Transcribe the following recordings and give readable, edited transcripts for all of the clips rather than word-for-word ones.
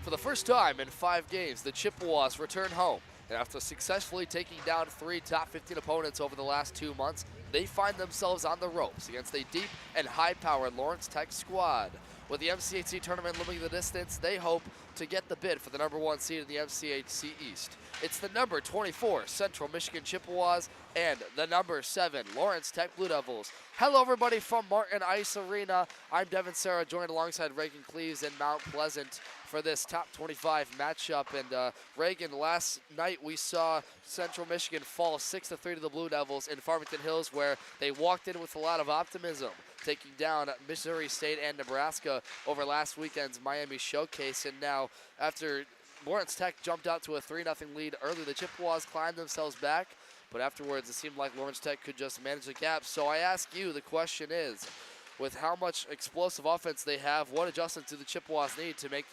For the first time in 5 games, the Chippewas return home. And after successfully taking down 3 top 15 opponents over the last 2 months, they find themselves on the ropes against a deep and high-powered Lawrence Tech squad. With the MCHC tournament looming the distance, they hope to get the bid for the #1 seed in the MCHC East. It's the number 24 Central Michigan Chippewas and the number 7 Lawrence Tech Blue Devils. Hello everybody from Martin Ice Arena. I'm Devin Serra, joined alongside Reagan Cleaves in Mount Pleasant for this top 25 matchup. And Reagan, last night we saw Central Michigan fall 6-3 to the Blue Devils in Farmington Hills, where they walked in with a lot of optimism, taking down Missouri State and Nebraska over last weekend's Miami Showcase. And now, after Lawrence Tech jumped out to a 3-0 lead early, the Chippewas climbed themselves back, but afterwards it seemed like Lawrence Tech could just manage the gap. So I ask you, the question is, with how much explosive offense they have, what adjustments do the Chippewas need to make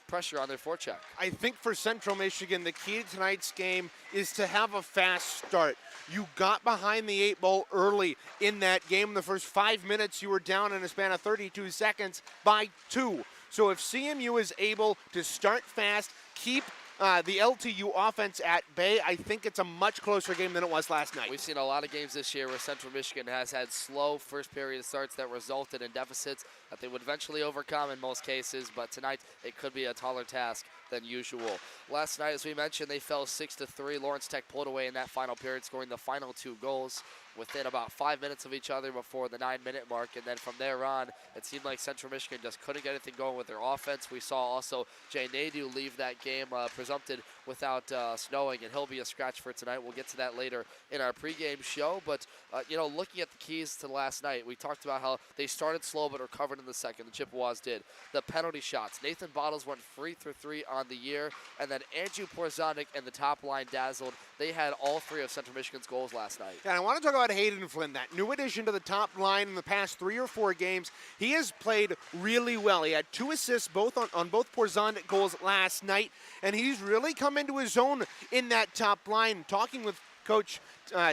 pressure on their forecheck? I think for Central Michigan, the key to tonight's game is to have a fast start. You got behind the 8 ball early in that game. In the first 5 minutes, you were down in a span of 32 seconds by 2. So if CMU is able to start fast, keep the LTU offense at bay, I think it's a much closer game than it was last night. We've seen a lot of games this year where Central Michigan has had slow first period starts that resulted in deficits that they would eventually overcome in most cases, but tonight it could be a taller task than usual. Last night, as we mentioned, they fell 6-3. Lawrence Tech pulled away in that final period, scoring the final 2 goals within about 5 minutes of each other before the 9-minute mark. And then from there on, it seemed like Central Michigan just couldn't get anything going with their offense. We saw also Jay Nadeau leave that game presumpted without snowing, and he'll be a scratch for tonight. We'll get to that later in our pregame show. But, looking at the keys to last night, we talked about how they started slow but recovered in the second. The Chippewas did. The penalty shots. Nathan Bottles went 3-3 on the year, and then Andrew Porzonik and the top line dazzled. They had all 3 of Central Michigan's goals last night. And I want to talk about Hayden Flynn, that new addition to the top line in the past 3 or 4 games. He has played really well. He had 2 assists both on both Porzonik goals last night, and he's really come into his own in that top line. Talking with Coach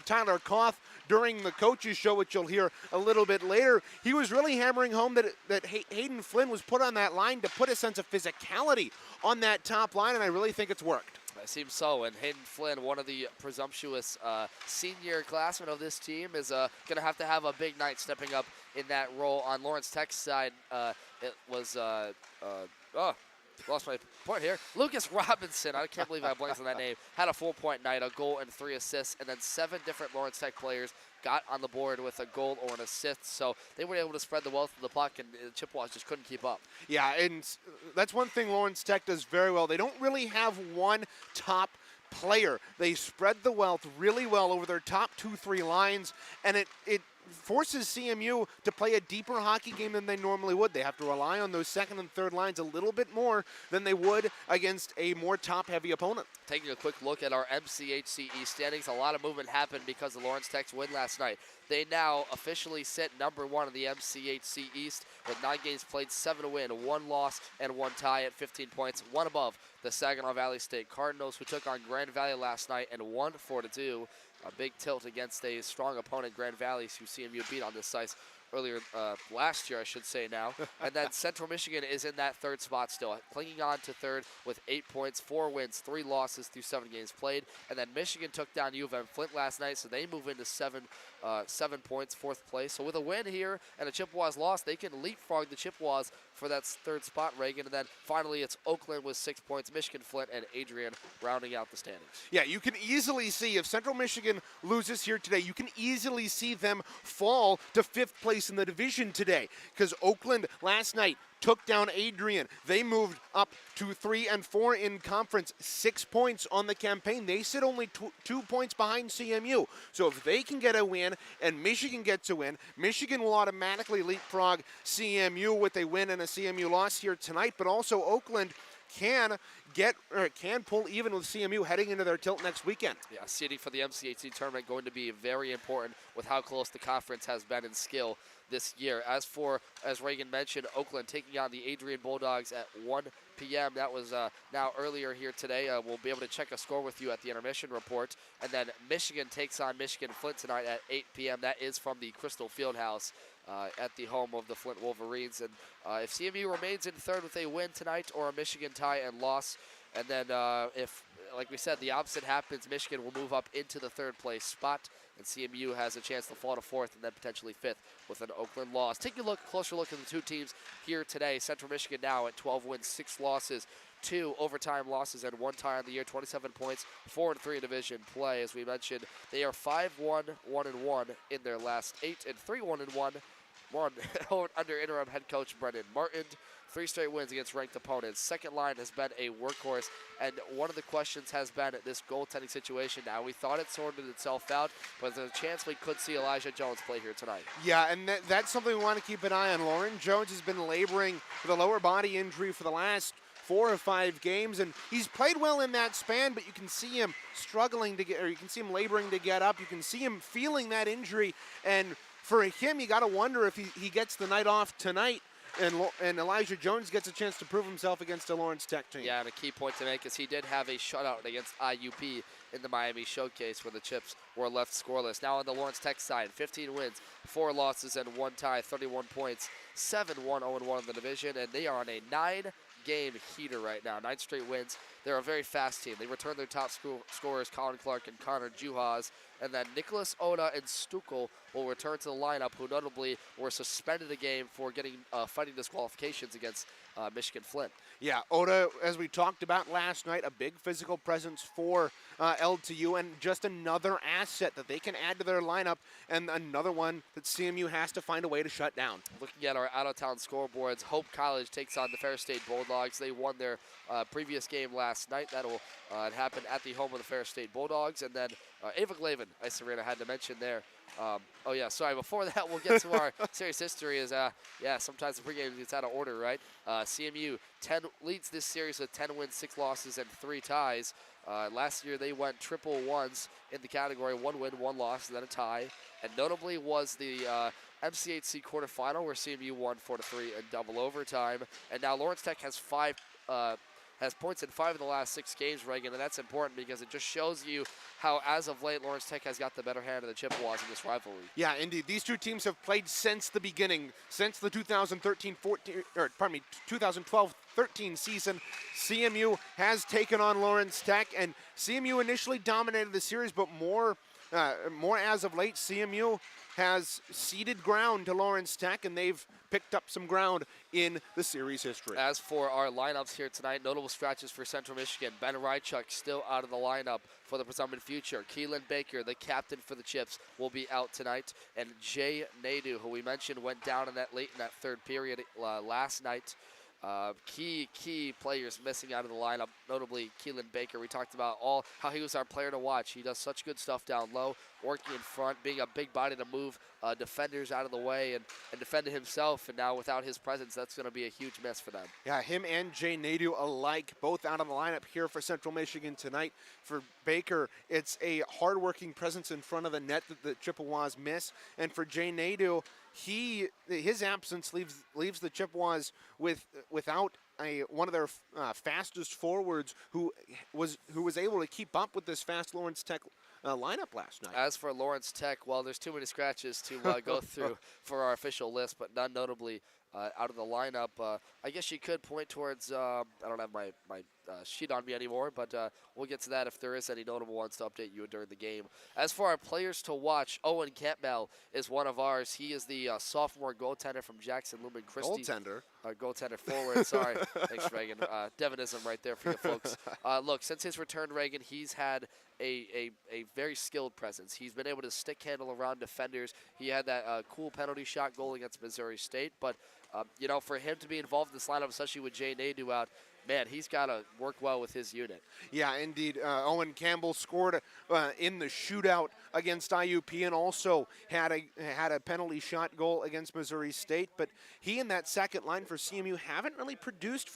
Tyler Koth during the coaches show, which you'll hear a little bit later, he was really hammering home that Hayden Flynn was put on that line to put a sense of physicality on that top line, and I really think it's worked. It seems so, and Hayden Flynn, one of the presumptuous senior classmen of this team, is going to have a big night stepping up in that role. On Lawrence Tech's side, it was lost my point here. Lucas Robinson, I can't believe I blanked on that name, had a full-point night, a goal and 3 assists, and then 7 different Lawrence Tech players got on the board with a goal or an assist. So they were able to spread the wealth of the puck, and the Chippewas just couldn't keep up. Yeah, and that's one thing Lawrence Tech does very well. They don't really have one top player. They spread the wealth really well over their top 2-3 lines, and it forces CMU to play a deeper hockey game than they normally would. They have to rely on those second and third lines a little bit more than they would against a more top-heavy opponent. Taking a quick look at our MCHC East standings, a lot of movement happened because of Lawrence Tech's win last night. They now officially sit #1 in the MCHC East with 9 games played, 7 win, 1 loss, and 1 tie at 15 points, 1 above the Saginaw Valley State Cardinals, who took on Grand Valley last night and won 4-2. A big tilt against a strong opponent, Grand Valley, who CMU beat on this ice earlier last year, I should say now. And then Central Michigan is in that 3rd spot still, clinging on to 3rd with 8 points, 4 wins, 3 losses through 7 games played. And then Michigan took down U of M Flint last night, so they move into 7 points, 4th place. So with a win here and a Chippewas loss, they can leapfrog the Chippewas for that 3rd spot, Reagan. And then finally it's Oakland with 6 points, Michigan, Flint, and Adrian rounding out the standings. Yeah, you can easily see if Central Michigan loses here today, you can easily see them fall to 5th place in the division today, because Oakland last night took down Adrian. They moved up to 3 and 4 in conference, 6 points on the campaign. They sit only 2 points behind CMU. So if they can get a win and Michigan gets a win, Michigan will automatically leapfrog CMU with a win and a CMU loss here tonight. But also Oakland can pull even with CMU heading into their tilt next weekend. Yeah, seeding for the MCHC tournament going to be very important with how close the conference has been in skill this year. As Reagan mentioned, Oakland taking on the Adrian Bulldogs at 1 p.m. That was now earlier here today. We'll be able to check a score with you at the intermission report. And then Michigan takes on Michigan Flint tonight at 8 p.m. That is from the Crystal Fieldhouse. at the home of the Flint Wolverines. And if CMU remains in third with a win tonight or a Michigan tie and loss, and then if, like we said, the opposite happens, Michigan will move up into the third place spot, and CMU has a chance to fall to fourth and then potentially fifth with an Oakland loss. Take a closer look at the two teams here today. Central Michigan now at 12 wins, 6 losses, 2 overtime losses, and 1 tie on the year, 27 points, 4-3 in division play. As we mentioned, they are 5-1, 1-1 in their last 8, and 3-1-1 under interim head coach Brendan Martin. 3 straight wins against ranked opponents. Second line has been a workhorse, and one of the questions has been this goaltending situation now. We thought it sorted itself out, but there's a chance we could see Elijah Jones play here tonight. Yeah, and that's something we want to keep an eye on. Lauren Jones has been laboring with a lower body injury for the last 4 or 5 games, and he's played well in that span, but you can see him struggling to get, or you can see him laboring to get up. You can see him feeling that injury, and for him, you got to wonder if he gets the night off tonight, and Elijah Jones gets a chance to prove himself against a Lawrence Tech team. Yeah, and a key point to make is he did have a shutout against IUP in the Miami Showcase where the Chips were left scoreless. Now on the Lawrence Tech side, 15 wins, 4 losses, and 1 tie, 31 points, 7-1, 0-1 in the division, and they are on a 9-game heater right now, 9 straight wins. They're a very fast team. They return their top scorers, Colin Clark and Connor Juhas, and then Nicholas Oda and Stukel will return to the lineup, who notably were suspended a game for getting fighting disqualifications against Michigan Flint. Yeah, Oda, as we talked about last night, a big physical presence for LTU, and just another asset that they can add to their lineup, and another one that CMU has to find a way to shut down. Looking at our out-of-town scoreboards, Hope College takes on the Fair State Bulldogs. They won their previous game last night. That'll happen at the home of the Fair State Bulldogs. And then Ava Glavin, Ice Arena, had to mention there. Oh, yeah, sorry. Before that, we'll get to our series history. Sometimes the pregame gets out of order, right? CMU leads this series with 10 wins, 6 losses, and 3 ties. Last year, they went triple ones in the category, 1 win, 1 loss, and then a tie. And notably was the MCHC quarterfinal where CMU won 4-3 in double overtime. And now Lawrence Tech has points in 5 of the last 6 games, Reagan, and that's important because it just shows you how, as of late, Lawrence Tech has got the better hand of the Chippewas in this rivalry. Yeah, indeed. These two teams have played since the beginning, since the 2012-13 season. CMU has taken on Lawrence Tech, and CMU initially dominated the series, but more as of late, CMU has ceded ground to Lawrence Tech, and they've picked up some ground in the series history. As for our lineups here tonight, notable scratches for Central Michigan. Ben Rychuk still out of the lineup for the presumptive future. Keelan Baker, the captain for the Chips, will be out tonight. And Jay Nadeau, who we mentioned went down late in that third period last night. Key players missing out of the lineup, notably Keelan Baker. We talked about how he was our player to watch. He does such good stuff down low, working in front, being a big body to move defenders out of the way and defending himself. And now without his presence, that's going to be a huge miss for them. Yeah, him and Jay Nadeau alike, both out of the lineup here for Central Michigan tonight. For Baker, it's a hard-working presence in front of the net that the Chippewas miss. And for Jay Nadeau, his absence leaves the Chippewas without one of their fastest forwards who was able to keep up with this fast Lawrence Tech lineup last night. As for Lawrence Tech, well, there's too many scratches to go through for our official list, but none notably out of the lineup. I guess you could point towards, I don't have my sheet on me anymore, but we'll get to that if there is any notable ones to update you during the game. As for our players to watch, Owen Campbell is one of ours. He is the sophomore goaltender from Jackson Lumen Christie. Goaltender forward, sorry. Thanks, Reagan. Devonism right there for you folks. Look, since his return, Reagan, he's had a very skilled presence. He's been able to stick handle around defenders. He had that cool penalty shot goal against Missouri State, but for him to be involved in this lineup, especially with Jay Nadeau out, man, he's got to work well with his unit. Yeah, indeed. Owen Campbell scored in the shootout against IUP and also had a penalty shot goal against Missouri State. But he and that second line for CMU haven't really produced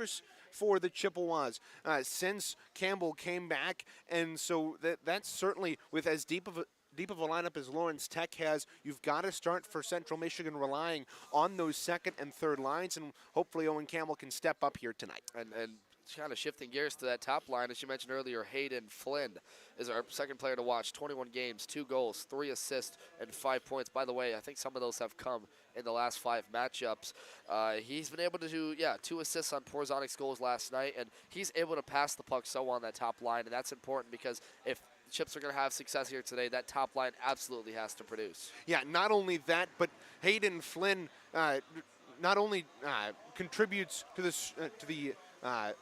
for the Chippewas since Campbell came back. And so that's certainly, with as deep of deep of a lineup as Lawrence Tech has, you've got to start for Central Michigan relying on those second and third lines, and hopefully Owen Campbell can step up here tonight. And kind of shifting gears to that top line, as you mentioned earlier, Hayden Flynn is our second player to watch. 21 games, 2 goals, 3 assists, and 5 points. By the way, I think some of those have come in the last 5 matchups. He's been able to do, 2 assists on Porzonic's goals last night, and he's able to pass the puck so well on that top line, and that's important because if Chips are going to have success here today, that top line absolutely has to produce. Yeah, not only that, but Hayden Flynn not only contributes to the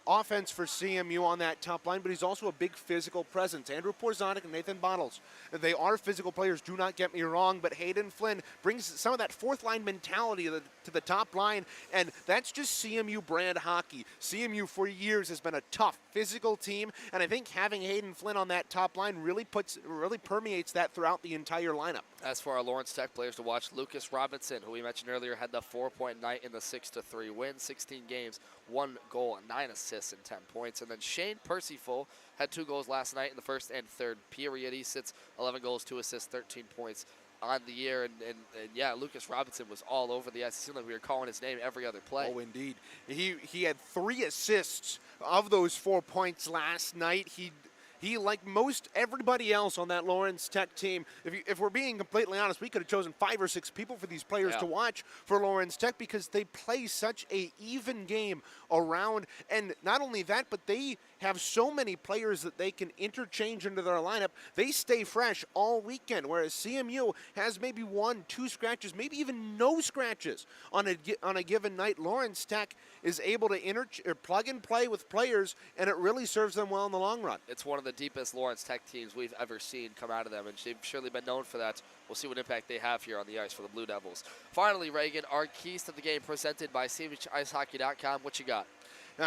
offense for CMU on that top line, but he's also a big physical presence. Andrew Porzonic and Nathan Bottles, they are physical players, do not get me wrong, but Hayden Flynn brings some of that fourth line mentality to the top line, and that's just CMU brand hockey. CMU for years has been a tough, physical team, and I think having Hayden Flynn on that top line really permeates that throughout the entire lineup. As for our Lawrence Tech players to watch, Lucas Robinson, who we mentioned earlier, had the 4-point night in the 6-3 win, 16 games, 1 goal, 9 assists, and 10 points. And then Shane Percyful had 2 goals last night in the first and third period. He sits 11 goals, 2 assists, 13 points on the year. And Lucas Robinson was all over the ice. It seemed like we were calling his name every other play. Oh, indeed. He had 3 assists of those 4 points last night. He, like most everybody else on that Lawrence Tech team, if we're being completely honest, we could have chosen 5 or 6 people for these players to watch for Lawrence Tech because they play such a even game around. And not only that, but they have so many players that they can interchange into their lineup. They stay fresh all weekend, whereas CMU has maybe 1, 2 scratches, maybe even no scratches on a given night. Lawrence Tech is able to plug and play with players, and it really serves them well in the long run. It's one of the deepest Lawrence Tech teams we've ever seen come out of them, and they've surely been known for that. We'll see what impact they have here on the ice for the Blue Devils. Finally, Reagan, our keys to the game presented by CMHIceHockey.com. What you got?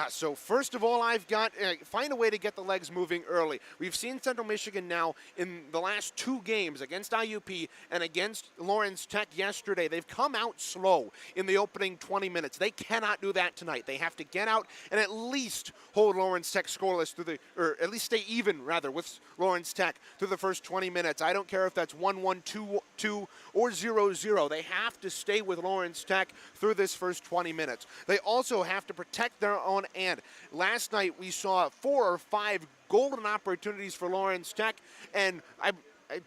So first of all, I've got find a way to get the legs moving early. We've seen Central Michigan now in the last 2 games against IUP and against Lawrence Tech yesterday. They've come out slow in the opening 20 minutes. They cannot do that tonight. They have to get out and at least hold Lawrence Tech scoreless or at least stay even rather with Lawrence Tech through the first 20 minutes. I don't care if that's 1-1, 2-2, or 0-0. They have to stay with Lawrence Tech through this first 20 minutes. They also have to protect their own end. Last night we saw 4 or 5 golden opportunities for Lawrence Tech, and I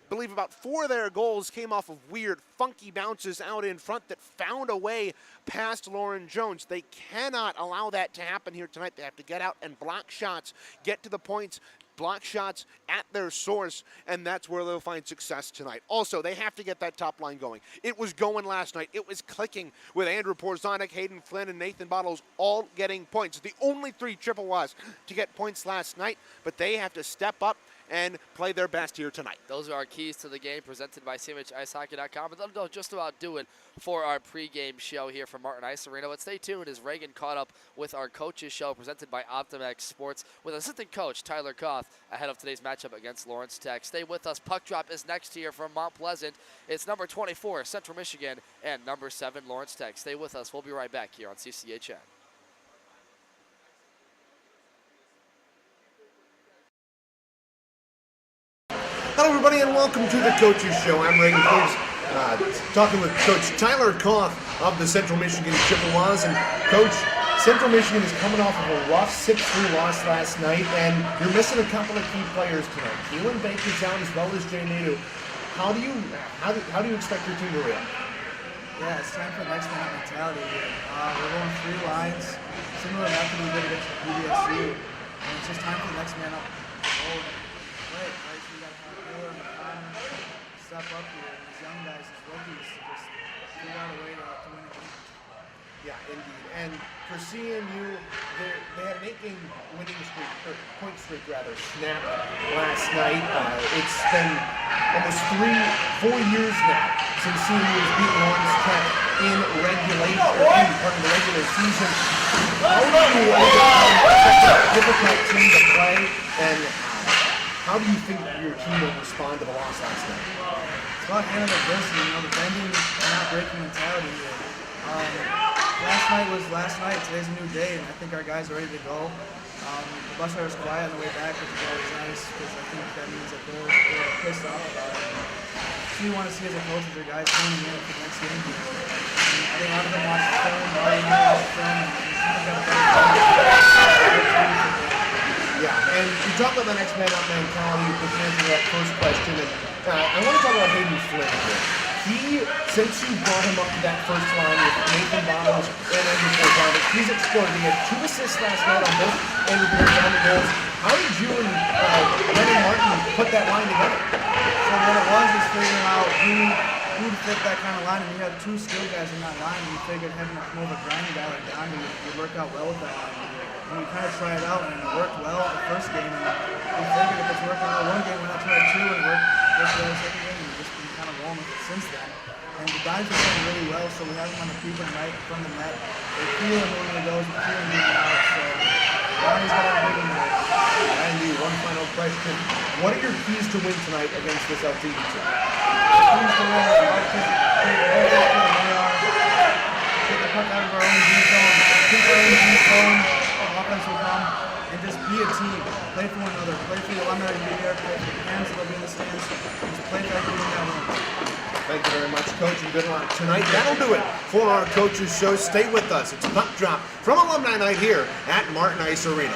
believe about 4 of their goals came off of weird, funky bounces out in front that found a way past Lauren Jones. They cannot allow that to happen here tonight. They have to get out and block shots, get to the points, block shots at their source, and that's where they'll find success tonight. Also, they have to get that top line going. It was going last night. It was clicking with Andrew Porzonic, Hayden Flynn, and Nathan Bottles all getting points. The only 3 Chippewas to get points last night, but they have to step up and play their best here tonight. Those are our keys to the game presented by CMHIceHockey.com. But that'll just about do it for our pregame show here from Martin Ice Arena. But stay tuned as Reagan caught up with our coaches show presented by Optimex Sports with assistant coach Tyler Koth ahead of today's matchup against Lawrence Tech. Stay with us. Puck drop is next here from Mount Pleasant. It's number 24, Central Michigan, and number 7, Lawrence Tech. Stay with us. We'll be right back here on CCHN. Hello, everybody, and welcome to the Coaches Show. I'm Reagan Cruz, talking with Coach Tyler Koth of the Central Michigan Chippewas. And, Coach, Central Michigan is coming off of a rough 6-3 loss last night, and you're missing a couple of key players tonight. Keelan Baker's down as well as Jay Nadeau. How do you expect your team to react? Yeah, it's time for the next man mentality here. We're going 3 lines, similar to what we did against PDSU, and it's just time for the next man up. Right, so we got to have Miller and Connor step up here, and these young guys, these rookies, to just figure out a way to win a game. Yeah, indeed. And for CMU, they had an 8-game winning streak, or point streak rather, snapped last night. It's been almost 4 years now since CMU has beaten Lawrence Tech in regulation, or in part of the regular season. How do you overcome such a difficult team to play, and how do you think your team will respond to the loss last night? It's about handling adversity, the bending and not breaking mentality here. Last night was last night. Today's a new day, and I think our guys are ready to go. The bus driver's quiet on the way back, which is always nice because I think that means that they're pissed off about it. what we want to see as a coach is our guys tuning in for the next game. And I think a lot of them watch the film, already watch the film, and kind of got a better Yeah, and you talk about the next man up mentality, which answers that first question. And I want to talk about Hayden Flynn here. Since you brought him up to that first line with Nathan Bottles and Andrew Forzano, he's exploded. He had 2 assists last night on both Andrew Forzano goals. How did you and Brennan Martin put that line together? So what it was is figuring out who to fit that kind of line, and we had 2 skilled guys in that line, and we figured having a more of a grinding guy like Donnie would work out well with that line. And we kind of tried it out, and it worked well the first game, and we figured if it's working out one game, why not try it 2, and it worked well the second game, and we've just been kind of rolling with it since then. And the guys are playing really well, so we have them on the keeper night from the net. They feel him when he goes, we feel him being out, so Donnie's got a big one there. Andy, one final question. What are your keys to win tonight against this LTV team? Keys to win is get the puck out of our own D zone, keep our own D zone, offense will come, and just be a team. Play for one another. Play for the alumni to be there, play for the fans that will be in the stands. Just play for everyone that wins. Thank you very much, Coach, and good luck tonight. That'll do it for our Coaches Show. Stay with us. It's Puck Drop from Alumni Night here at Martin Ice Arena.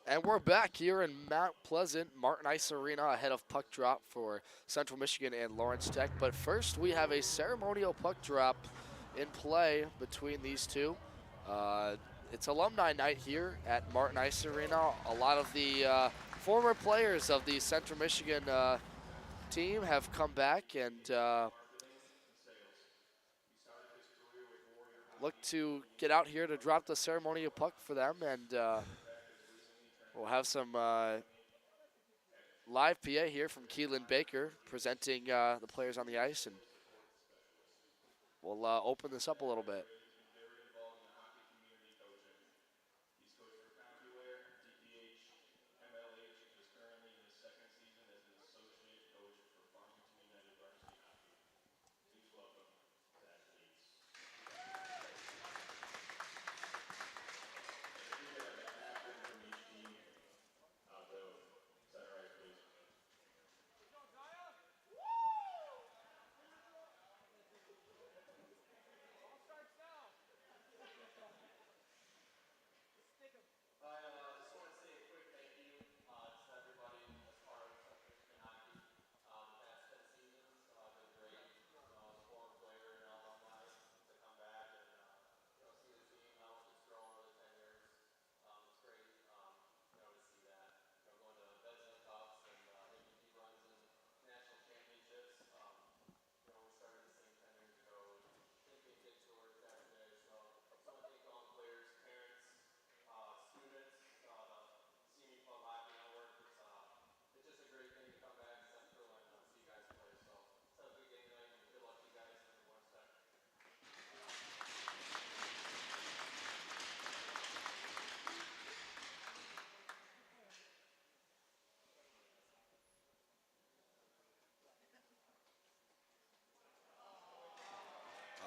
And we're back here in Mount Pleasant, Martin Ice Arena, ahead of puck drop for Central Michigan and Lawrence Tech. But first, we have a ceremonial puck drop in play between these two. It's alumni night here at Martin Ice Arena. A lot of the former players of the Central Michigan team have come back and look to get out here to drop the ceremonial puck for them. And we'll have some live PA here from Keelan Baker presenting the players on the ice, and we'll open this up a little bit.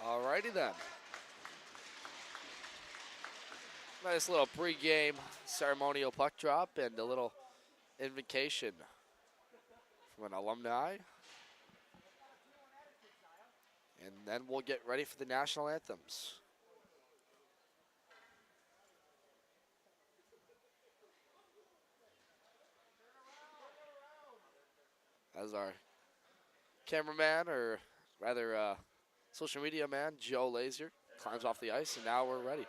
Alrighty then. Nice little pregame ceremonial puck drop and a little invocation from an alumni. And then we'll get ready for the national anthems. As our cameraman, or rather social media man, Joe Lazier, climbs off the ice, and now we're ready.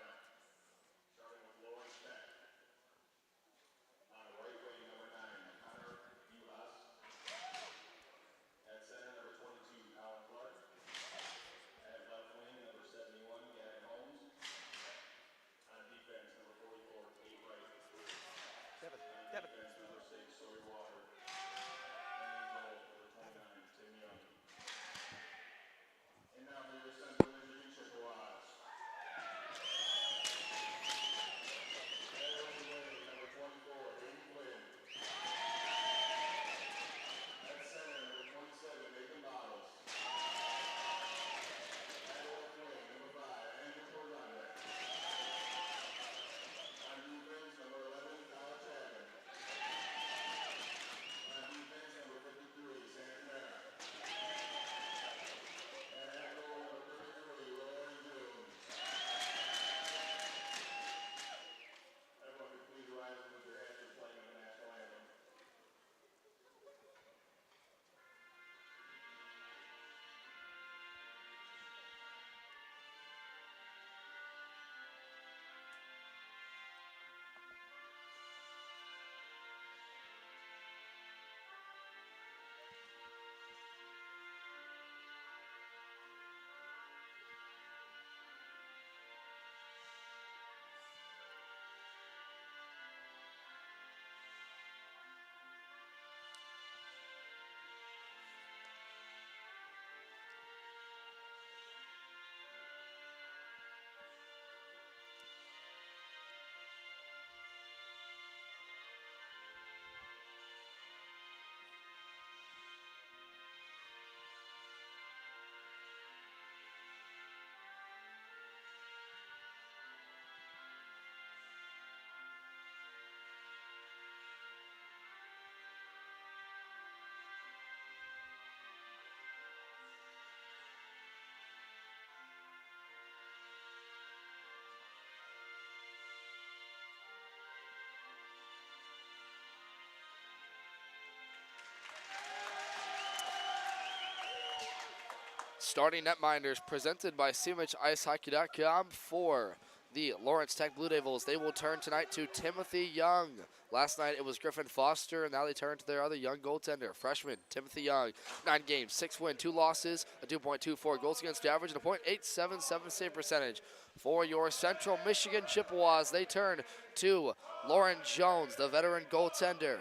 Starting netminders presented by CMHIceHockey.com for the Lawrence Tech Blue Devils. They will turn tonight to Timothy Young. Last night it was Griffin Foster, and now they turn to their other young goaltender, freshman Timothy Young. 9 games, 6 wins, 2 losses, a 2.24 goals against average, and a .877 save percentage. For your Central Michigan Chippewas, they turn to Lauren Jones, the veteran goaltender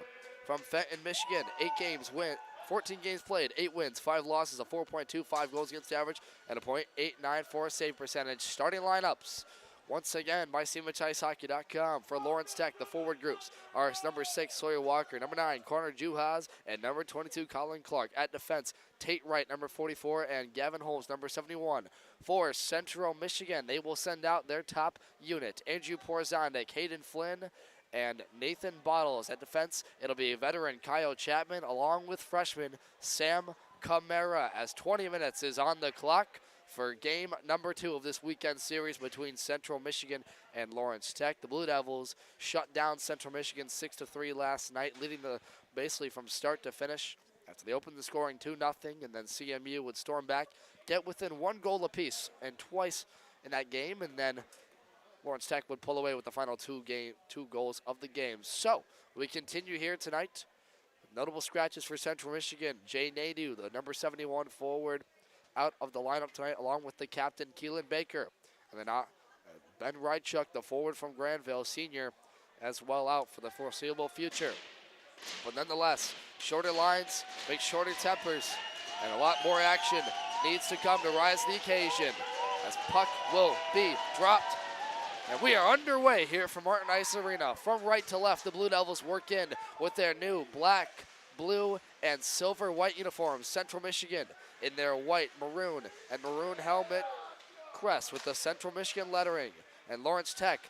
from Fenton, Michigan. 8 games, 14 games played, 8 wins, 5 losses, a 4.25 goals against average, and a .894 save percentage. Starting lineups, once again, by CMHIceHockey.com. For Lawrence Tech, the forward groups are number 6, Sawyer Walker, number 9, Connor Juhas, and number 22, Colin Clark. At defense, Tate Wright, number 44, and Gavin Holmes, number 71. For Central Michigan, they will send out their top unit, Andrew Porzondek, Hayden Flynn, and Nathan Bottles. At defense, it'll be veteran Kyle Chapman along with freshman Sam Camara, as 20 minutes is on the clock for game number 2 of this weekend series between Central Michigan and Lawrence Tech. The Blue Devils shut down Central Michigan 6-3 last night, leading basically from start to finish. After they opened the scoring 2-0, and then CMU would storm back, get within 1 goal apiece, and twice in that game, and then Lawrence Tech would pull away with the final 2 goals of the game. So we continue here tonight. Notable scratches for Central Michigan. Jay Nadeau, the number 71 forward, out of the lineup tonight, along with the captain, Keelan Baker. And then Ben Rychuk, the forward from Granville, senior, as well out for the foreseeable future. But nonetheless, shorter lines make shorter tempers, and a lot more action needs to come to rise to the occasion, as puck will be dropped. And we are underway here from Martin Ice Arena. From right to left, the Blue Devils work in with their new black, blue, and silver-white uniforms. Central Michigan in their white, maroon, and maroon helmet crest with the Central Michigan lettering. And Lawrence Tech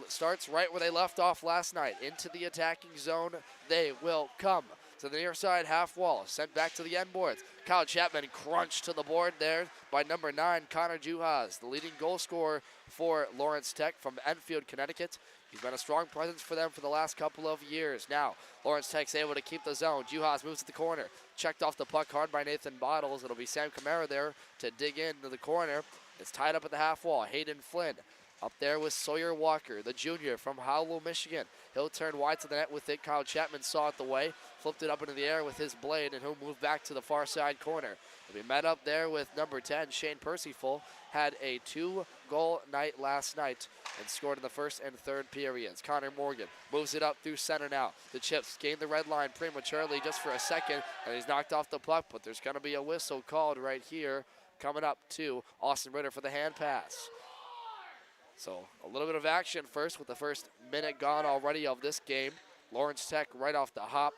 starts right where they left off last night. Into the attacking zone, they will come to the near side half wall. Sent back to the end boards. Kyle Chapman crunched to the board there by number 9, Connor Juhas, the leading goal scorer for Lawrence Tech from Enfield, Connecticut. He's been a strong presence for them for the last couple of years. Now, Lawrence Tech's able to keep the zone. Juhas moves to the corner. Checked off the puck hard by Nathan Bottles. It'll be Sam Camara there to dig into the corner. It's tied up at the half wall. Hayden Flynn up there with Sawyer Walker, the junior from Howell, Michigan. He'll turn wide to the net with it. Kyle Chapman saw it the way, flipped it up into the air with his blade, and he'll move back to the far side corner. He'll be met up there with number 10, Shane Percyful. Had a 2-goal night last night and scored in the first and third periods. Connor Morgan moves it up through center now. The Chips gain the red line prematurely just for a second, and he's knocked off the puck, but there's going to be a whistle called right here coming up to Austin Ritter for the hand pass. So a little bit of action first with the first minute gone already of this game. Lawrence Tech right off the hop,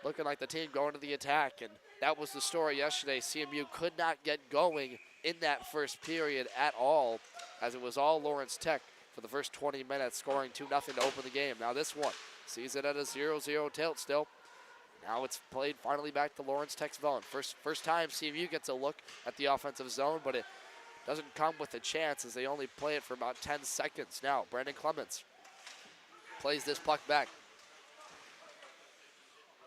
looking like the team going to the attack, and that was the story yesterday. CMU could not get going in that first period at all, as it was all Lawrence Tech for the first 20 minutes, scoring 2-0 to open the game. Now this one sees it at a 0-0 tilt still. Now it's played finally back to Lawrence Tech's zone. First time CMU gets a look at the offensive zone, but it doesn't come with a chance as they only play it for about 10 seconds. Now Brandon Clements plays this puck back.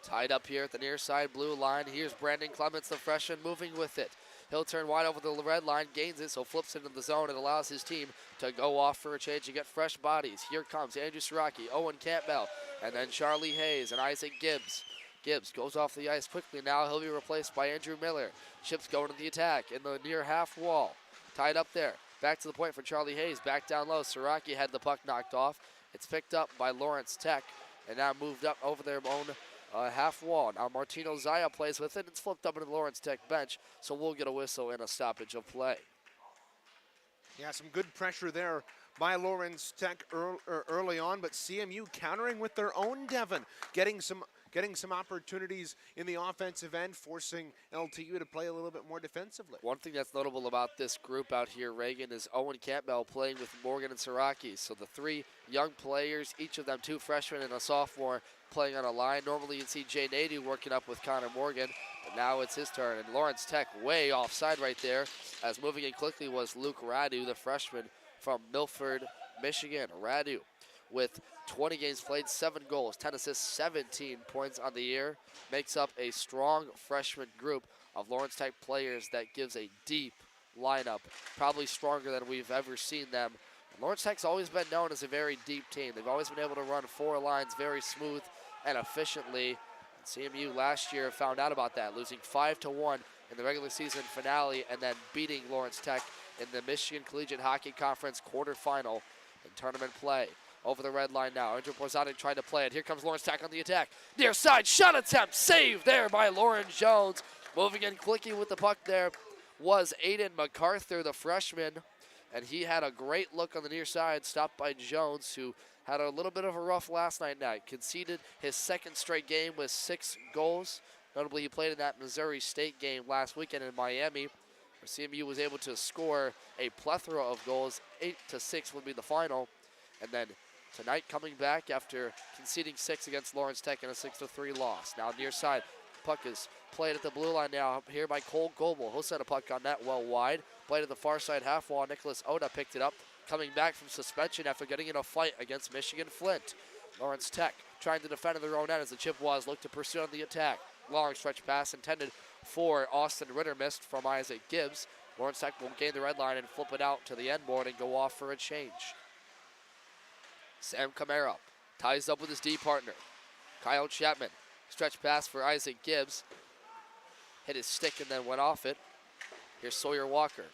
Tied up here at the near side blue line. Here's Brandon Clements, the freshman, moving with it. He'll turn wide over the red line, gains it, so flips into the zone and allows his team to go off for a change and get fresh bodies. Here comes Andrew Siraki, Owen Campbell, and then Charlie Hayes and Isaac Gibbs. Gibbs goes off the ice quickly. Now he'll be replaced by Andrew Miller. Chips going to the attack in the near half wall. Tied up there. Back to the point for Charlie Hayes. Back down low. Siraki had the puck knocked off. It's picked up by Lawrence Tech and now moved up over their own half wall. Now Martino Zaya plays with it. It's flipped up into the Lawrence Tech bench, so we'll get a whistle and a stoppage of play. Yeah, some good pressure there by Lawrence Tech early on, but CMU countering with their own Devon, getting some opportunities in the offensive end, forcing LTU to play a little bit more defensively. One thing that's notable about this group out here, Reagan, is Owen Campbell playing with Morgan and Siraki. So the 3 young players, each of them 2 freshmen and a sophomore, playing on a line. Normally you'd see Jay Nadeau working up with Connor Morgan, but now it's his turn. And Lawrence Tech way offside right there, as moving in quickly was Luke Radu, the freshman from Milford, Michigan. Radu with 20 games played, 7 goals, 10 assists, 17 points on the year. Makes up a strong freshman group of Lawrence Tech players that gives a deep lineup, probably stronger than we've ever seen them. Lawrence Tech's always been known as a very deep team. They've always been able to run 4 lines very smooth and efficiently. CMU last year found out about that, losing 5-1 in the regular season finale and then beating Lawrence Tech in the Michigan Collegiate Hockey Conference quarterfinal in tournament play. Over the red line now, Andrew Porzanic trying to play it. Here comes Lawrence Tech on the attack. Near side shot attempt, saved there by Lauren Jones. Moving in quickly with the puck there was Aiden MacArthur, the freshman, and he had a great look on the near side, stopped by Jones, who had a little bit of a rough last night. Conceded his 2nd straight game with 6 goals. Notably, he played in that Missouri State game last weekend in Miami, where CMU was able to score a plethora of goals. 8-6 would be the final. And then tonight coming back after conceding 6 against Lawrence Tech in a 6-3 loss. Now near side, puck is played at the blue line now here by Cole Goebel. He'll send a puck on net well wide. Played at the far side half wall. Nicholas Oda picked it up, coming back from suspension after getting in a fight against Michigan Flint. Lawrence Tech trying to defend in their own end as the Chippewas look to pursue on the attack. Long stretch pass intended for Austin Ritter, missed from Isaac Gibbs. Lawrence Tech will gain the red line and flip it out to the end board and go off for a change. Sam Camara ties up with his D partner. Kyle Chapman, stretch pass for Isaac Gibbs. Hit his stick and then went off it. Here's Sawyer Walker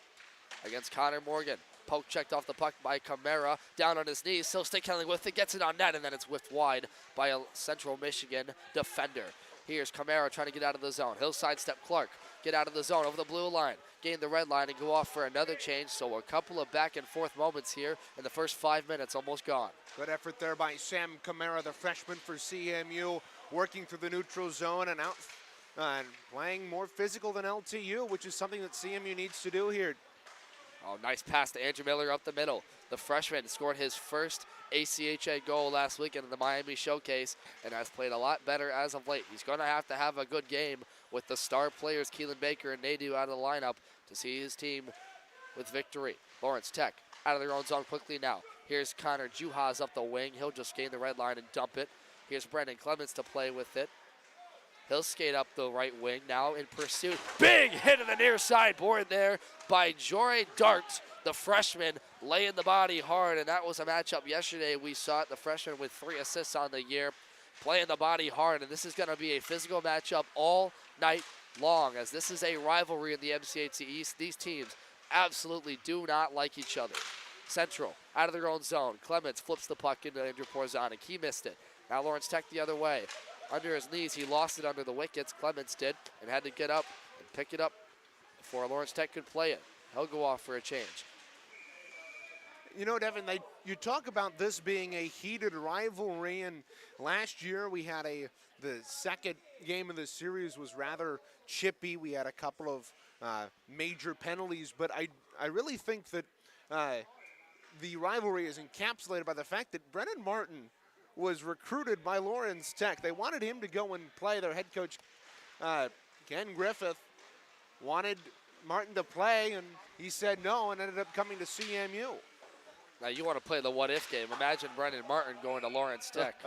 against Connor Morgan. Poke checked off the puck by Camara. Down on his knees, still stick handling with it. Gets it on net and then it's whipped wide by a Central Michigan defender. Here's Camara trying to get out of the zone. He'll sidestep Clark. Get out of the zone over the blue line. Gain the red line and go off for another change. So a couple of back and forth moments here in the first 5 minutes, almost gone. Good effort there by Sam Camara, the freshman for CMU, working through the neutral zone and out playing more physical than LTU, which is something that CMU needs to do here. Oh, nice pass to Andrew Miller up the middle. The freshman scored his first ACHA goal last weekend in the Miami Showcase and has played a lot better as of late. He's going to have a good game with the star players Keelan Baker and Nadeau out of the lineup to see his team with victory. Lawrence Tech out of their own zone quickly now. Here's Connor Juhas up the wing. He'll just gain the red line and dump it. Here's Brendan Clements to play with it. He'll skate up the right wing now in pursuit. Big hit of the near side board there by Jory Dart, the freshman, laying the body hard. And that was a matchup yesterday. We saw it, the freshman with 3 assists on the year, playing the body hard. And this is going to be a physical matchup all night long, as this is a rivalry in the MCHC East. These teams absolutely do not like each other. Central out of their own zone. Clements flips the puck into Andrew Porzanic. He missed it. Now Lawrence Tech the other way. Under his knees, he lost it under the wickets. Clements did, and had to get up and pick it up before Lawrence Tech could play it. He'll go off for a change. You know, Devin, you talk about this being a heated rivalry, and last year we had the second game of the series was rather chippy. We had a couple of major penalties, but I really think that the rivalry is encapsulated by the fact that Brennan Martin was recruited by Lawrence Tech. They wanted him to go and play. Their head coach, Ken Griffith, wanted Martin to play, and he said no and ended up coming to CMU. Now you want to play the what-if game. Imagine Brendan Martin going to Lawrence Tech.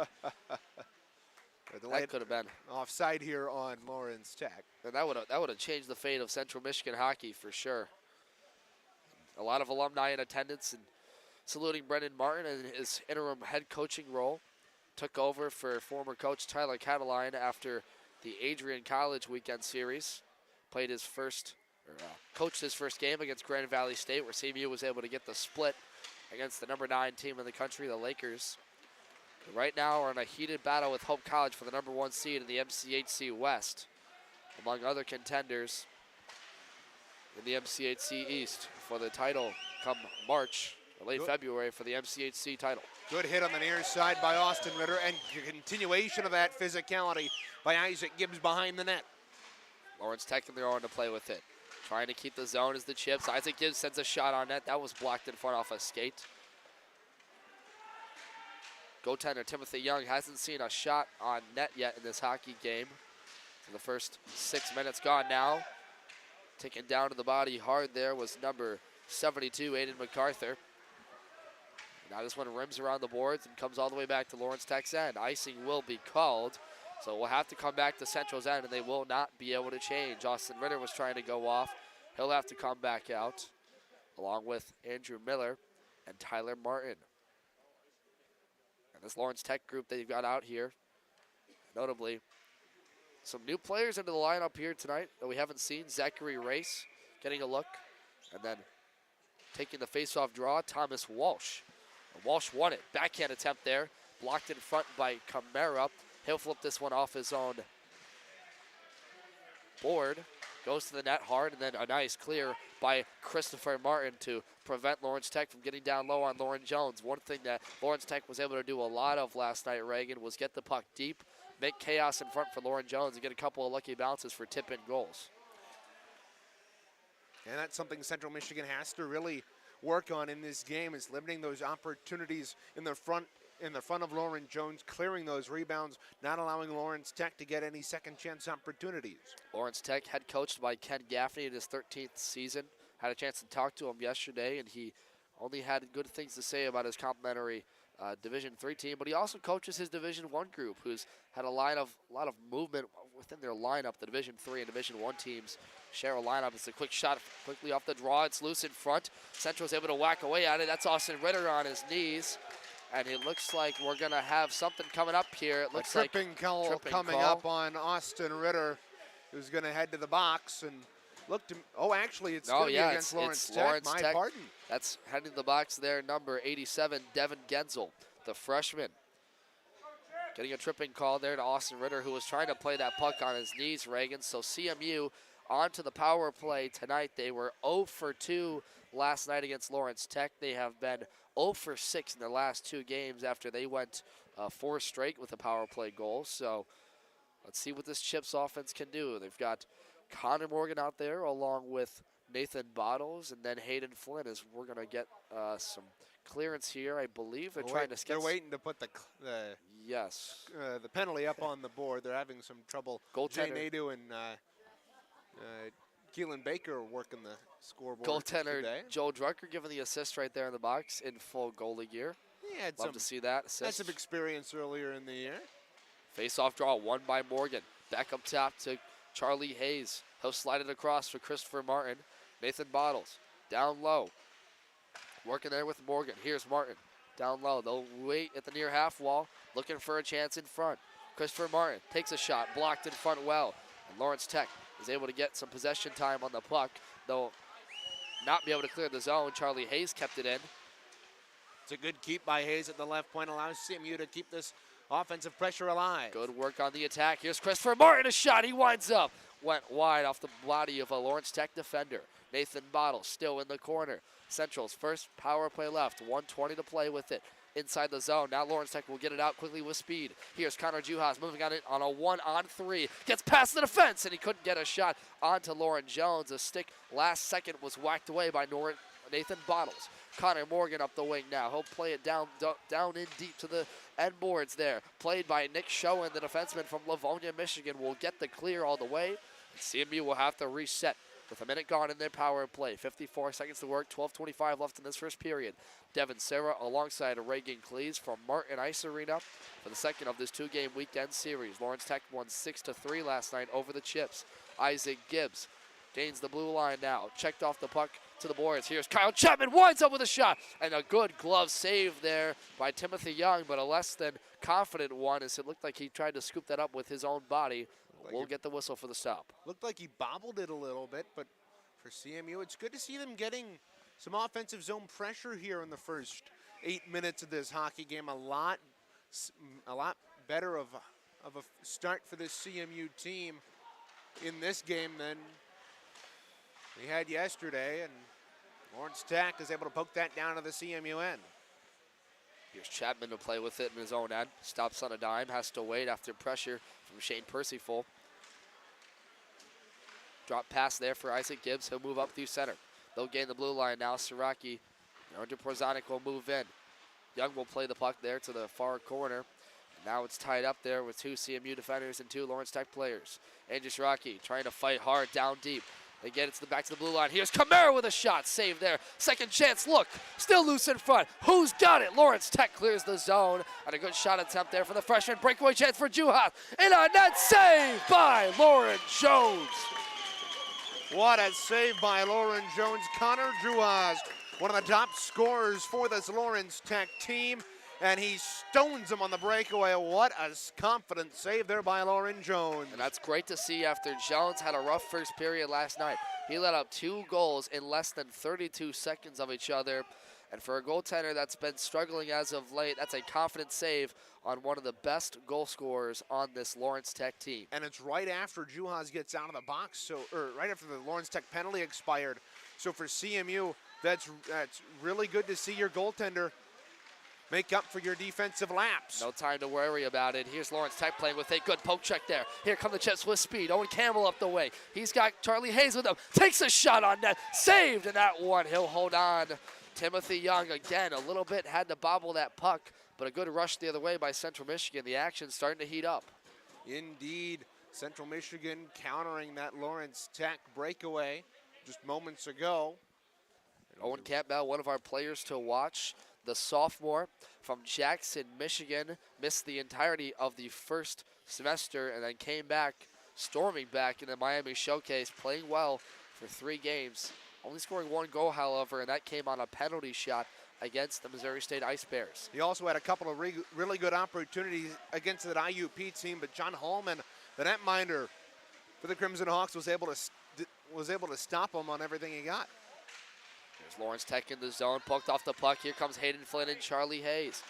That could have been offside here on Lawrence Tech. And that would have changed the fate of Central Michigan hockey for sure. A lot of alumni in attendance and saluting Brendan Martin in his interim head coaching role. Took over for former coach Tyler Cataline after the Adrian College weekend series. Played his first, coached his first game against Grand Valley State, where CMU was able to get the split against the number 9 team in the country, the Lakers. Right now we're in a heated battle with Hope College for the number 1 seed in the MCHC West, among other contenders in the MCHC East for the title come March, or late February, for the MCHC title. Good hit on the near side by Austin Ritter, and continuation of that physicality by Isaac Gibbs behind the net. Lawrence Tech in their own to play with it. Trying to keep the zone as the Chips. Isaac Gibbs sends a shot on net. That was blocked in front off a skate. Goaltender Timothy Young hasn't seen a shot on net yet in this hockey game. So the first 6 minutes gone now. Taken down to the body hard there was number 72, Aiden MacArthur. Now this one rims around the boards and comes all the way back to Lawrence Tech's end. Icing will be called, so we'll have to come back to Central's end, and they will not be able to change. Austin Ritter was trying to go off. He'll have to come back out, along with Andrew Miller and Tyler Martin. And this Lawrence Tech group they've got out here, notably some new players into the lineup here tonight that we haven't seen. Zachary Race getting a look, and then taking the face-off draw, Thomas Walsh. And Walsh won it. Backhand attempt there, blocked in front by Camara. He'll flip this one off his own board. Goes to the net hard, and then a nice clear by Christopher Martin to prevent Lawrence Tech from getting down low on Lauren Jones. One thing that Lawrence Tech was able to do a lot of last night, Reagan, was get the puck deep, make chaos in front for Lauren Jones, and get a couple of lucky bounces for tip-in goals. And that's something Central Michigan has to really work on in this game, is limiting those opportunities in the front of Lauren Jones, clearing those rebounds, not allowing Lawrence Tech to get any second chance opportunities. Lawrence Tech, head coached by Ken Gaffney in his 13th season. Had a chance to talk to him yesterday, and he only had good things to say about his complimentary Division III team, but he also coaches his Division I group, who's had a lot of movement within their lineup. The Division III and Division I teams share a lineup. It's a quick shot quickly off the draw. It's loose in front. Central's able to whack away at it. That's Austin Ritter on his knees. And it looks like we're going to have something coming up here. It looks like tripping call coming up on Austin Ritter, who's going to head to the box and look to. Oh, actually, it's going to be against Lawrence Tech. My pardon. That's heading to the box there, number 87, Devin Genzel, the freshman. Getting a tripping call there to Austin Ritter, who was trying to play that puck on his knees, Reagan. So CMU onto the power play tonight. They were 0 for 2 last night against Lawrence Tech. They have been 0 for 6 in their last 2 games after they went 4 straight with a power play goal. So let's see what this Chips offense can do. They've got Connor Morgan out there along with Nathan Bottles, and then Hayden Flynn. As we're going to get some clearance here, I believe. They're trying to They're waiting to put the penalty up on the board. They're having some trouble. Jay Nadeau and Keelan Baker are working the scoreboard. Goaltender today. Joe Drucker giving the assist right there in the box in full goalie gear. Yeah, love to see that assist. Had some experience earlier in the year. Face-off draw won by Morgan. Back up top to Charlie Hayes. He'll slide it across for Christopher Martin. Nathan Bottles down low. Working there with Morgan. Here's Martin down low. They'll wait at the near half wall, looking for a chance in front. Christopher Martin takes a shot, blocked in front well. And Lawrence Tech is able to get some possession time on the puck. They'll not be able to clear the zone. Charlie Hayes kept it in. It's a good keep by Hayes at the left point. Allows CMU to keep this offensive pressure alive. Good work on the attack. Here's Christopher Martin, a shot. He winds up. Went wide off the body of a Lawrence Tech defender. Nathan Bottles still in the corner. Central's first power play left. 1:20 to play with it. Inside the zone. Now Lawrence Tech will get it out quickly with speed. Here's Connor Juhas moving on it on a 1-on-3. Gets past the defense, and he couldn't get a shot onto Lauren Jones. A stick last second was whacked away by Nathan Bottles. Connor Morgan up the wing now. He'll play it down in deep to the end boards there. Played by Nick Schoen, the defenseman from Livonia, Michigan, will get the clear all the way. And CMU will have to reset with a minute gone in their power play. 54 seconds to work, 12:25 left in this first period. Devin Serra alongside Reagan Cleese from Martin Ice Arena for the second of this 2-game weekend series. Lawrence Tech won 6-3 last night over the Chips. Isaac Gibbs gains the blue line now. Checked off the puck to the boards. Here's Kyle Chapman, winds up with a shot, and a good glove save there by Timothy Young, but a less than confident one, as it looked like he tried to scoop that up with his own body. We'll get the whistle for the stop. Looked like he bobbled it a little bit, but for CMU, it's good to see them getting some offensive zone pressure here in the first 8 minutes of this hockey game. A lot better of a start for this CMU team in this game than we had yesterday, and Lawrence Tech is able to poke that down to the CMU end. Here's Chapman to play with it in his own end. Stops on a dime, has to wait after pressure from Shane Percyful. Drop pass there for Isaac Gibbs. He'll move up through center. They'll gain the blue line now. Siraki, Andrew Porzanik will move in. Young will play the puck there to the far corner. Now it's tied up there with 2 CMU defenders and 2 Lawrence Tech players. Andrew Siraki trying to fight hard down deep. They get it back to the blue line. Here's Camara with a shot. Save there. Second chance look. Still loose in front. Who's got it? Lawrence Tech clears the zone. And a good shot attempt there for the freshman. Breakaway chance for Juhasz. And a net save by Lauren Jones. What a save by Lauren Jones. Connor Juhasz, one of the top scorers for this Lawrence Tech team. And he stones him on the breakaway. What a confident save there by Lauren Jones. And that's great to see after Jones had a rough first period last night. He let up 2 goals in less than 32 seconds of each other. And for a goaltender that's been struggling as of late, that's a confident save on one of the best goal scorers on this Lawrence Tech team. And it's right after Juhasz gets out of the box, or right after the Lawrence Tech penalty expired. So for CMU, that's really good to see your goaltender make up for your defensive lapse. No time to worry about it. Here's Lawrence Tech playing with a good poke check there. Here come the Chips with speed. Owen Campbell up the way. He's got Charlie Hayes with him. Takes a shot on net. Saved in that one. He'll hold on. Timothy Young again a little bit had to bobble that puck, but a good rush the other way by Central Michigan. The action's starting to heat up. Indeed, Central Michigan countering that Lawrence Tech breakaway just moments ago. Owen Campbell, one of our players to watch. The sophomore from Jackson, Michigan, missed the entirety of the first semester and then came back, storming back in the Miami Showcase, playing well for 3 games. Only scoring 1 goal, however, and that came on a penalty shot against the Missouri State Ice Bears. He also had a couple of really good opportunities against that IUP team, but John Hallman, the netminder for the Crimson Hawks, was able to stop him on everything he got. There's Lawrence Tech in the zone, poked off the puck. Here comes Hayden Flynn and Charlie Hayes.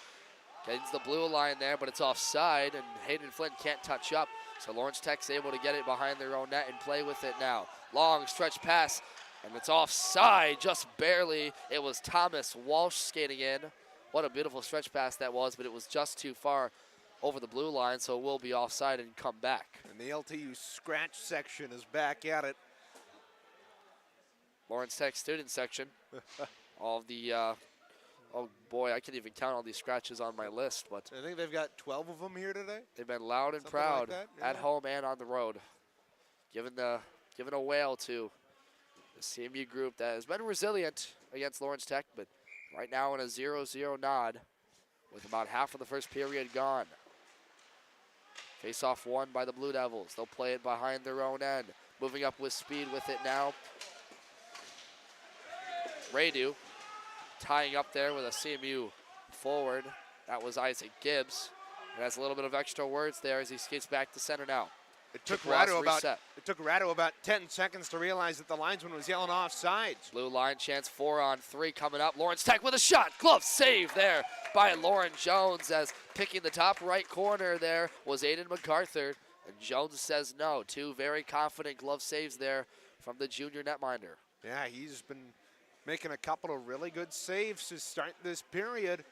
Getting to the blue line there, but it's offside, and Hayden Flynn can't touch up. So Lawrence Tech's able to get it behind their own net and play with it now. Long stretch pass, and it's offside, just barely. It was Thomas Walsh skating in. What a beautiful stretch pass that was, but it was just too far over the blue line, so it will be offside and come back. And the LTU scratch section is back at it. Lawrence Tech student section. All of the, oh boy, I can't even count all these scratches on my list, but I think they've got 12 of them here today. They've been loud and Something proud like that, yeah. at home and on the road, giving a wail to the CMU group that has been resilient against Lawrence Tech, but right now in a 0-0 nod with about half of the first period gone. Face-off won by the Blue Devils. They'll play it behind their own end. Moving up with speed with it now. Radu tying up there with a CMU forward. That was Isaac Gibbs. And has a little bit of extra words there as he skates back to center now. It took Radu about 10 seconds to realize that the linesman was yelling offsides. Blue line chance 4-on-3 coming up. Lawrence Tech with a shot. Glove save there by Lauren Jones, as picking the top right corner there was Aiden MacArthur. And Jones says no. 2 very confident glove saves there from the junior netminder. Yeah, he's been making a couple of really good saves to start this period.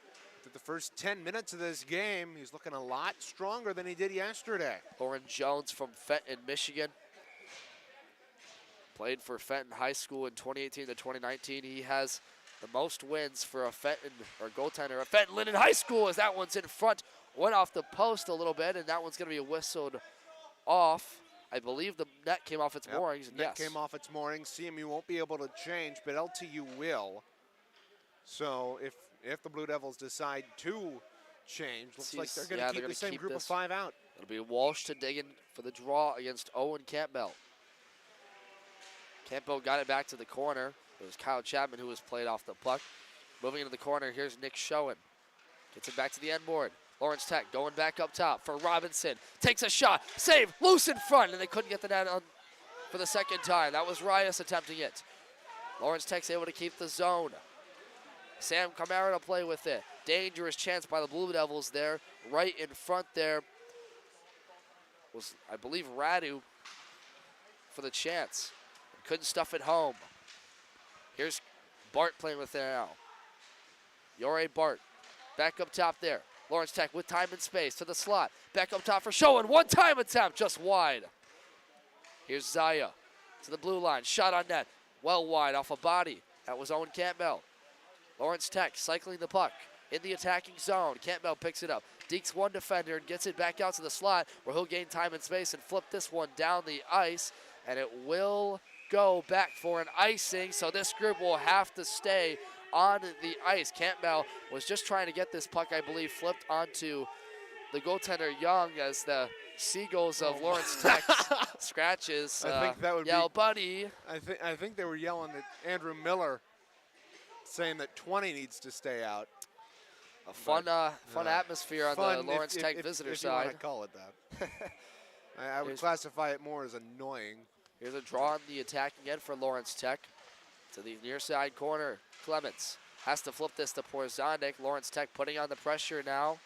Through the first 10 minutes of this game, he's looking a lot stronger than he did yesterday. Lauren Jones from Fenton, Michigan. Played for Fenton High School in 2018 to 2019. He has the most wins for a Fenton, or goaltender, at Fenton Linden High School, as that one's in front. Went off the post a little bit, and that one's going to be whistled off. I believe the net came off its moorings. Net came off its moorings. CMU won't be able to change, but LTU will. So if the Blue Devils decide to change, looks like they're going to keep the same group of 5 out. It'll be Walsh to dig in for the draw against Owen Campbell. Campbell got it back to the corner. It was Kyle Chapman who was played off the puck. Moving into the corner, here's Nick Schoen. Gets it back to the end board. Lawrence Tech going back up top for Robinson. Takes a shot. Save. Loose in front. And they couldn't get the net on for the second time. That was Rias attempting it. Lawrence Tech's able to keep the zone. Sam Camara to play with it. Dangerous chance by the Blue Devils there. Right in front there was, I believe, Radu for the chance. Couldn't stuff it home. Here's Bart playing with it now. Yore Bart. Back up top there. Lawrence Tech with time and space to the slot. Back up top for Schoen. One-time attempt, just wide. Here's Zaya to the blue line. Shot on net. Well wide off a body. That was Owen Campbell. Lawrence Tech cycling the puck in the attacking zone. Campbell picks it up. Dekes one defender and gets it back out to the slot where he'll gain time and space and flip this one down the ice. And it will go back for an icing, so this group will have to stay on the ice. Campbell was just trying to get this puck, I believe, flipped onto the goaltender Young as the Seagulls of Lawrence Tech scratches. I think that would yell, buddy. I think they were yelling at Andrew Miller, saying that 20 needs to stay out. A fun atmosphere on the Lawrence Tech visitor if side. you want to call it that. I would classify it more as annoying. Here's a draw on the attacking end for Lawrence Tech. To the near side corner, Clements has to flip this to Porzonic. Lawrence Tech putting on the pressure now.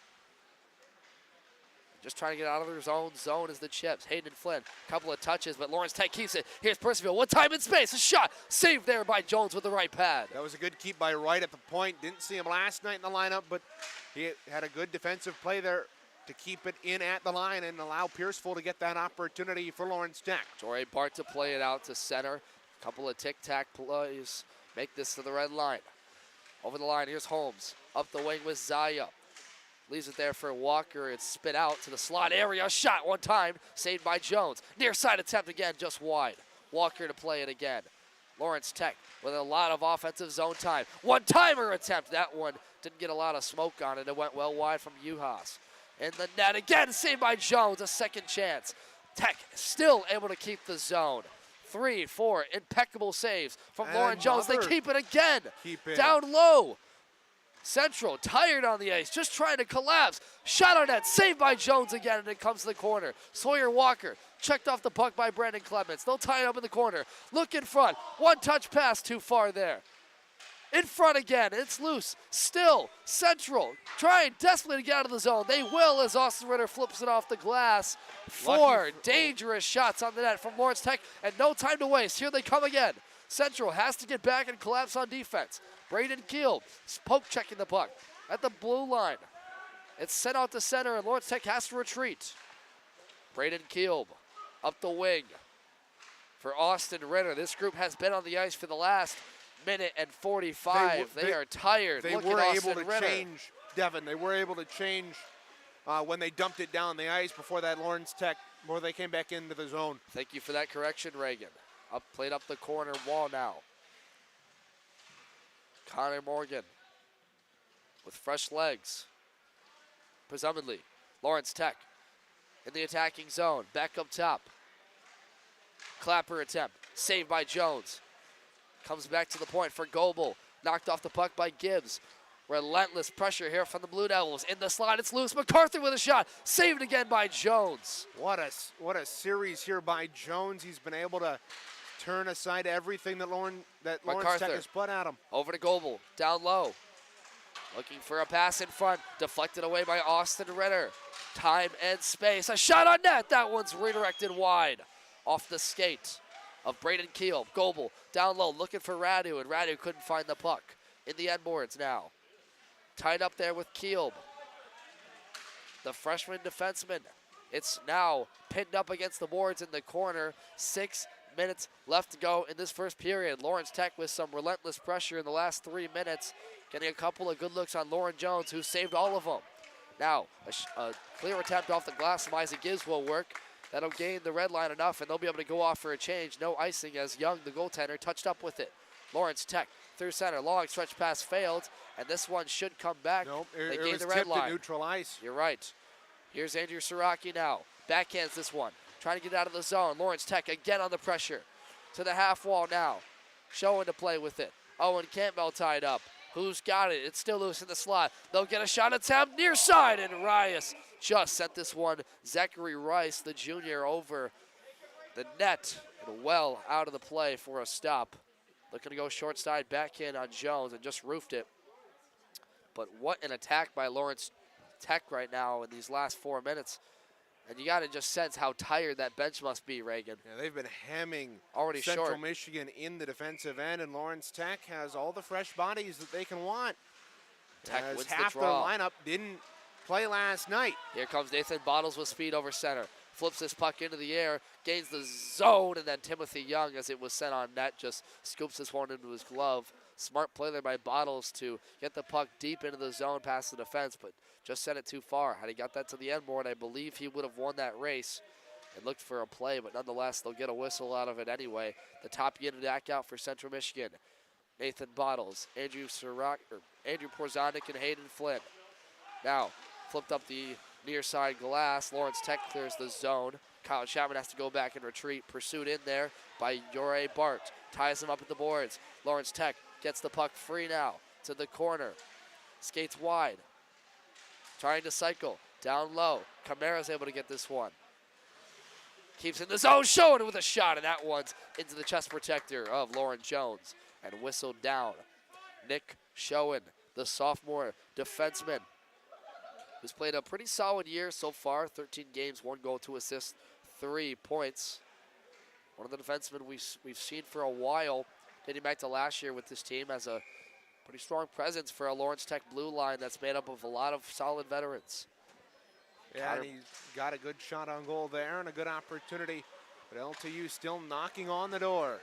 Just trying to get out of their own zone is the Chips. Hayden and Flynn, couple of touches, but Lawrence Tech keeps it. Here's Percival, one time in space, a shot. Saved there by Jones with the right pad. That was a good keep by Wright at the point. Didn't see him last night in the lineup, but he had a good defensive play there to keep it in at the line and allow Pierceville to get that opportunity for Lawrence Tech. Torrey Bart to play it out to center. Couple of tic-tac plays. Make this to the red line. Over the line, here's Holmes. Up the wing with Zaya. Leaves it there for Walker. It's spit out to the slot area. Shot one time. Saved by Jones. Near side attempt again, just wide. Walker to play it again. Lawrence Tech with a lot of offensive zone time. One-timer attempt. That one didn't get a lot of smoke on it. It went well wide from Uhas. In the net again, saved by Jones. A second chance. Tech still able to keep the zone. 3, 4 impeccable saves from Lauren Jones. They keep it again. Down low. Central, tired on the ice, just trying to collapse. Shot on net, saved by Jones again, and it comes to the corner. Sawyer Walker checked off the puck by Brandon Clements. They'll tie it up in the corner. Look in front. One touch pass too far there. In front again, it's loose. Still, Central trying desperately to get out of the zone. They will as Austin Ritter flips it off the glass. 4 dangerous shots on the net from Lawrence Tech, and no time to waste. Here they come again. Central has to get back and collapse on defense. Braden Keel, poke checking the puck at the blue line. It's sent out to center, and Lawrence Tech has to retreat. Braden Keel up the wing for Austin Ritter. This group has been on the ice for the last minute and 45. They are tired. They were able to change, Devin. They were able to change when they dumped it down the ice before that Lawrence Tech, before they came back into the zone. Thank you for that correction, Reagan. Played up the corner wall now. Connor Morgan with fresh legs. Presumably, Lawrence Tech in the attacking zone. Back up top. Clapper attempt. Saved by Jones. Comes back to the point for Goebel. Knocked off the puck by Gibbs. Relentless pressure here from the Blue Devils. In the slot, it's loose. MacArthur with a shot. Saved again by Jones. What a series here by Jones. He's been able to turn aside everything that Lawrence Tech has put at him. Over to Goebel, down low. Looking for a pass in front. Deflected away by Austin Ritter. Time and space. A shot on net. That one's redirected wide. Off the skate of Braden Keel. Goebel down low looking for Radu, and Radu couldn't find the puck. In the end boards now. Tied up there with Keel. The freshman defenseman. It's now pinned up against the boards in the corner. 6 minutes left to go in this first period. Lawrence Tech with some relentless pressure in the last 3 minutes. Getting a couple of good looks on Lauren Jones, who saved all of them. Now, a clear attempt off the glass from Isaac Gibbs will work. That'll gain the red line enough, and they'll be able to go off for a change. No icing as Young, the goaltender, touched up with it. Lawrence Tech through center. Long stretch pass failed, and this one should come back. Nope, they it gained was the red tipped line. at neutral ice. You're right. Here's Andrew Siraki now. Backhands this one. Trying to get out of the zone. Lawrence Tech again on the pressure. To the half wall now. Showing to play with it. Owen Campbell tied up. Who's got it? It's still loose in the slot. They'll get a shot attempt near side, and Rice just sent this one. Zachary Rice, the junior, over the net and well out of the play for a stop. Looking to go short side backhand on Jones and just roofed it. But what an attack by Lawrence Tech right now in these last 4 minutes. And you got to just sense how tired that bench must be, Reagan. Yeah, they've been hemming already Central short. Michigan in the defensive end, and Lawrence Tech has all the fresh bodies that they can want. Tech as wins half the draw. their lineup didn't play last night. Here comes Nathan Bottles with speed over center. Flips this puck into the air, gains the zone, and then Timothy Young, as it was sent on net, just scoops this one into his glove. Smart play there by Bottles to get the puck deep into the zone past the defense, but just sent it too far. Had he got that to the end board, I believe he would have won that race. and looked for a play, but nonetheless, they'll get a whistle out of it anyway. The top unit back out for Central Michigan. Nathan Bottles, Andrew Porzonik, and Hayden Flynn. Now, flipped up the near side glass. Lawrence Tech clears the zone. Kyle Chapman has to go back and retreat. Pursued in there by Yore Bart. Ties him up at the boards. Lawrence Tech gets the puck free now to the corner. Skates wide. Trying to cycle. Down low. Camara's able to get this one. Keeps in the zone, showing it with a shot, and that one's into the chest protector of Lauren Jones and whistled down. Nick Schoen, the sophomore defenseman, who's played a pretty solid year so far. 13 games, 1 goal, 2 assists, 3 points. One of the defensemen we've seen for a while, dating back to last year with this team, as a pretty strong presence for a Lawrence Tech blue line that's made up of a lot of solid veterans. Yeah, and he's got a good shot on goal there and a good opportunity, but LTU still knocking on the door.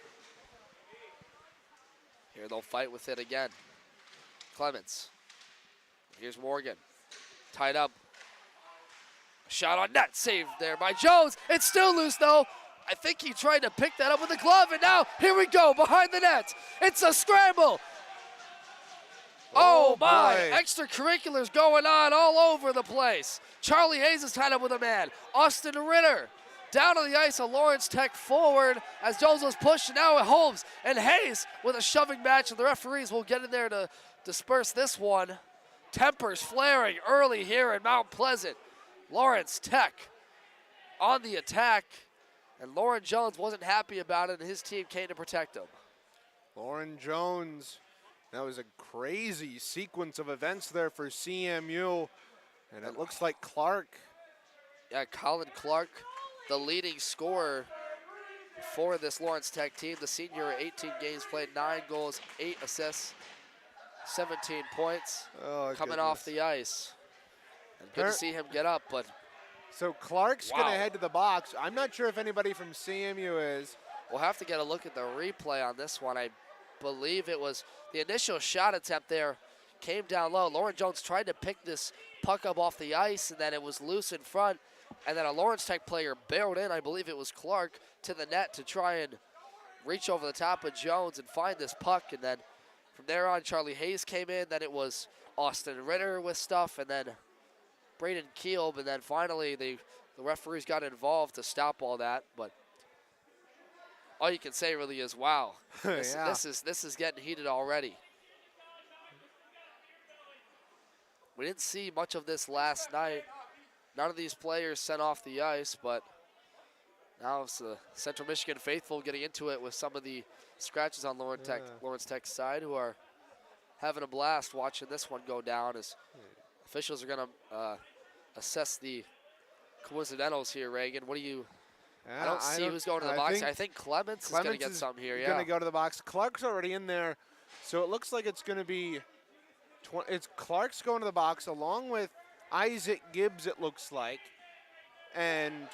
Here they'll fight with it again. Clements. Here's Morgan. Tied up. Shot on net. Saved there by Jones. It's still loose though. I think he tried to pick that up with a glove, and now here we go behind the net. It's a scramble. Oh my, boy. Extracurriculars going on all over the place. Charlie Hayes is tied up with a man. Austin Ritter down on the ice, a Lawrence Tech forward as Jones was pushed, and now it Holmes and Hayes with a shoving match, and the referees will get in there to disperse this one. Tempers flaring early here in Mount Pleasant. Lawrence Tech on the attack, and Lauren Jones wasn't happy about it, and his team came to protect him. Lauren Jones, that was a crazy sequence of events there for CMU, and it looks like Clark. Yeah, Colin Clark, the leading scorer for this Lawrence Tech team. The senior, 18 games played, 9 goals, 8 assists, 17 points, coming off the ice. And good to see him get up, but so Clark's wow. going to head to the box. I'm not sure if anybody from CMU is. We'll have to get a look at the replay on this one. I believe it was the initial shot attempt there came down low. Lauren Jones tried to pick this puck up off the ice, and then it was loose in front. And then a Lawrence Tech player barreled in, I believe it was Clark, to the net to try and reach over the top of Jones and find this puck. And then from there on, Charlie Hayes came in. Then it was Austin Ritter with stuff, and then Braden Keel. And then finally, the referees got involved to stop all that. But all you can say really is, wow, this is getting heated already. We didn't see much of this last night. None of these players sent off the ice, but now it's the Central Michigan faithful getting into it with some of the scratches on Lawrence Tech's side, who are having a blast watching this one go down, as officials are going to assess the coincidentals here. Reagan, what do you? I don't see who's going to the box. I think Clements is going to get something here. Yeah, going to go to the box. Clark's already in there, so it looks like it's going to be. It's Clark's going to the box along with Isaac Gibbs, it looks like, and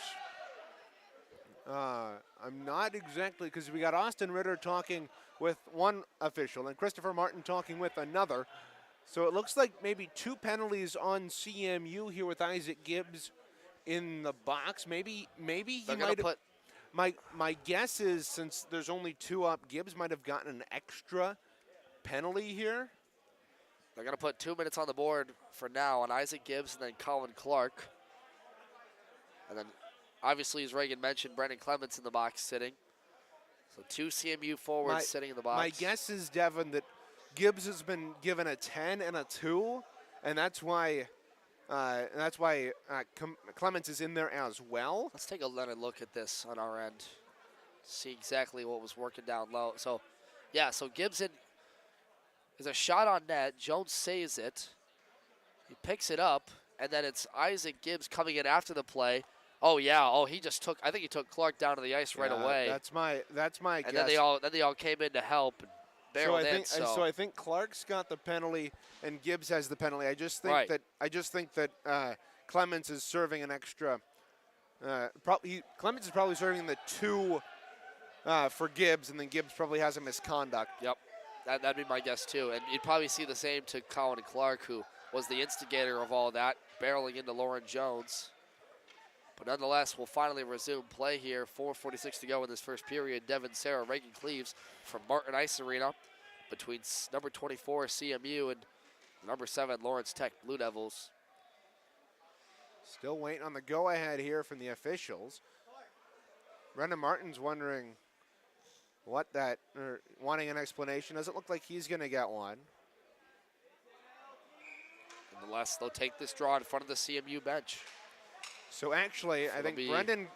I'm not exactly, because we got Austin Ritter talking with one official and Christopher Martin talking with another. So it looks like maybe 2 penalties on CMU here with Isaac Gibbs in the box. Maybe he might have. My guess is, since there's only 2 up, Gibbs might have gotten an extra penalty here. They're going to put 2 minutes on the board for now on Isaac Gibbs and then Colin Clark. And then, obviously, as Reagan mentioned, Brendan Clements in the box sitting. So 2 CMU forwards sitting in the box. My guess is, Devin, that Gibbs has been given a 10 and a 2, and that's why Clements is in there as well. Let's take another look at this on our end. See exactly what was working down low. So, yeah, so Gibbs in. There's a shot on net. Jones saves it. He picks it up, and then it's Isaac Gibbs coming in after the play. Oh yeah. Oh, he just took. I think he took Clark down to the ice right away. That's my guess. And then they all came in to help and barreled in. So I think Clark's got the penalty and Gibbs has the penalty. I just think that Clements is serving an extra. Clements is probably serving the 2 for Gibbs, and then Gibbs probably has a misconduct. Yep. That'd be my guess, too. And you'd probably see the same to Colin and Clark, who was the instigator of all that, barreling into Lauren Jones. But nonetheless, we'll finally resume play here. 4:46 to go in this first period. Devin Sarah, Reagan Cleaves from Martin Ice Arena between number 24 CMU and number 7 Lawrence Tech Blue Devils. Still waiting on the go-ahead here from the officials. Brendan Martin's wondering what that, or wanting an explanation. Doesn't look like he's going to get one. Nonetheless, they'll take this draw in front of the CMU bench. So actually, I think Brendan...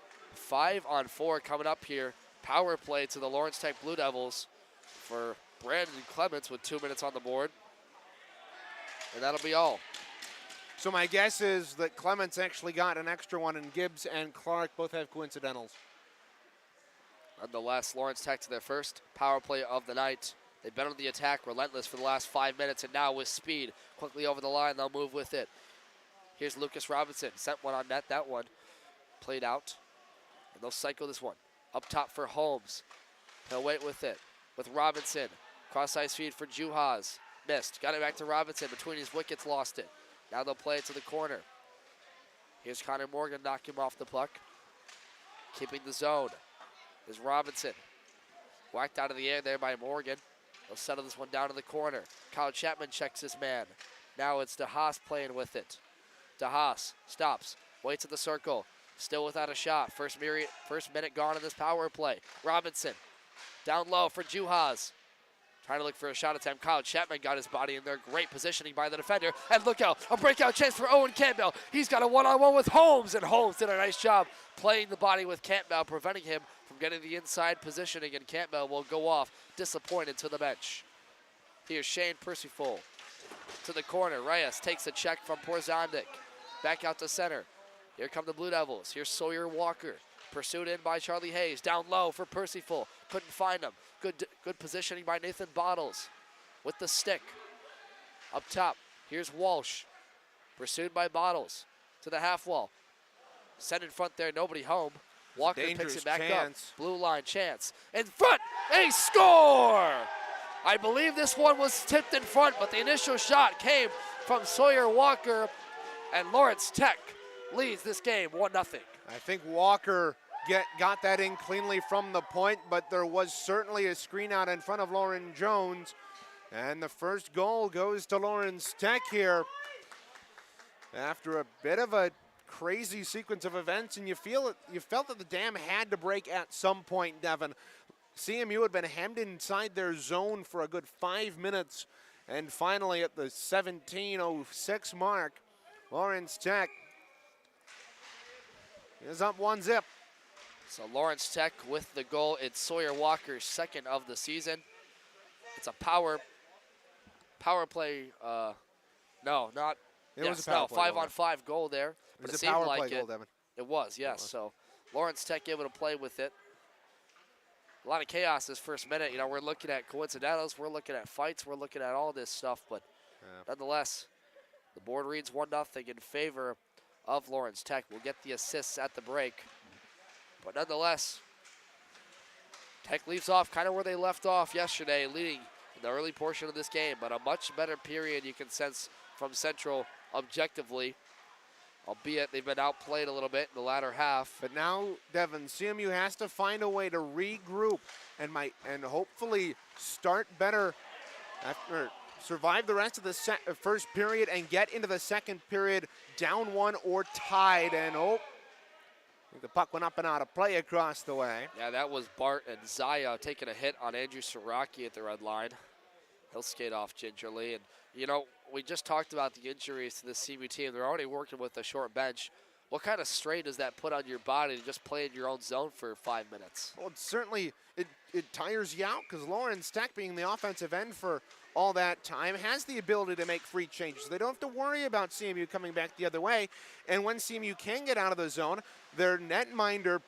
5-on-4 coming up here. Power play to the Lawrence Tech Blue Devils for Brandon Clements with 2 minutes on the board. And that'll be all. So my guess is that Clements actually got an extra one, and Gibbs and Clark both have coincidentals. Nonetheless, Lawrence Tech to their first power play of the night. They've been on the attack, relentless for the last 5 minutes, and now with speed, quickly over the line, they'll move with it. Here's Lucas Robinson, sent one on net, that one played out, and they'll cycle this one. Up top for Holmes, he'll wait with it, with Robinson. Cross-ice feed for Juhas, missed, got it back to Robinson, between his wickets, lost it. Now they'll play it to the corner. Here's Connor Morgan, knock him off the puck. Keeping the zone is Robinson. Whacked out of the air there by Morgan. They'll settle this one down in the corner. Kyle Chapman checks his man. Now it's DeHaas playing with it. DeHaas stops, waits at the circle, still without a shot. First minute gone in this power play. Robinson down low for Juhas. Trying to look for a shot attempt. Kyle Chapman got his body in there. Great positioning by the defender. And look out, a breakout chance for Owen Campbell. He's got a one-on-one with Holmes, and Holmes did a nice job playing the body with Campbell, preventing him from getting the inside positioning, and Campbell will go off disappointed to the bench. Here's Shane Percival to the corner. Reyes takes a check from Porzondik. Back out to center. Here come the Blue Devils. Here's Sawyer Walker. Pursued in by Charlie Hayes. Down low for Percival. Couldn't find him. Good positioning by Nathan Bottles with the stick. Up top, here's Walsh. Pursued by Bottles to the half wall. Sent in front there, nobody home. Walker picks it back up. Blue line chance. In front, a score! I believe this one was tipped in front, but the initial shot came from Sawyer Walker, and Lawrence Tech leads this game 1-0. I think Walker got that in cleanly from the point, but there was certainly a screen out in front of Lauren Jones. And the first goal goes to Lawrence Tech here. After a bit of a crazy sequence of events, and you felt that the dam had to break at some point, Devin. CMU had been hemmed inside their zone for a good 5 minutes, and finally at the 17:06 mark, Lawrence Tech is up 1-0. So Lawrence Tech with the goal. It's Sawyer Walker's second of the season. It's a power play. No, not. It was a power play. 5-on-5 goal there. It was it a seemed power like play goal, Devin. It was, yes. So Lawrence Tech able to play with it. A lot of chaos this first minute. You know, we're looking at coincidentals. We're looking at fights. We're looking at all this stuff. But nonetheless, the board reads 1-0 in favor of Lawrence Tech. We'll get the assists at the break. But nonetheless, Tech leaves off kind of where they left off yesterday, leading in the early portion of this game. But a much better period you can sense from Central objectively, albeit they've been outplayed a little bit in the latter half. But now, Devin, CMU has to find a way to regroup and hopefully start better after survive the rest of the first period and get into the second period down one or tied. And the puck went up and out of play across the way. Yeah, that was Bart and Zaya taking a hit on Andrew Siraki at the red line. He'll skate off gingerly. And, you know, we just talked about the injuries to the CMU team. They're already working with a short bench. What kind of strain does that put on your body to just play in your own zone for 5 minutes? Well, it tires you out, because Lawrence Tech, being the offensive end for all that time, has the ability to make free changes. They don't have to worry about CMU coming back the other way. And when CMU can get out of the zone, their netminder,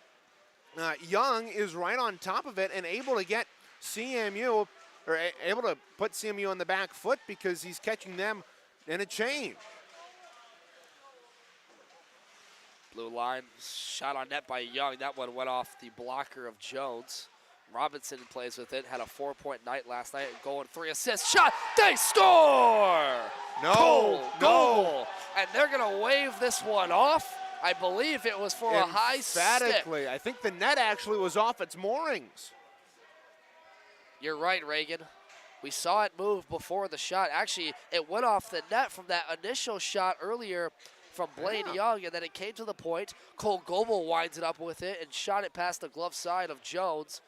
Young, is right on top of it and able to get CMU, or able to put CMU on the back foot, because he's catching them in a chain. Blue line, shot on net by Young. That one went off the blocker of Jones. Robinson plays with it, had a 4-point night last night, goal and 3 assists. Shot, they score! No. Goal. And they're gonna wave this one off. I believe it was for a high stick. Emphatically. I think the net actually was off its moorings. You're right, Reagan. We saw it move before the shot. Actually, it went off the net from that initial shot earlier from Blaine Young, and then it came to the point. Cole Goebel winds it up with it and shot it past the glove side of Jones.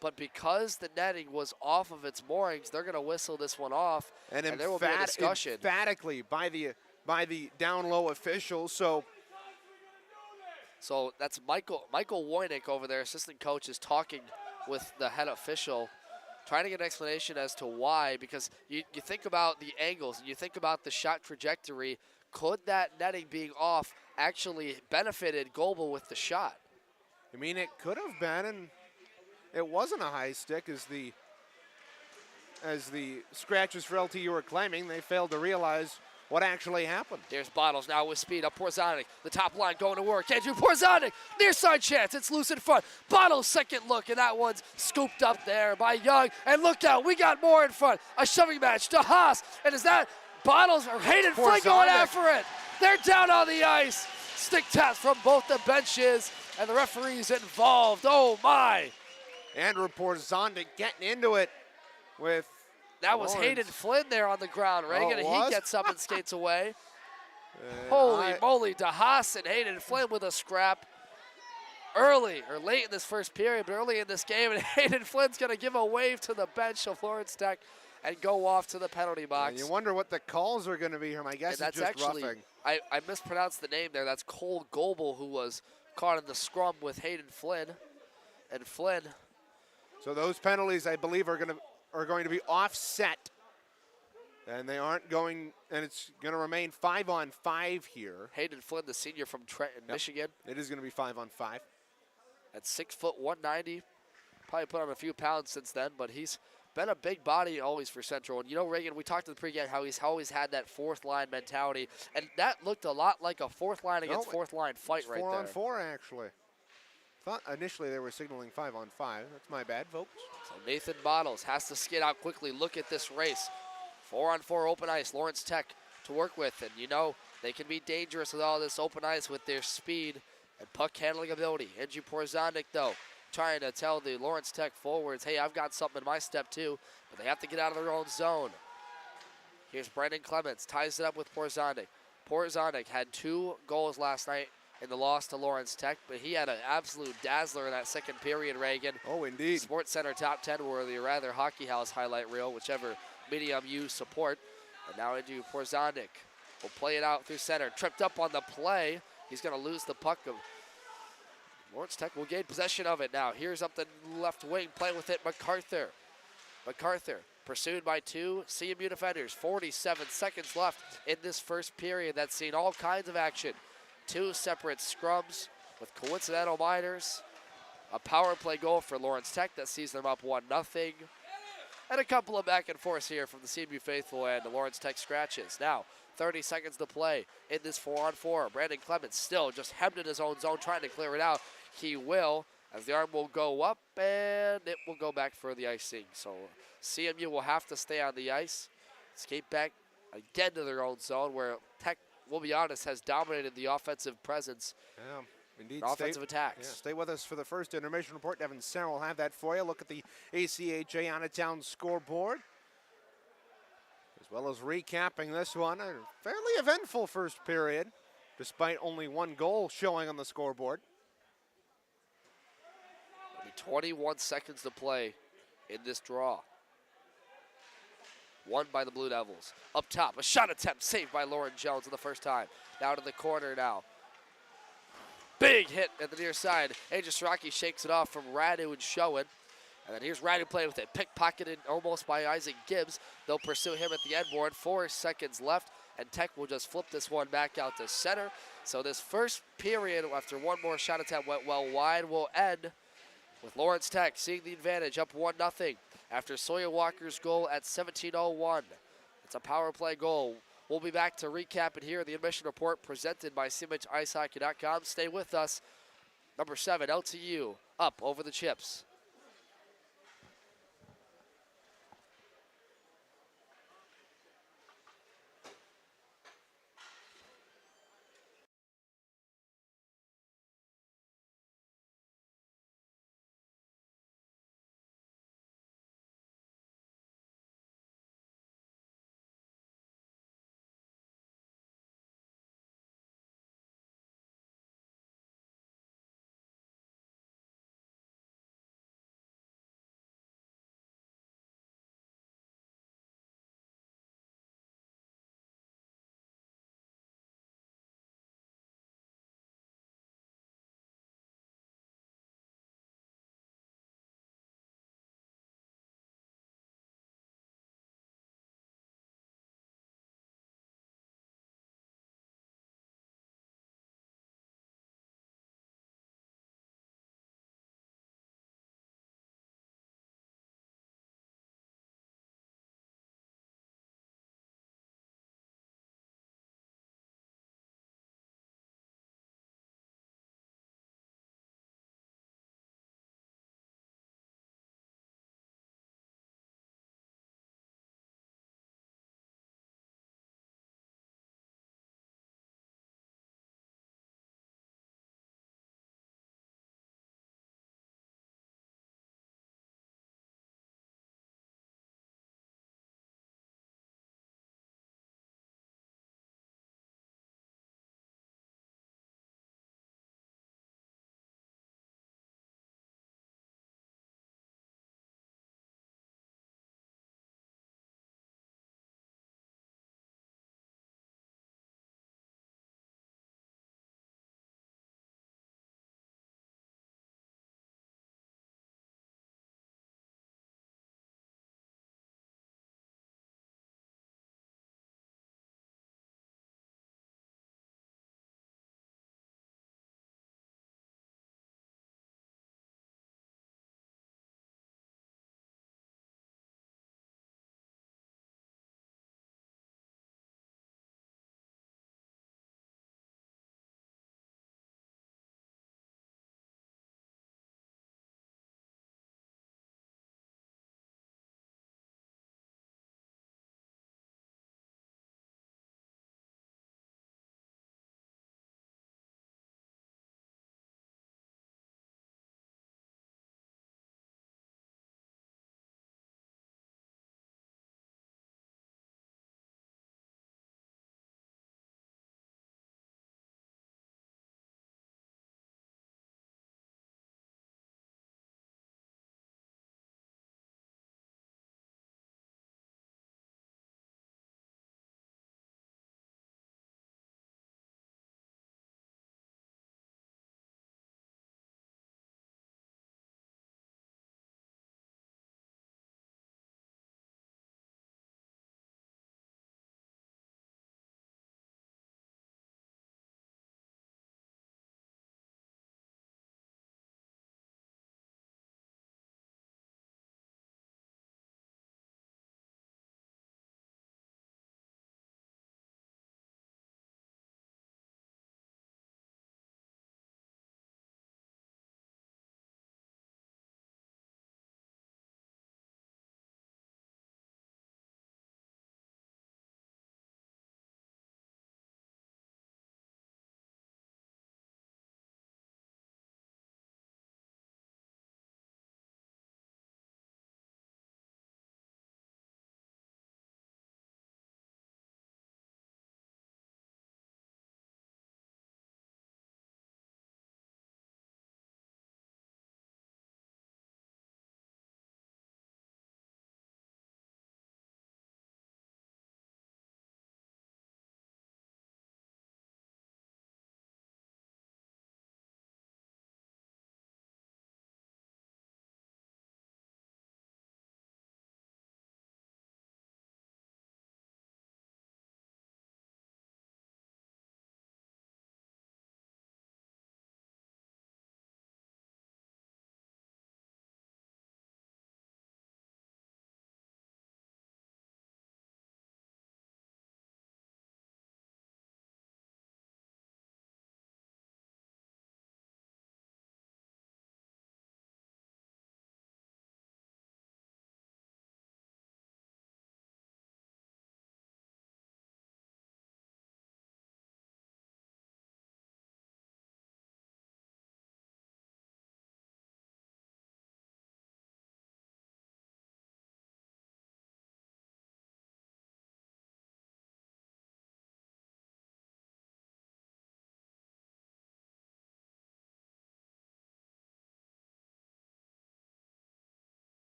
But because the netting was off of its moorings, they're going to whistle this one off, and there will be a discussion. Emphatically by the down low official. So that's Michael Woynick over there, assistant coach, is talking with the head official, trying to get an explanation as to why, because you think about the angles and you think about the shot trajectory. Could that netting being off actually benefited Goebel with the shot? I mean, it could have been, and it wasn't a high stick as the scratches for LTU were claiming. They failed to realize what actually happened. There's Bottles now with speed up Porzanic. The top line going to work. Andrew Porzanic, near side chance. It's loose in front. Bottles second look, and that one's scooped up there by Young. And look out, we got more in front. A shoving match to Haas. And is that Bottles or Hayden Flynn going after it? They're down on the ice. Stick taps from both the benches, and the referee's involved. Oh my. Andrew Porzanic getting into it with that was Lawrence. Hayden Flynn there on the ground, Reagan, and was? he gets up and skates away. Holy moly, DeHaas and Hayden Flynn with a scrap early, or late in this first period, but early in this game, and Hayden Flynn's going to give a wave to the bench of Lawrence Tech and go off to the penalty box. And you wonder what the calls are going to be here. My guess is just actually, roughing. I mispronounced the name there. That's Cole Goebel, who was caught in the scrum with Hayden Flynn. And Flynn. So those penalties, I believe, are going to be offset. And they aren't going, and it's going to remain 5-on-5 here. Hayden Flynn, the senior from Trenton, Michigan. It is going to be 5-on-5. At 6 foot 190. Probably put on a few pounds since then, but he's been a big body always for Central. And you know, Reagan, we talked in the pregame how he's always had that fourth line mentality. And that looked a lot like a fourth line against fourth line fight right there. 4-on-4, actually. Thought initially they were signaling 5-on-5. That's my bad, folks. So Nathan Bottles has to skid out quickly. Look at this race. 4-on-4 open ice, Lawrence Tech to work with. And you know, they can be dangerous with all this open ice with their speed and puck handling ability. Andrew Porzanic, though, trying to tell the Lawrence Tech forwards, hey, I've got something in my step too, but they have to get out of their own zone. Here's Brandon Clements, ties it up with Porzanic. Porzanic had 2 goals last night in the loss to Lawrence Tech, but he had an absolute dazzler in that second period, Reagan. Oh, indeed. Sports Center top 10 worthy, or rather Hockey House highlight reel, whichever medium you support. And now into Porzanic. Will play it out through center. Tripped up on the play. He's going to lose the puck. Lawrence Tech will gain possession of it now. Here's up the left wing, playing with it, MacArthur. MacArthur pursued by 2 CMU defenders. 47 seconds left in this first period. That's seen all kinds of action. 2 separate scrums with coincidental minors. A power play goal for Lawrence Tech that sees them up 1-0. And a couple of back and forth here from the CMU faithful and the Lawrence Tech scratches. Now, 30 seconds to play in this 4-on-4. Brandon Clements still just hemmed in his own zone, trying to clear it out. He will, as the arm will go up, and it will go back for the icing. So CMU will have to stay on the ice, skate back again to their own zone, where Tech, we'll be honest, has dominated the offensive presence. Yeah, indeed. Offensive attacks. Yeah, stay with us for the first intermission report. Devin Sarah will have that for you. Look at the ACHA out-of-town scoreboard, as well as recapping this one. A fairly eventful first period, despite only 1 goal showing on the scoreboard. 21 seconds to play in this draw. Won by the Blue Devils. Up top, a shot attempt saved by Lauren Jones in the first time. Now to the corner now. Big hit at the near side. Andrew Siraki shakes it off from Radu and Schoen. And then here's Radu playing with it. Pickpocketed almost by Isaac Gibbs. They'll pursue him at the end board. 4 seconds left. And Tech will just flip this one back out to center. So this first period, after 1 more shot attempt went well wide, will end with Lawrence Tech seeing the advantage, up 1-0 after Sawyer Walker's goal at 17:01. It's a power play goal. We'll be back to recap it here in the admission report presented by CMHIceHockey.com. Stay with us. Number 7, LTU, up over the Chips.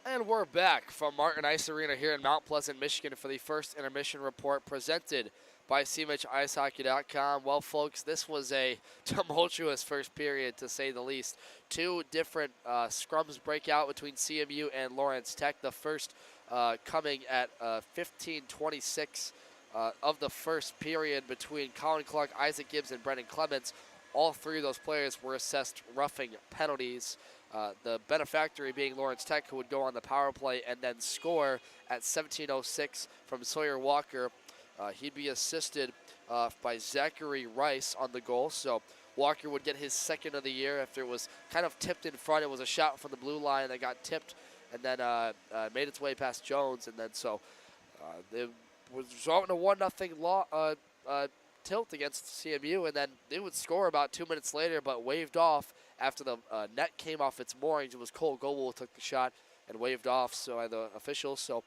And we're back from Martin Ice Arena here in Mount Pleasant, Michigan for the first intermission report presented by CMHIceHockey.com. Well, folks, this was a tumultuous first period, to say the least. Two different scrums break out between CMU and Lawrence Tech. The first coming at 15:26 of the first period between Colin Clark, Isaac Gibbs, and Brendan Clements. All three of those players were assessed roughing penalties. The benefactory being Lawrence Tech, who would go on the power play and then score at 17:06 from Sawyer Walker. He'd be assisted by Zachary Rice on the goal. So Walker would get his second of the year after it was kind of tipped in front. It was a shot from the blue line that got tipped and then made its way past Jones. And then so it was resulting in a 1-0 tilt against CMU, and then they would score about 2 minutes later, but waved off after the net came off its moorings. It was Cole Goble who took the shot and waved off so by the officials. So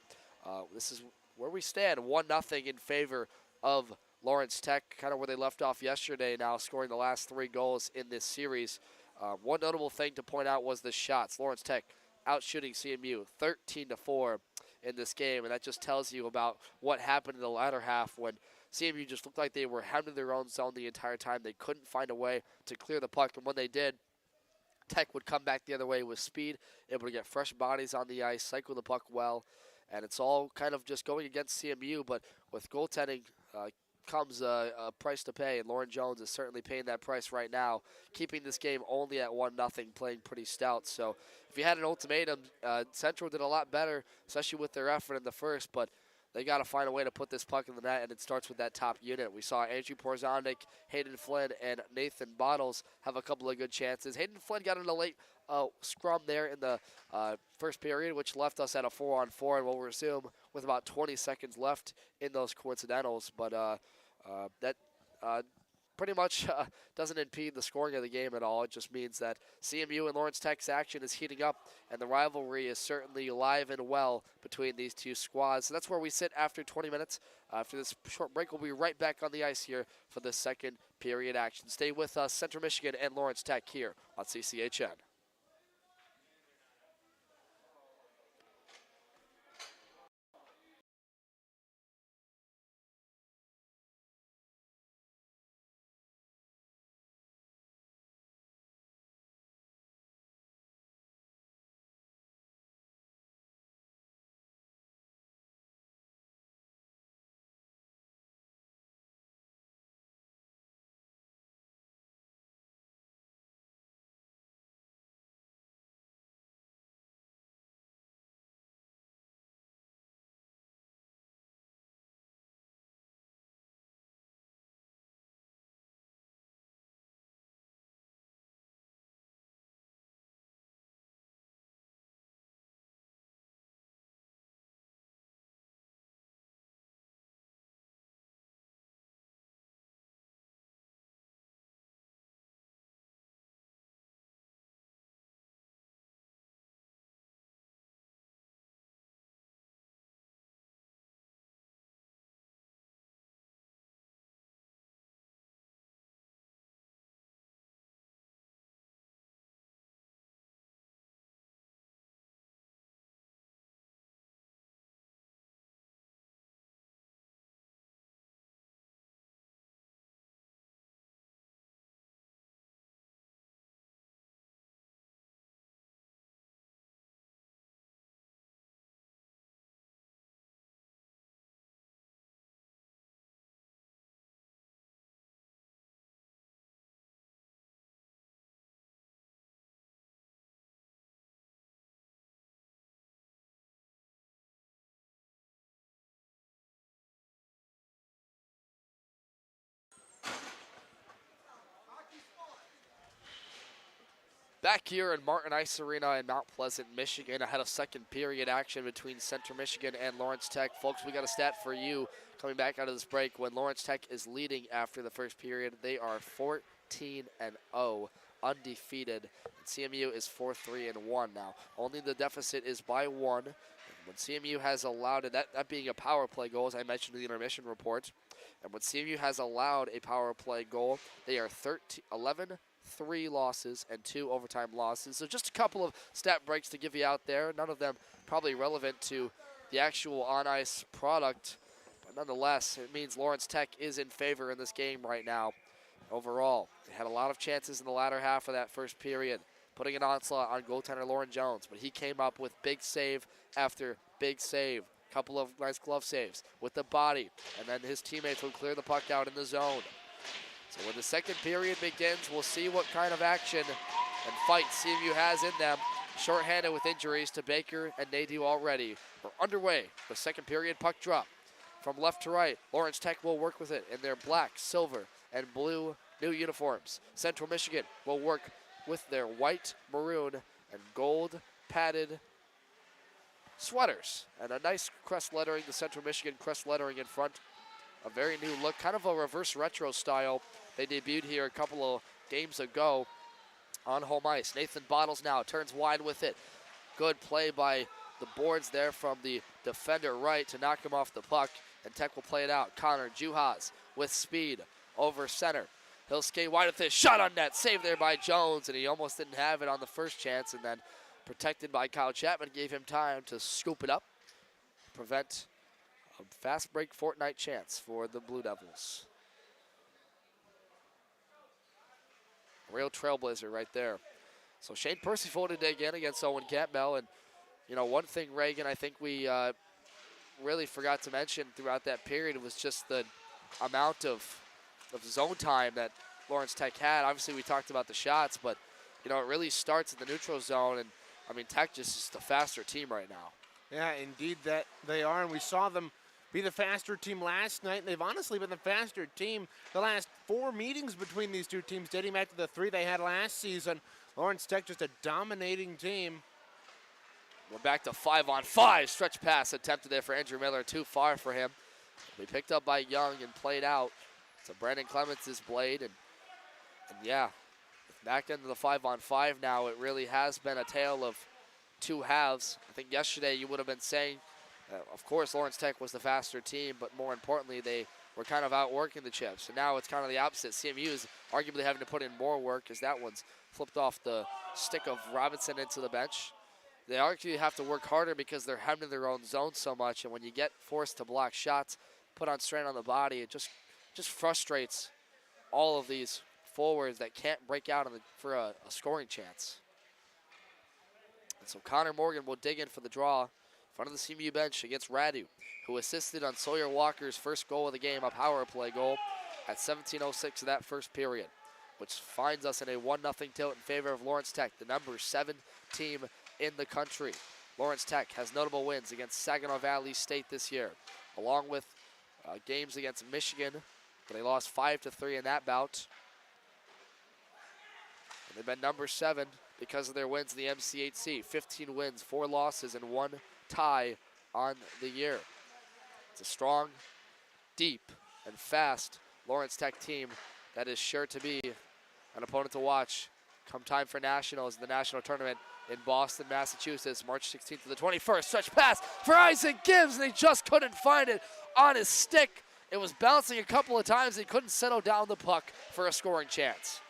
this is where we stand, 1-0 in favor of Lawrence Tech, kind of where they left off yesterday now, scoring the last 3 goals in this series. One notable thing to point out was the shots. Lawrence Tech outshooting CMU 13-4 in this game, and that just tells you about what happened in the latter half when CMU just looked like they were hounding their own zone the entire time. They couldn't find a way to clear the puck, and when they did, Tech would come back the other way with speed, able to get fresh bodies on the ice, cycle the puck well, and it's all kind of just going against CMU, but with goaltending comes a price to pay, and Lauren Jones is certainly paying that price right now, keeping this game only at 1-0, playing pretty stout. So if you had an ultimatum, Central did a lot better, especially with their effort in the first, but they got to find a way to put this puck in the net, and it starts with that top unit. We saw Andrew Porzonic, Hayden Flynn, and Nathan Bottles have a couple of good chances. Hayden Flynn got in a late scrum there in the first period, which left us at a 4-on-4, and we'll resume with about 20 seconds left in those coincidentals. But that pretty much doesn't impede the scoring of the game at all. It just means that CMU and Lawrence Tech's action is heating up, and the rivalry is certainly alive and well between these two squads. So that's where we sit after 20 minutes. After this short break, we'll be right back on the ice here for the second period action. Stay with us, Central Michigan and Lawrence Tech here on CCHN. Back here in Martin Ice Arena in Mount Pleasant, Michigan, ahead of second period action between Central Michigan and Lawrence Tech. Folks, we got a stat for you coming back out of this break. When Lawrence Tech is leading after the first period, they are 14-0, undefeated. And CMU is 4-3-1 now. Only the deficit is by 1. And when CMU has allowed it, that being a power play goal, as I mentioned in the intermission report, and when CMU has allowed a power play goal, they are 11, 3 losses and 2 overtime losses. So just a couple of stat breaks to give you out there. None of them probably relevant to the actual on-ice product. But nonetheless, it means Lawrence Tech is in favor in this game right now. Overall, they had a lot of chances in the latter half of that first period, putting an onslaught on goaltender Lauren Jones. But he came up with big save after big save. Couple of nice glove saves with the body. And then his teammates would clear the puck out in the zone. So when the second period begins, we'll see what kind of action and fight CMU has in them. Shorthanded with injuries to Baker and Nadeau already. We're underway. The second period puck drop. From left to right, Lawrence Tech will work with it in their black, silver, and blue new uniforms. Central Michigan will work with their white, maroon, and gold padded sweaters. And a nice crest lettering, the Central Michigan crest lettering in front. A very new look, kind of a reverse retro style. They debuted here a couple of games ago on home ice. Nathan Bottles now turns wide with it. Good play by the boards there from the defender right to knock him off the puck. And Tech will play it out. Connor Juhas with speed over center. He'll skate wide with this shot on net. Saved there by Jones, and he almost didn't have it on the first chance, and then protected by Kyle Chapman gave him time to scoop it up, prevent a fast break fortnight chance for the Blue Devils. A real trailblazer right there. So Shane Percy folded again against Owen Campbell, and you know, one thing, Reagan, I think we really forgot to mention throughout that period was just the amount of zone time that Lawrence Tech had. Obviously, we talked about the shots, but you know, it really starts in the neutral zone, and I mean, Tech just is the faster team right now. Yeah, indeed that they are, and we saw them be the faster team last night, and they've honestly been the faster team the last 4 meetings between these two teams, dating back to the 3 they had last season. Lawrence Tech just a dominating team. We're back to 5-on-5. Stretch pass attempted there for Andrew Miller. Too far for him. We picked up by Young and played out. So Brandon Clements' blade. And yeah, back into the 5-on-5 now. It really has been a tale of 2 halves. I think yesterday you would have been saying, of course, Lawrence Tech was the faster team, but more importantly, they were kind of outworking the Chips. And now it's kind of the opposite. CMU is arguably having to put in more work as that one's flipped off the stick of Robinson into the bench. They actually have to work harder because they're hemmed in their own zone so much, and when you get forced to block shots, put on strain on the body, it just frustrates all of these forwards that can't break out for a scoring chance. And so Connor Morgan will dig in for the draw in front of the CMU bench against Radu, who assisted on Sawyer Walker's first goal of the game, a power play goal at 17:06 of that first period, which finds us in a 1-0 tilt in favor of Lawrence Tech, the number 7 team in the country. Lawrence Tech has notable wins against Saginaw Valley State this year, along with games against Michigan, but they lost 5-3 in that bout. And they've been number 7 because of their wins in the MCHC. 15 wins, 4 losses, and 1 tie on the year. It's a strong, deep, and fast Lawrence Tech team that is sure to be an opponent to watch come time for nationals in the national tournament in Boston, Massachusetts, March 16th to the 21st. Stretch pass for Isaac Gibbs, and he just couldn't find it on his stick. It was bouncing a couple of times. He couldn't settle down the puck for a scoring chance.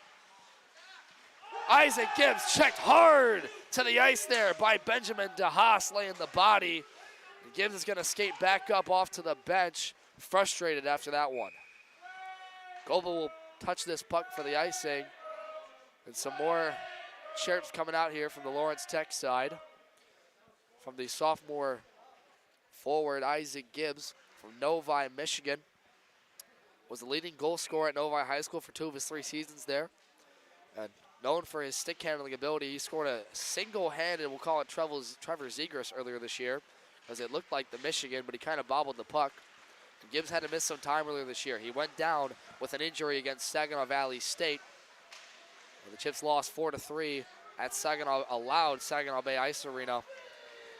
Isaac Gibbs checked hard to the ice there by Benjamin DeHaas laying the body. And Gibbs is going to skate back up off to the bench, frustrated after that one. Goebel will touch this puck for the icing. And some more chirps coming out here from the Lawrence Tech side. From the sophomore forward, Isaac Gibbs from Novi, Michigan. Was the leading goal scorer at Novi High School for 2 of his 3 seasons there. And known for his stick handling ability, he scored a single-handed, we'll call it Trevor Zegras earlier this year, as it looked like the Michigan, but he kind of bobbled the puck. And Gibbs had to miss some time earlier this year. He went down with an injury against Saginaw Valley State. The Chips lost 4-3 at allowed Saginaw Bay Ice Arena.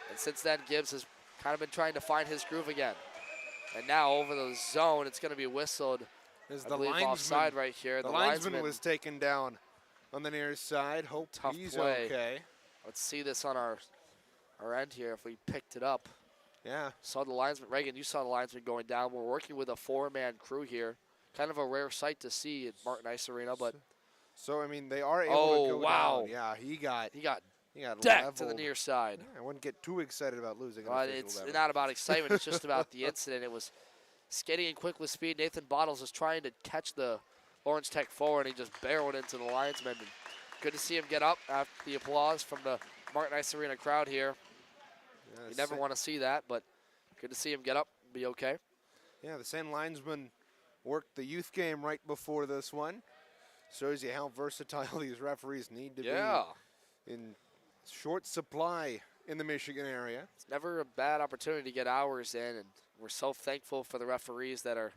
And since then, Gibbs has kind of been trying to find his groove again. And now over the zone, it's going to be whistled. As I believe offside right here. The linesman was taken down on the near side. Hope he's okay. Let's see this on our end here if we picked it up. Yeah. Saw the linesman. Reagan, you saw the linesman going down. We're working with a 4-man crew here. Kind of a rare sight to see at Martin Ice Arena, but So, I mean, they are able to go wow. down. Yeah, he got Decked to the leveled. near side. Yeah, I wouldn't get too excited about losing an But official it's level. not about excitement. It's just about the incident. It was skating in quick with speed. Nathan Bottles was trying to catch the Lawrence Tech forward, and he just barreled into the linesman. And good to see him get up after the applause from the Martin Ice Arena crowd here. Yeah, You never want to see that, but good to see him get up and be okay. Yeah, the same linesman worked the youth game right before this one. Shows you how versatile these referees need to be in short supply in the Michigan area. It's never a bad opportunity to get hours in, and we're so thankful for the referees that are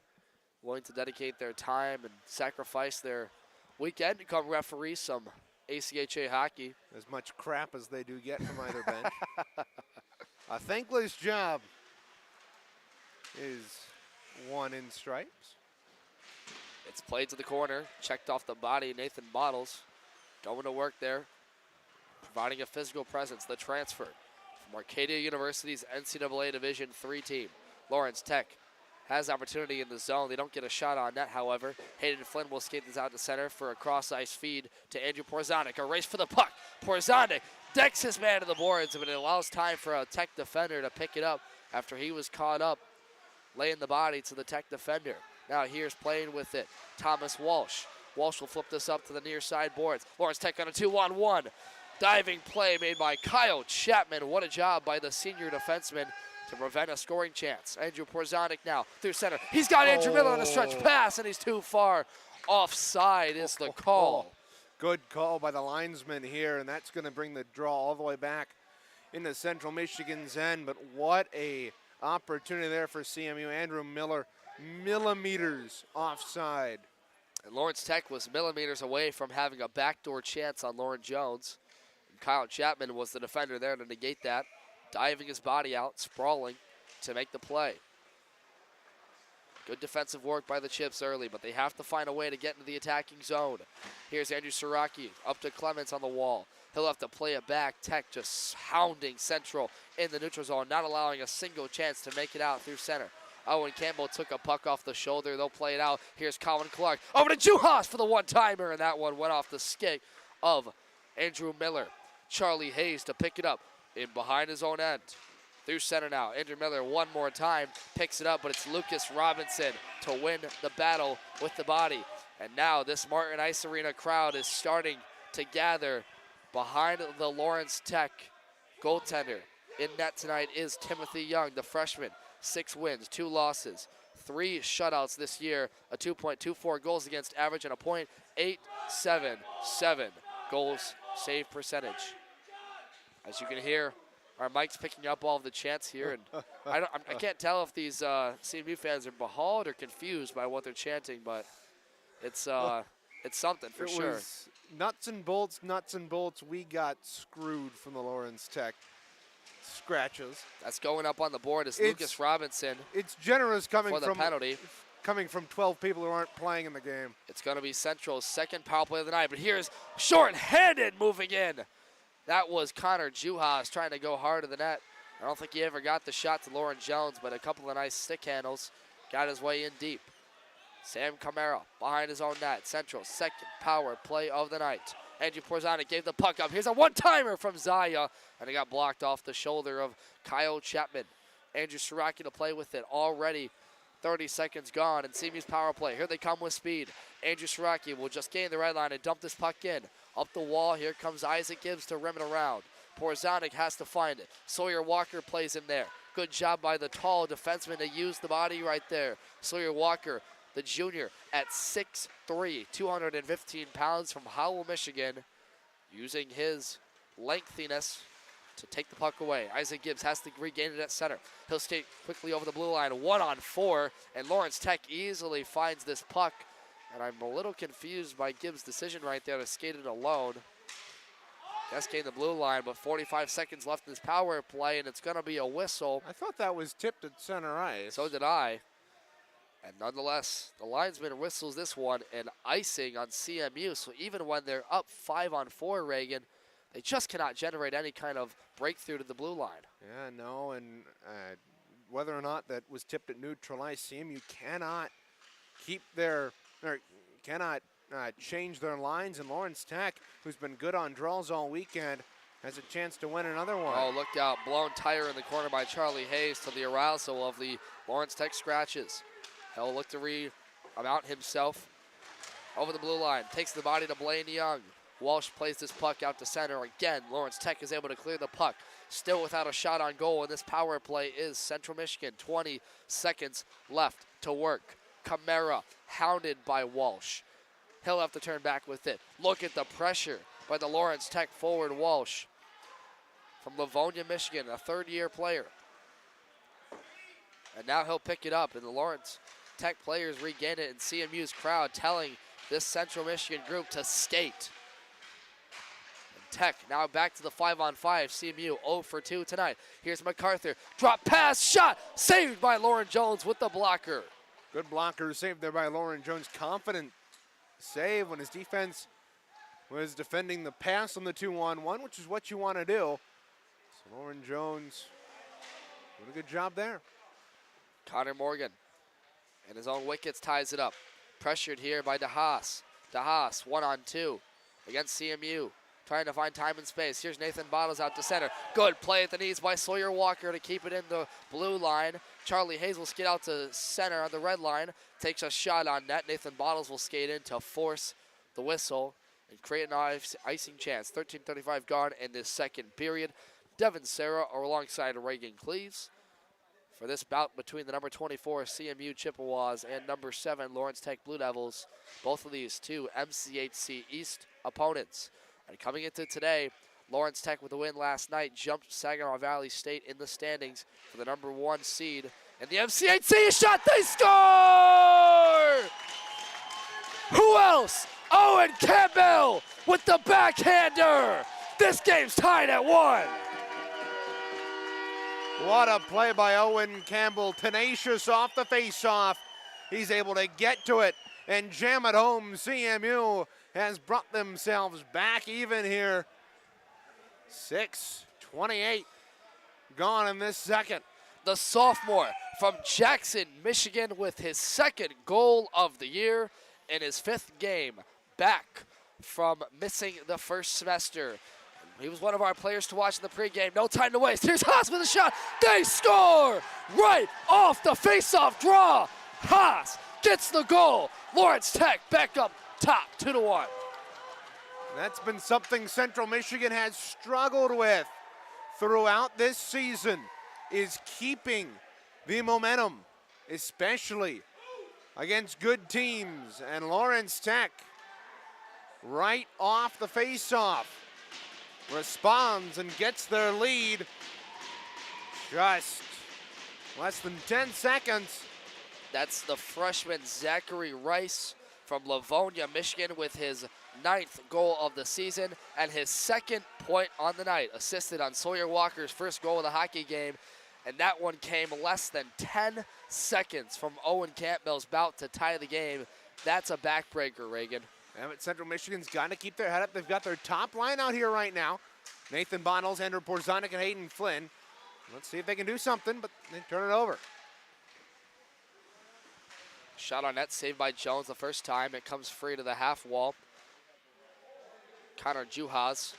willing to dedicate their time and sacrifice their weekend to come referee some ACHA hockey. As much crap as they do get from either bench. A thankless job is one in stripes. It's played to the corner, checked off the body. Nathan Bottles going to work there, providing a physical presence. The transfer from Arcadia University's NCAA Division III team. Lawrence Tech has opportunity in the zone. They don't get a shot on net, however. Hayden Flynn will skate this out to center for a cross-ice feed to Andrew Porzonik. A race for the puck. Porzonik decks his man to the boards, but it allows time for a Tech defender to pick it up after he was caught up, laying the body to the Tech defender. Now here's playing with it, Thomas Walsh. Walsh will flip this up to the near side boards. Lawrence Tech on a 2-on-1. Diving play made by Kyle Chapman. What a job by the senior defenseman to prevent a scoring chance. Andrew Porzonik now through center. He's got Andrew Miller on a stretch pass, and he's too far. Offside is the call. Good call by the linesman here, and that's going to bring the draw all the way back into Central Michigan's end. But what a opportunity there for CMU. Andrew Miller, millimeters offside. And Lawrence Tech was millimeters away from having a backdoor chance on Lauren Jones. And Kyle Chapman was the defender there to negate that, diving his body out, sprawling to make the play. Good defensive work by the Chips early, but they have to find a way to get into the attacking zone. Here's Andrew Siraki up to Clements on the wall. He'll have to play it back. Tech just hounding Central in the neutral zone, not allowing a single chance to make it out through center. Owen Campbell took a puck off the shoulder. They'll play it out. Here's Colin Clark over to Juhas for the one-timer, and that one went off the skate of Andrew Miller. Charlie Hayes to pick it up in behind his own end. Through center now. Andrew Miller one more time picks it up, but it's Lucas Robinson to win the battle with the body. And now this Martin Ice Arena crowd is starting to gather behind the Lawrence Tech goaltender. In net tonight is Timothy Young, the freshman. 6 wins, 2 losses, 3 shutouts this year, a 2.24 goals against average, and a .877 goals save percentage. As you can hear, our mic's picking up all of the chants here, and I can't tell if these CMU fans are behauled or confused by what they're chanting, but it's something for sure. Was nuts and bolts, we got screwed from the Lawrence Tech scratches. That's going up on the board is Lucas Robinson. It's generous coming for the penalty. Coming from 12 people who aren't playing in the game. It's going to be Central's second power play of the night, but here's short-handed moving in. That was Connor Juhas trying to go hard to the net. I don't think he ever got the shot to Lauren Jones, but a couple of nice stick handles got his way in deep. Sam Camara behind his own net. Central's second power play of the night. Andrew Porzonik gave the puck up. Here's a one-timer from Zaya, and it got blocked off the shoulder of Kyle Chapman. Andrew Siraki to play with it. Already 30 seconds gone, and CMU's power play. Here they come with speed. Andrew Siraki will just gain the right line and dump this puck in. Up the wall, here comes Isaac Gibbs to rim it around. Porzonik has to find it. Sawyer Walker plays him there. Good job by the tall defenseman to use the body right there. Sawyer Walker, the junior, at 6'3", 215 pounds from Howell, Michigan, using his lengthiness to take the puck away. Isaac Gibbs has to regain it at center. He'll skate quickly over the blue line, 1-on-4, and Lawrence Tech easily finds this puck. And I'm a little confused by Gibbs' decision right there to skate it alone. Guess gained the blue line, but 45 seconds left in this power play, and it's going to be a whistle. I thought that was tipped at center ice. So did I. And nonetheless, the linesman whistles this one, and icing on CMU. So even when they're up 5-on-4, Reagan, they just cannot generate any kind of breakthrough to the blue line. Yeah, no, and whether or not that was tipped at neutral ice, CMU cannot keep their, or cannot change their lines, and Lawrence Tech, who's been good on draws all weekend, has a chance to win another one. Oh, look out. Blown tire in the corner by Charlie Hayes to the arousal of the Lawrence Tech scratches. He'll look to remount himself over the blue line. Takes the body to Blaine Young. Walsh plays this puck out to center. Again, Lawrence Tech is able to clear the puck. Still without a shot on goal, and this power play is Central Michigan. 20 seconds left to work. Camara hounded by Walsh. He'll have to turn back with it. Look at the pressure by the Lawrence Tech forward Walsh from Livonia, Michigan, a third-year player. And now he'll pick it up, and the Lawrence Tech players regain it, and CMU's crowd telling this Central Michigan group to skate. And Tech now back to the 5-on-5. CMU 0 for 2 tonight. Here's MacArthur. Drop pass, shot, saved by Lauren Jones with the blocker. Good blocker saved there by Lauren Jones. Confident save when his defense was defending the pass on the 2-on-1, which is what you want to do. So Lauren Jones doing a good job there. Connor Morgan and his own wickets ties it up. Pressured here by DeHaas. DeHaas 1-on-2 against CMU. Trying to find time and space. Here's Nathan Bottles out to center. Good play at the knees by Sawyer Walker to keep it in the blue line. Charlie Hayes will skate out to center on the red line. Takes a shot on net. Nathan Bottles will skate in to force the whistle and create an icing chance. 13:35 gone in this second period. Devin Serra alongside Reagan Cleves for this bout between the number 24 CMU Chippewas and number 7 Lawrence Tech Blue Devils. Both of these two MCHC East opponents. And coming into today, Lawrence Tech with a win last night jumped Saginaw Valley State in the standings for the number 1 seed. And the MCHC shot, they score! Who else? Owen Campbell with the backhander. This game's tied at 1. What a play by Owen Campbell. Tenacious off the face-off. He's able to get to it and jam it home. CMU has brought themselves back even here. 6:28 gone in this second. The sophomore from Jackson, Michigan, with his second goal of the year in his 5th game back from missing the first semester. He was one of our players to watch in the pregame. No time to waste. Here's Haas with a shot. They score right off the face-off draw. Haas gets the goal. Lawrence Tech back up top 2-1. That's been something Central Michigan has struggled with throughout this season, is keeping the momentum, especially against good teams. And Lawrence Tech, right off the face-off, responds and gets their lead. Just less than 10 seconds. That's the freshman Zachary Rice from Livonia, Michigan, with his 9th goal of the season and his 2nd point on the night. Assisted on Sawyer Walker's first goal of the hockey game, and that one came less than 10 seconds from Owen Campbell's bout to tie the game. That's a backbreaker, Reagan. Yeah, but Central Michigan's got to keep their head up. They've got their top line out here right now. Nathan Bottles, Andrew Porzonik, and Hayden Flynn. Let's see if they can do something, but they turn it over. Shot on net, saved by Jones the first time. It comes free to the half wall. Connor Juhas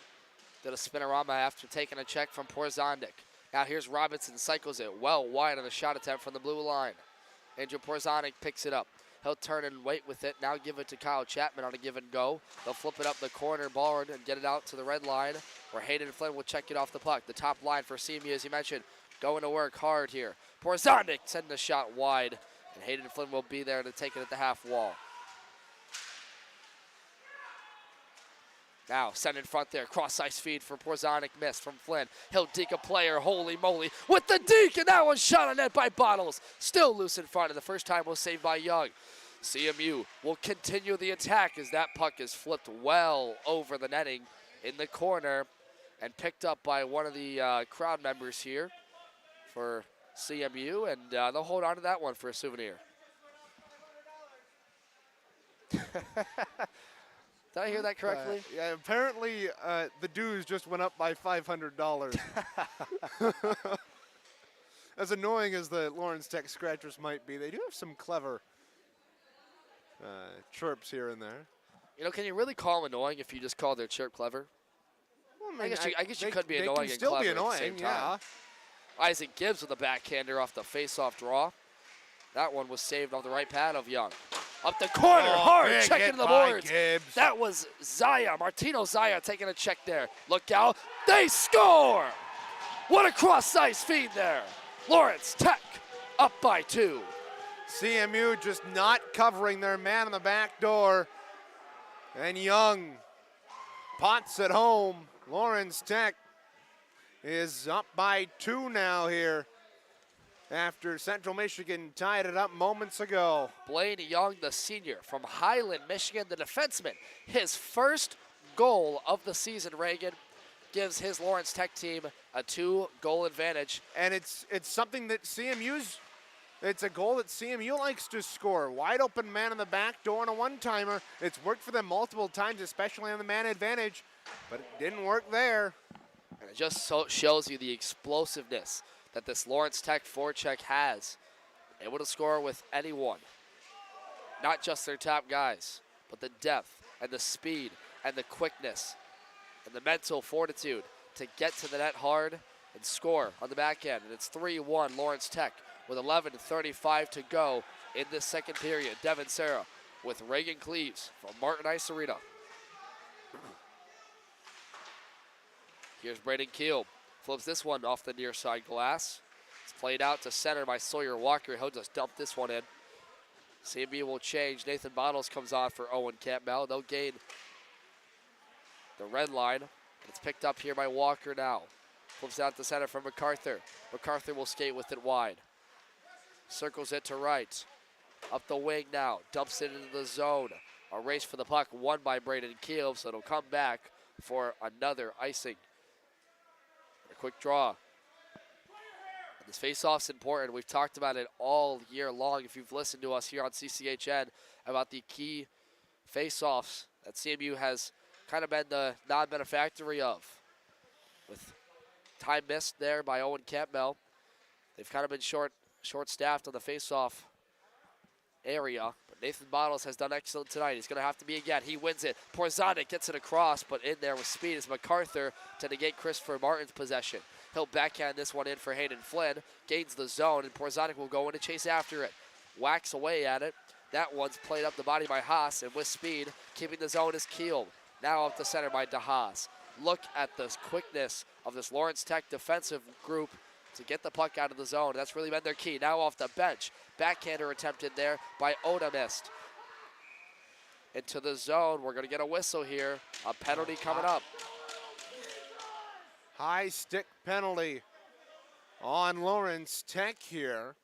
did a spinorama after taking a check from Porzonik. Now here's Robinson, cycles it well wide on the shot attempt from the blue line. Andrew Porzonik picks it up. He'll turn and wait with it. Now give it to Kyle Chapman on a give and go. They'll flip it up the corner board and get it out to the red line, where Hayden Flynn will check it off the puck. The top line for CMU, as you mentioned, going to work hard here. Porzonik sending a shot wide, and Hayden Flynn will be there to take it at the half wall. Now, send in front there, cross ice feed for Porzonik, missed from Flynn. He'll deke a player, holy moly, with the deke, and that one shot on net by Bottles. Still loose in front, and the first time was saved by Young. CMU will continue the attack as that puck is flipped well over the netting in the corner and picked up by one of the crowd members here for CMU, and they'll hold on to that one for a souvenir. Did I hear that correctly? Yeah, apparently the dues just went up by $500. As annoying as the Lawrence Tech Scratchers might be, they do have some clever chirps here and there. You know, can you really call them annoying if you just call their chirp clever? Well, I guess you could be they annoying can and still clever be at the annoying, same yeah. time. Isaac Gibbs with a backhander off the face-off draw. That one was saved off the right pad of Young. Up the corner, hard, big checking hit the by boards. Gibbs. That was Zaya, Martino Zaya taking a check there. Look out, they score! What a cross-ice feed there. Lawrence Tech up by 2. CMU just not covering their man on the back door. And Young pots at home. Lawrence Tech is up by 2 now here after Central Michigan tied it up moments ago. Blaine Young, the senior from Highland, Michigan, the defenseman. His first goal of the season, Reagan, gives his Lawrence Tech team a 2-goal advantage. And it's something that it's a goal that CMU likes to score. Wide open man on the back door and a one-timer. It's worked for them multiple times, especially on the man advantage, but it didn't work there. And it just shows you the explosiveness that this Lawrence Tech forecheck has. Able to score with anyone. Not just their top guys, but the depth and the speed and the quickness and the mental fortitude to get to the net hard and score on the back end. And it's 3-1 Lawrence Tech with 11:35 to go in this second period. Devin Serra with Reagan Cleaves from Martin Ice Arena. Here's Braden Keel. Flips this one off the near side glass. It's played out to center by Sawyer Walker. He'll just dump this one in. CMU will change. Nathan Bottles comes on for Owen Campbell. They'll gain the red line. It's picked up here by Walker now. Flips out to center for MacArthur. MacArthur will skate with it wide. Circles it to right. Up the wing now. Dumps it into the zone. A race for the puck won by Braden Keel, so it'll come back for another icing. A quick draw. And this face-off's important. We've talked about it all year long if you've listened to us here on CCHN about the key face-offs that CMU has kind of been the non-benefactory of. With time missed there by Owen Campbell, they've kind of been short-staffed on the face-off area. But Nathan Bottles has done excellent tonight. He's going to have to be again. He wins it. Porzanic gets it across, but in there with speed is MacArthur to negate Christopher Martin's possession. He'll backhand this one in for Hayden Flynn. Gains the zone, and Porzanic will go in to chase after it. Whacks away at it. That one's played up the body by Haas, and with speed, keeping the zone is Keel. Now up the center by DeHaas. Look at the quickness of this Lawrence Tech defensive group to get the puck out of the zone. That's really been their key. Now off the bench. Backhander attempted there by Oda missed. Into the zone. We're going to get a whistle here. A penalty coming up. High stick penalty on Lawrence Tech here.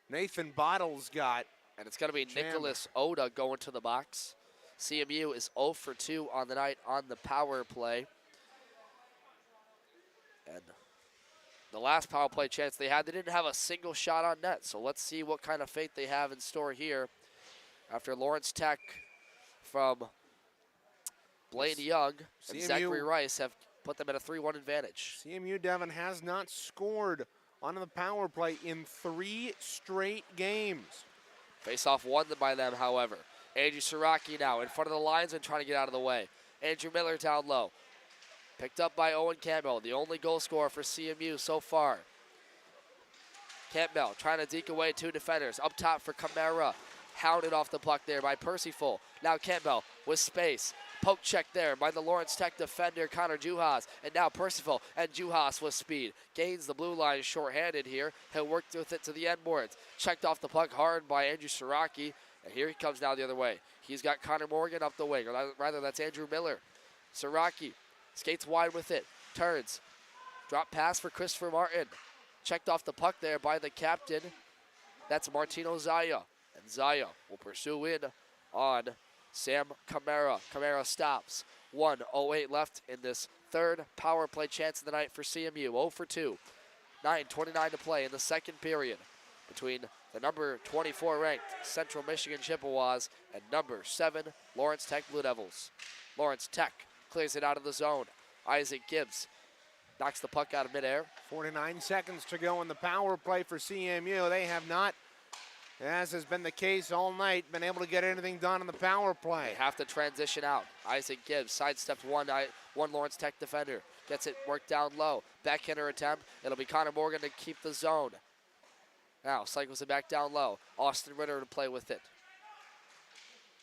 Nathan Bottles got. And it's going to be Nicholas Oda going to the box. CMU is 0 for 2 on the night on the power play. And the last power play chance they had, they didn't have a single shot on net. So let's see what kind of fate they have in store here after Lawrence Tech from Blaine Young and Zachary Rice have put them at a 3-1 advantage. CMU, Devin, has not scored on the power play in 3 straight games. Face-off won by them, however. Andrew Siraki now in front of the lines and trying to get out of the way. Andrew Miller down low. Picked up by Owen Campbell, the only goal scorer for CMU so far. Campbell trying to deke away 2 defenders. Up top for Camara. Hounded off the puck there by Percyful. Now Campbell with space. Poke check there by the Lawrence Tech defender Connor Juhas. And now Percyful and Juhas with speed. Gains the blue line shorthanded here. He'll work with it to the end boards. Checked off the puck hard by Andrew Siraki. And here he comes now the other way. He's got Connor Morgan up the wing. Or rather, that's Andrew Miller. Siraki skates wide with it. Turns. Drop pass for Christopher Martin. Checked off the puck there by the captain. That's Martino Zaya. And Zaya will pursue in on Sam Camara. Camara stops. 1:08 left in this third power play chance of the night for CMU. 0 for 2. 9:29 to play in the second period between the number 24 ranked Central Michigan Chippewas and number 7 Lawrence Tech Blue Devils. Lawrence Tech clears it out of the zone. Isaac Gibbs knocks the puck out of midair. 49 seconds to go in the power play for CMU. They have not as has been the case all night, been able to get anything done on the power play. They have to transition out. Isaac Gibbs sidestepped one Lawrence Tech defender. Gets it worked down low. Backhander attempt. It'll be Connor Morgan to keep the zone. Now cycles it back down low. Austin Ritter to play with it.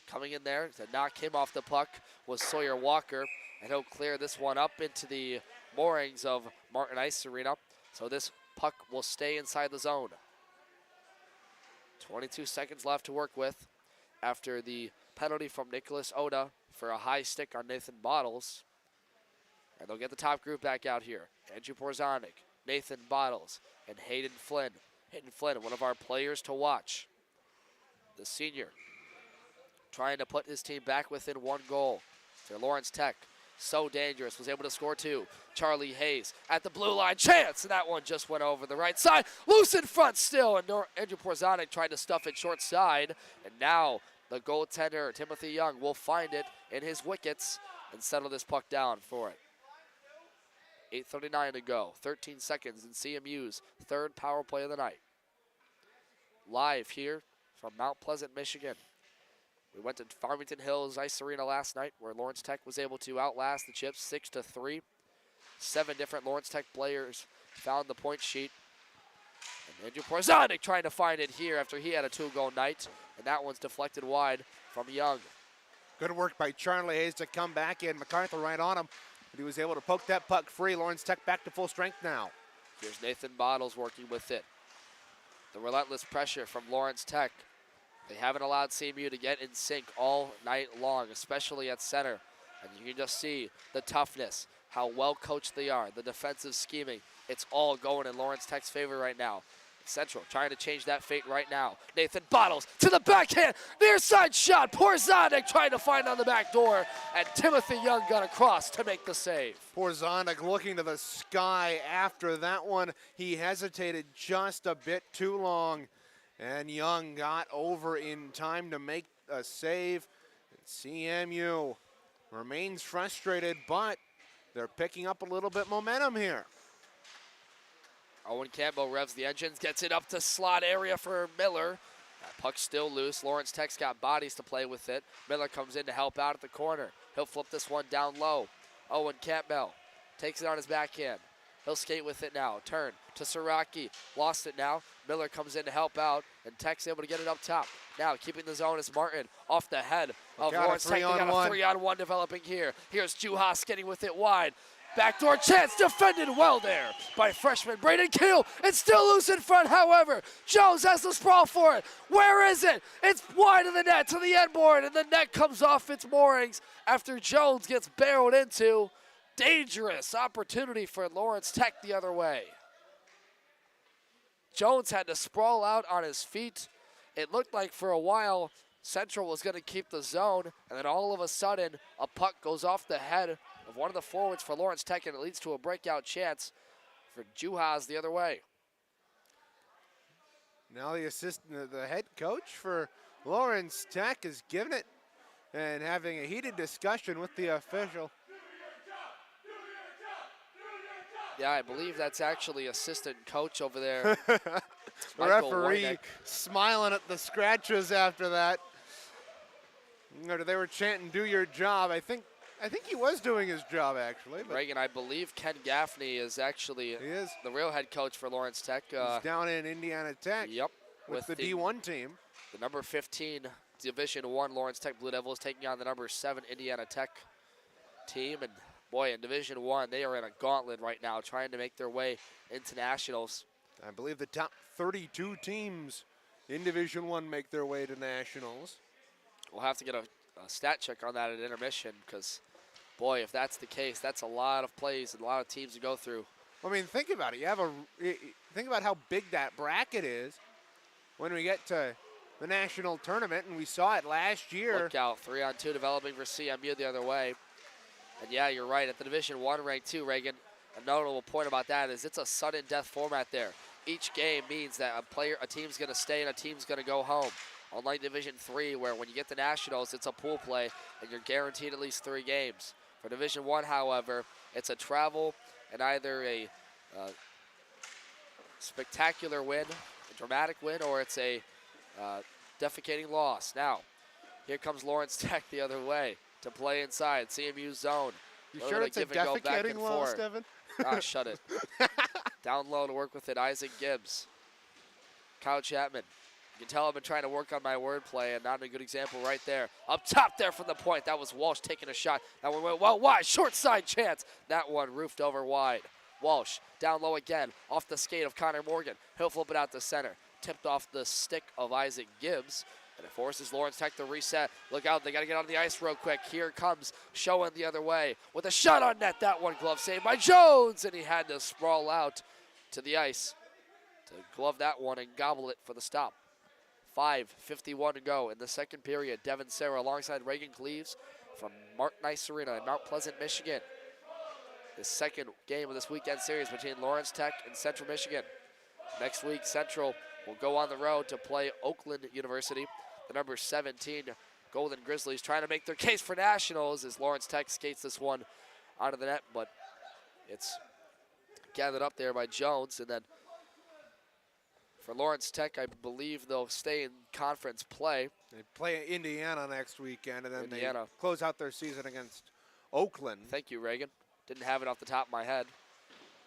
Coming in there to knock him off the puck was Sawyer Walker. And he'll clear this one up into the moorings of Martin Ice Arena. So this puck will stay inside the zone. 22 seconds left to work with after the penalty from Nicholas Oda for a high stick on Nathan Bottles. And they'll get the top group back out here. Andrew Porzonik, Nathan Bottles, and Hayden Flynn. Hayden Flynn, one of our players to watch. The senior trying to put his team back within 1 goal. For Lawrence Tech, so dangerous, was able to score 2. Charlie Hayes at the blue line, chance, and that one just went over the right side. Loose in front still, and Andrew Porzonik tried to stuff it short side. And now the goaltender, Timothy Young, will find it in his wickets and settle this puck down for it. 8:39 to go, 13 seconds in CMU's third power play of the night. Live here from Mount Pleasant, Michigan. We went to Farmington Hills Ice Arena last night where Lawrence Tech was able to outlast the Chips 6-3. 7 different Lawrence Tech players found the point sheet. And Andrew Porzonik trying to find it here after he had a 2-goal night. And that one's deflected wide from Young. Good work by Charlie Hayes to come back in. MacArthur right on him. But he was able to poke that puck free. Lawrence Tech back to full strength now. Here's Nathan Bottles working with it. The relentless pressure from Lawrence Tech. They haven't allowed CMU to get in sync all night long, especially at center. And you can just see the toughness, how well coached they are, the defensive scheming. It's all going in Lawrence Tech's favor right now. Central trying to change that fate right now. Nathan Bottles to the backhand, near side shot. Porzonik trying to find on the back door, and Timothy Young got across to make the save. Porzonik looking to the sky after that one. He hesitated just a bit too long, and Young got over in time to make a save. CMU remains frustrated, but they're picking up a little bit momentum here. Owen Campbell revs the engines, gets it up to slot area for Miller. That puck's still loose. Lawrence Tech's got bodies to play with it. Miller comes in to help out at the corner. He'll flip this one down low. Owen Campbell takes it on his backhand. He'll skate with it now. Turn to Siraki. Lost it now. Miller comes in to help out, and Tech's able to get it up top. Now keeping the zone is Martin off the head of Lawrence Tech. They got a 3-on-1 developing here. Here's Juhas getting with it wide. Backdoor chance, defended well there by freshman Braden Keel. It's still loose in front, however. Jones has the sprawl for it. Where is it? It's wide of the net to the end board, and the net comes off its moorings after Jones gets barreled into. Dangerous opportunity for Lawrence Tech the other way. Jones had to sprawl out on his feet. It looked like for a while Central was going to keep the zone, and then all of a sudden a puck goes off the head of one of the forwards for Lawrence Tech, and it leads to a breakout chance for Juhas the other way. Now the head coach for Lawrence Tech is giving it and having a heated discussion with the official. Yeah, I believe that's actually assistant coach over there. The referee smiling at the scratches after that. They were chanting, "Do your job." I think he was doing his job, actually. But Reagan, I believe Ken Gaffney is actually the real head coach for Lawrence Tech. He's down in Indiana Tech. Yep. With the D1 team. The number 15 Division I Lawrence Tech Blue Devils taking on the number 7 Indiana Tech team. And boy, in Division I, they are in a gauntlet right now trying to make their way into nationals. I believe the top 32 teams in Division I make their way to nationals. We'll have to get a stat check on that at intermission because, boy, if that's the case, that's a lot of plays and a lot of teams to go through. I mean, think about it. Think about how big that bracket is when we get to the national tournament, and we saw it last year. Look out, 3-on-2 developing for CMU the other way. And yeah, you're right, at the Division I rank too, Reagan, a notable point about that is it's a sudden death format there. Each game means that a team's going to stay and a team's going to go home. Unlike Division III, where when you get to nationals, it's a pool play, and you're guaranteed at least 3 games. For Division I, however, it's a travel and either a spectacular win, a dramatic win, or it's a defecating loss. Now, here comes Lawrence Tech the other way to play inside. CMU zone. You sure it's a give and go back defecating and loss, forth. Devin? Ah, shut it. Down low to work with it, Isaac Gibbs. Kyle Chapman. You can tell I've been trying to work on my wordplay, and not a good example right there. Up top there from the point. That was Walsh taking a shot. That one went well wide. Short side chance. That one roofed over wide. Walsh down low again. Off the skate of Connor Morgan. He'll flip it out to center. Tipped off the stick of Isaac Gibbs. And it forces Lawrence Tech to reset. Look out, they got to get on the ice real quick. Here comes Schoen the other way with a shot on net. That one glove saved by Jones, and he had to sprawl out to the ice to glove that one and gobble it for the stop. 5:51 to go in the second period. Devin Serra alongside Reagan Cleaves from Mark Nice Arena in Mount Pleasant, Michigan. The second game of this weekend series between Lawrence Tech and Central Michigan. Next week, Central will go on the road to play Oakland University. The number 17 Golden Grizzlies trying to make their case for nationals as Lawrence Tech skates this one out of the net, but it's gathered up there by Jones. And then for Lawrence Tech, I believe they'll stay in conference play. They play Indiana next weekend, and then Indiana. they close out their season against Oakland. Thank you, Reagan. Didn't have it off the top of my head.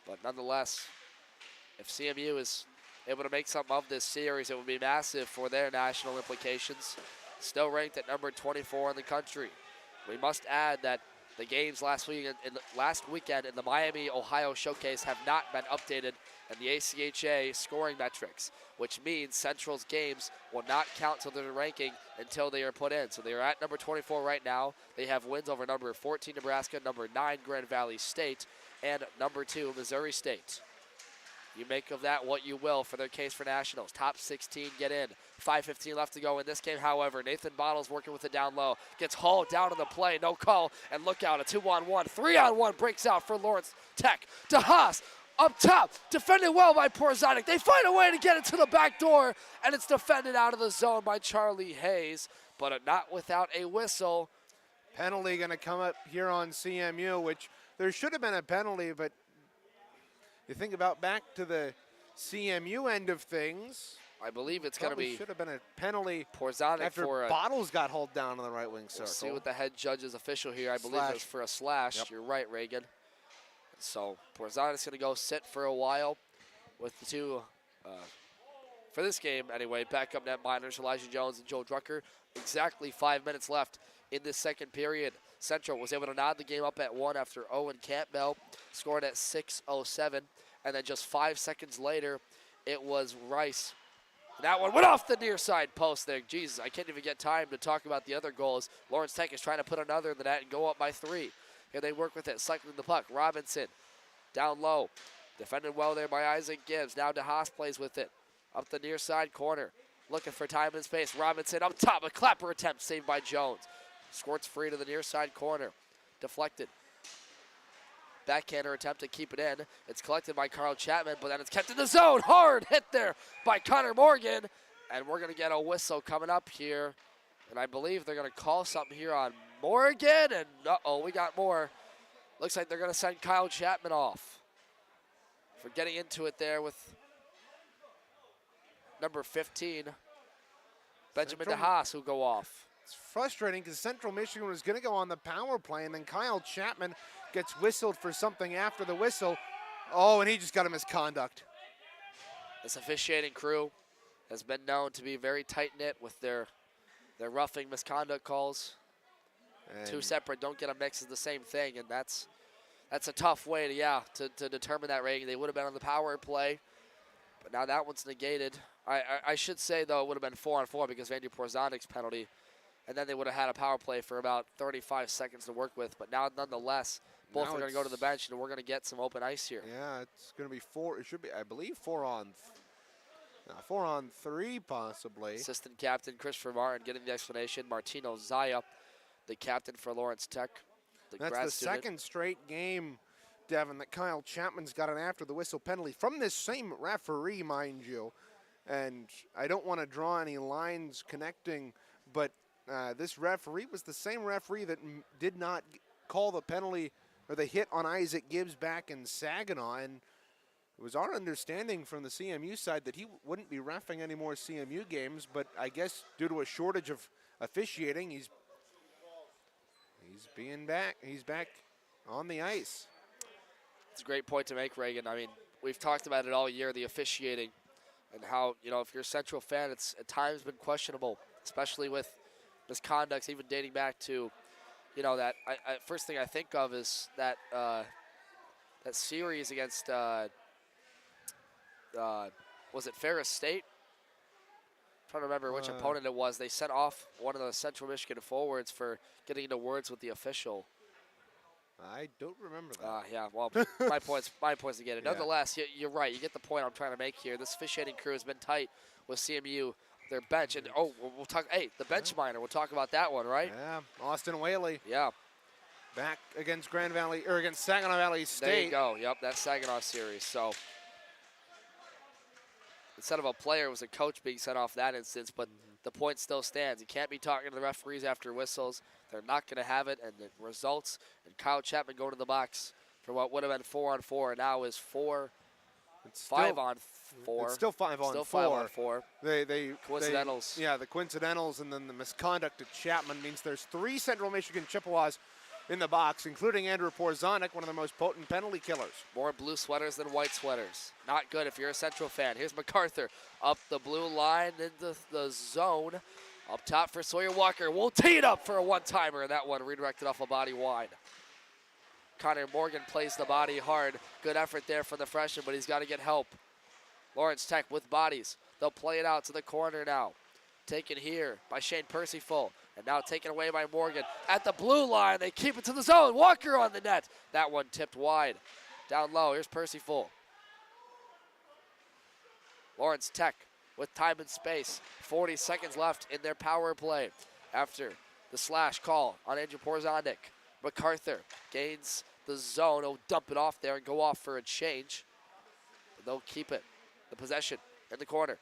But nonetheless, if CMU is able to make something of this series, it would be massive for their national implications. Still ranked at number 24 in the country. We must add that the games last weekend in the Miami, Ohio showcase have not been updated in the ACHA scoring metrics, which means Central's games will not count to their ranking until they are put in. So they are at number 24 right now. They have wins over number 14 Nebraska, number 9 Grand Valley State, and number 2 Missouri State. You make of that what you will for their case for nationals. Top 16 get in. 5:15 left to go in this game, however. Nathan Bottles working with it down low. Gets hauled down to the play, no call. And look out, a 2-on-1, 3-on-1 breaks out for Lawrence Tech. To Haas, up top, defended well by Porzonik. They find a way to get it to the back door, and it's defended out of the zone by Charlie Hayes, but not without a whistle. Penalty going to come up here on CMU, which there should have been a penalty, but you think about back to the CMU end of things. I believe it's going to be should have been a penalty Porzonik after for a Bottles got hauled down in the right wing circle. We'll see what the head judge is official here. I believe it was for a slash. Yep. You're right, Reagan. So Porzonik's going to go sit for a while with the two, for this game anyway, backup net minors Elijah Jones and Joe Drucker. Exactly 5 minutes left in this second period. Central was able to nod the game up at 1 after Owen Campbell scored at 6:07. And then just 5 seconds later, it was Rice. And that one went off the near side post there. Jesus, I can't even get time to talk about the other goals. Lawrence Tech is trying to put another in the net and go up by 3. Here they work with it, cycling the puck. Robinson down low. Defended well there by Isaac Gibbs. Now DeHaas plays with it. Up the near side corner. Looking for time and space. Robinson up top. A clapper attempt saved by Jones. Squirts free to the near side corner. Deflected. Backhander attempt to keep it in. It's collected by Carl Chapman, but then it's kept in the zone. Hard hit there by Connor Morgan. And we're going to get a whistle coming up here. And I believe they're going to call something here on Morgan. And uh-oh, we got more. Looks like they're going to send Kyle Chapman off for getting into it there with number 15, Benjamin DeHaas, who go off. It's frustrating because Central Michigan was going to go on the power play, and then Kyle Chapman gets whistled for something after the whistle. Oh, and he just got a misconduct. This officiating crew has been known to be very tight-knit with their roughing misconduct calls. And Two separate, don't get them mixed is the same thing, and that's a tough way to determine that rating. They would have been on the power play, but now that one's negated. I should say, though, it would have been 4-on-4 because of Andy Porzonik's penalty, and then they would have had a power play for about 35 seconds to work with. But now, nonetheless, both are going to go to the bench, and we're going to get some open ice here. Yeah, it's going to be 4. It should be, I believe, 4-on-3 possibly. Assistant captain Christopher Martin getting the explanation. Martino Zaya, the captain for Lawrence Tech. That's the second straight game, Devin, that Kyle Chapman's got an after-the-whistle penalty from this same referee, mind you. And I don't want to draw any lines connecting, but this referee was the same referee that did not call the penalty or the hit on Isaac Gibbs back in Saginaw. And It was our understanding from the CMU side that he wouldn't be reffing any more CMU games, but I guess due to a shortage of officiating, he's being back. He's back on the ice. It's a great point to make, Reagan. I mean, we've talked about it all year, the officiating, and how, you know, if you're a Central fan, it's at times been questionable, especially with misconducts, even dating back to, you know, that first thing I think of is that that series against was it Ferris State? I'm trying to remember which opponent it was. They sent off one of the Central Michigan forwards for getting into words with the official. I don't remember that. Yeah, well, my point's again. Yeah. Nonetheless, you're right. You get the point I'm trying to make here. This officiating crew has been tight with CMU, their bench. And, we'll talk, the bench minor. We'll talk about that one, right? Yeah, Austin Whaley. Yeah. Back against against Saginaw Valley State. There you go. Yep, that Saginaw series. So instead of a player, it was a coach being sent off that instance, but the point still stands. You can't be talking to the referees after whistles. They're not going to have it, and it results in Kyle Chapman going to the box for what would have been 4-on-4, and now is 5-on-4. It's still 5-on-4. Still 5-on-4. They Coincidentals. The coincidentals, and then the misconduct of Chapman means there's 3 Central Michigan Chippewas in the box, including Andrew Porzonik, one of the most potent penalty killers. More blue sweaters than white sweaters. Not good if you're a Central fan. Here's MacArthur up the blue line into the zone. Up top for Sawyer Walker. We'll tee it up for a one-timer, and that one redirected off a body wide. Connor Morgan plays the body hard. Good effort there from the freshman, but he's got to get help. Lawrence Tech with bodies. They'll play it out to the corner now. Taken here by Shane Percyful, and now taken away by Morgan. At the blue line, they keep it to the zone. Walker on the net. That one tipped wide. Down low, here's Percyful. Lawrence Tech with time and space. 40 seconds left in their power play after the slash call on Andrew Porzonik. MacArthur gains the zone. He'll dump it off there and go off for a change. But they'll keep it. The possession in the corner.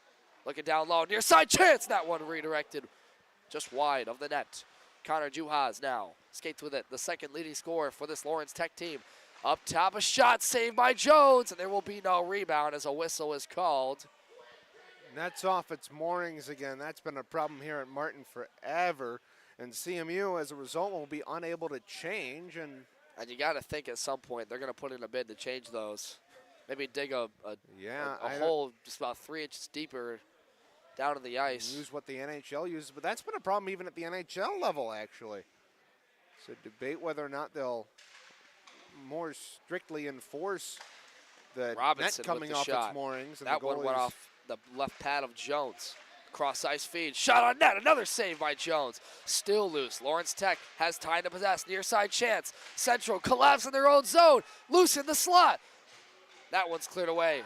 Looking down low. Near side chance. That one redirected just wide of the net. Connor Juhas now skates with it. The second leading scorer for this Lawrence Tech team. Up top, a shot saved by Jones. And there will be no rebound as a whistle is called. And that's off its moorings again. That's been a problem here at Martin forever. And CMU, as a result, will be unable to change. And you got to think at some point they're going to put in a bid to change those. Maybe dig a hole just about 3 inches deeper down in the ice. Use what the NHL uses. But that's been a problem even at the NHL level, actually. So debate whether or not they'll more strictly enforce the Robinson net coming off its moorings. And that one went off the left pad of Jones. Cross ice feed. Shot on net. Another save by Jones. Still loose. Lawrence Tech has time to possess. Near side chance. Central collapse in their own zone. Loose in the slot. That one's cleared away.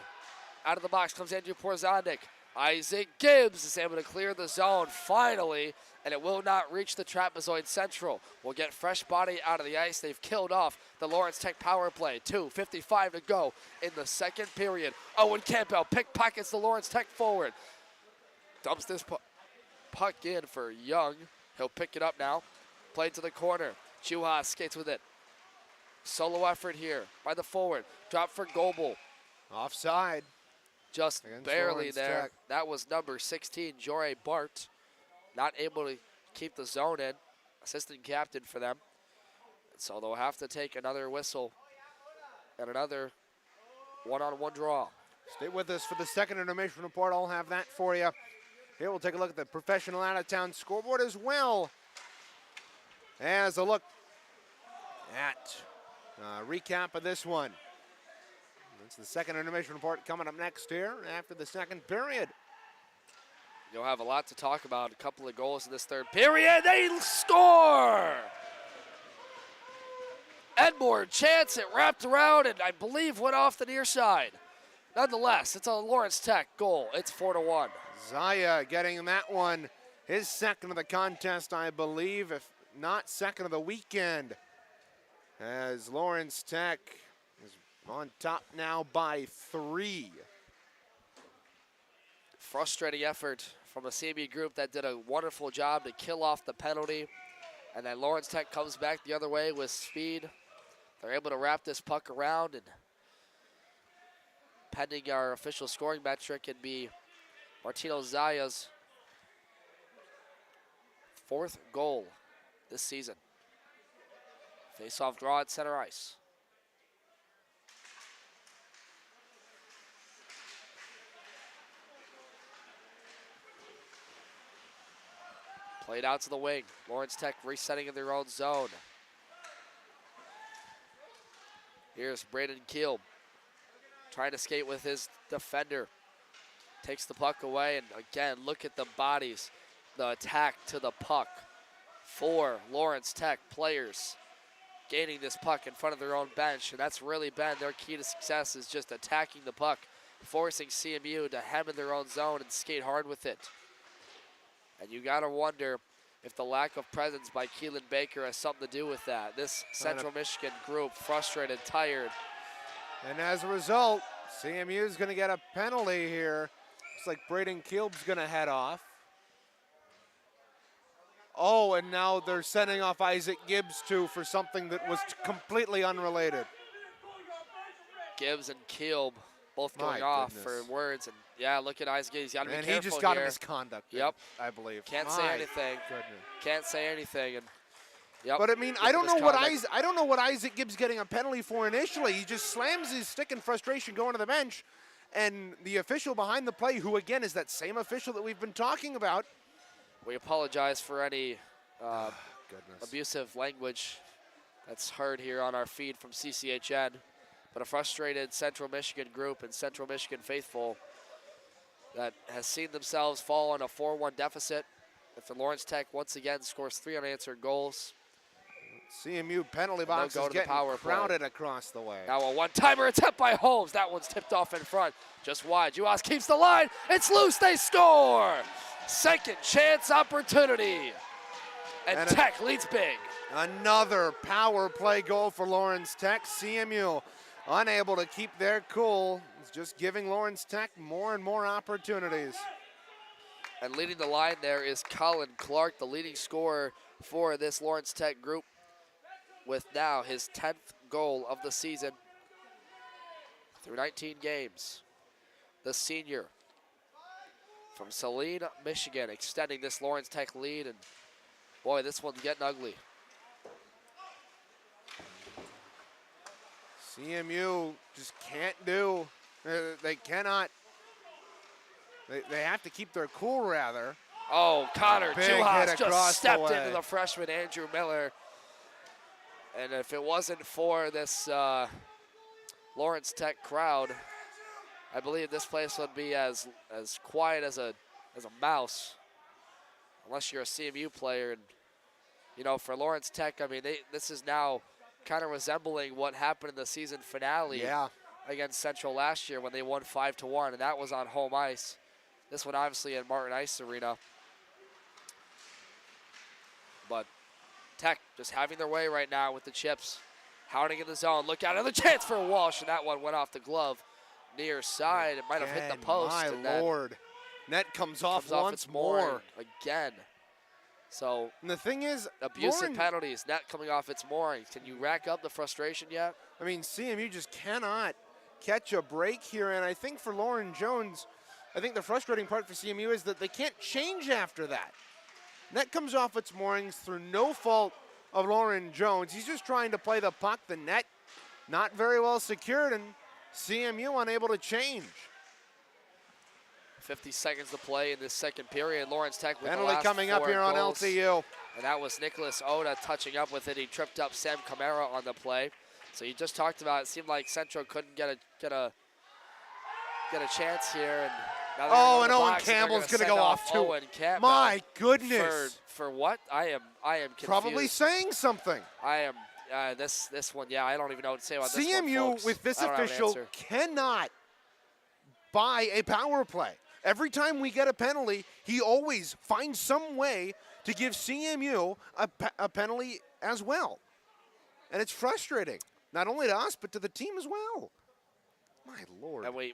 Out of the box comes Andrew Porzonik. Isaac Gibbs is able to clear the zone finally, and it will not reach the trapezoid. Central will get fresh body out of the ice. They've killed off the Lawrence Tech power play. 2:55 to go in the second period. Owen Campbell pickpockets the Lawrence Tech forward. Dumps this puck in for Young. He'll pick it up now. Played to the corner. Juhas skates with it. Solo effort here by the forward. Drop for Goebel. Offside. Just Against barely Lawrence there. Tech. That was number 16, Joré Bart. Not able to keep the zone in. Assistant captain for them. So they'll have to take another whistle and another one-on-one draw. Stay with us for the second intermission report. I'll have that for you. Here we'll take a look at the professional out-of-town scoreboard as well as a look at a recap of this one. That's the second intermission report coming up next here after the second period. You'll have a lot to talk about. A couple of goals in this third period. They score! Edmore chance, it wrapped around and I believe went off the near side. Nonetheless, it's a Lawrence Tech goal. It's 4-1. Zaya getting that one, his second of the contest, I believe, if not second of the weekend, as Lawrence Tech is on top now by 3. Frustrating effort from a CMU group that did a wonderful job to kill off the penalty. And then Lawrence Tech comes back the other way with speed. They're able to wrap this puck around and pending our official scoring metric, it'd be Martino Zaya's 4th goal this season. Face-off draw at center ice. Played out to the wing. Lawrence Tech resetting in their own zone. Here's Braden Keel trying to skate with his defender. Takes the puck away, and again, look at the bodies. The attack to the puck. 4 Lawrence Tech players gaining this puck in front of their own bench, and that's really been their key to success, is just attacking the puck, forcing CMU to hem in their own zone and skate hard with it. And you gotta wonder if the lack of presence by Keelan Baker has something to do with that. This Central Michigan group, frustrated, tired. And as a result, CMU is going to get a penalty here. Looks like Braden Keel's going to head off. Oh, and now they're sending off Isaac Gibbs, too, for something that was completely unrelated. Gibbs and Keel both going off for words. And yeah, look at Isaac Gibbs. He's got to be careful here. And he just got a misconduct. Yep. I believe. Can't say anything. Goodness. Can't say anything. And yep. But I mean, I don't know what Isaac Gibbs getting a penalty for initially. He just slams his stick in frustration going to the bench, and the official behind the play, who again is that same official that we've been talking about. We apologize for any abusive language that's heard here on our feed from CCHN. But a frustrated Central Michigan group and Central Michigan faithful that has seen themselves fall on a 4-1 deficit. If the Lawrence Tech once again scores 3 unanswered goals. CMU penalty box is getting crowded across the way. Now a one-timer attempt by Holmes. That one's tipped off in front, just wide. Juas keeps the line. It's loose. They score. Second chance opportunity. And Tech leads big. Another power play goal for Lawrence Tech. CMU unable to keep their cool. It's just giving Lawrence Tech more and more opportunities. And leading the line there is Colin Clark, the leading scorer for this Lawrence Tech group, with now his 10th goal of the season through 19 games. The senior from Saline, Michigan, extending this Lawrence Tech lead, and boy, this one's getting ugly. CMU just can't do, they cannot, they have to keep their cool rather. Oh, Connor Juhas just stepped into the freshman Andrew Miller. And if it wasn't for this Lawrence Tech crowd, I believe this place would be as quiet as a mouse, unless you're a CMU player. And you know, for Lawrence Tech, I mean, this is now kind of resembling what happened in the season finale against Central last year when they won 5-1, and that was on home ice. This one obviously at Martin Ice Arena. But Tech just having their way right now with the chips. Hounding in the zone. Look out, another chance for Walsh, and that one went off the glove. Near side, it might have hit the post. My Lord. Net comes off once more. Again. So, and the thing is, abusive penalties, net coming off its moorings. Can you rack up the frustration yet? I mean, CMU just cannot catch a break here, and I think for Lauren Jones, I think the frustrating part for CMU is that they can't change after that. Net comes off its moorings through no fault of Lauren Jones. He's just trying to play the puck. The net not very well secured, and CMU unable to change. 50 seconds to play in this second period. Lawrence Tech with penalty the last coming up here on LTU. And that was Nicholas Oda touching up with it. He tripped up Sam Camara on the play. So you just talked about, it seemed like Central couldn't get a chance here. And and Owen Campbell's going to go off too. Owen Campbell. My goodness. For what? I am confused. Probably saying something. I am this one. Yeah, I don't even know what to say about this one, CMU folks. with this official cannot buy a power play. Every time we get a penalty, he always finds some way to give CMU a penalty as well. And it's frustrating, not only to us, but to the team as well. My Lord. And we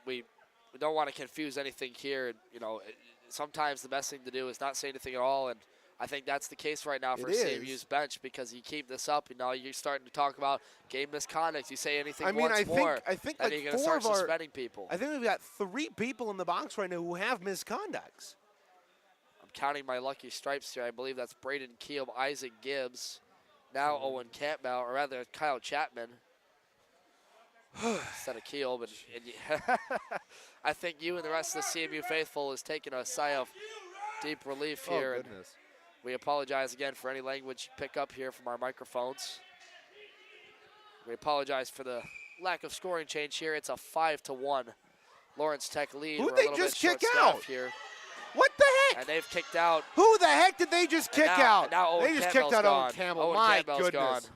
don't want to confuse anything here. You know, sometimes the best thing to do is not say anything at all. And I think that's the case right now for It CMU's is. bench because you keep this up, you're starting to talk about game misconduct. You say anything I mean, once I more, think then like you're going to 4 start of our. suspending people. I think we've got 3 people in the box right now who have misconducts. I'm counting my lucky stripes here. I believe that's Braden Keel, Isaac Gibbs, now Owen Campbell, or rather Kyle Chapman. Instead of Keel, but I think you and the rest of the CMU faithful is taking a sigh of deep relief here. Oh, And goodness. we apologize again for any language pick up here from our microphones. We apologize for the lack of scoring change here. It's a 5-1 Lawrence Tech lead. Who'd We're a they little just bit kick short-staffed out? here. What the heck? And they've kicked out. Who the heck did they just kick out? And now Owen They just Campbell's kicked out gone. Owen Campbell. Owen My Campbell's goodness.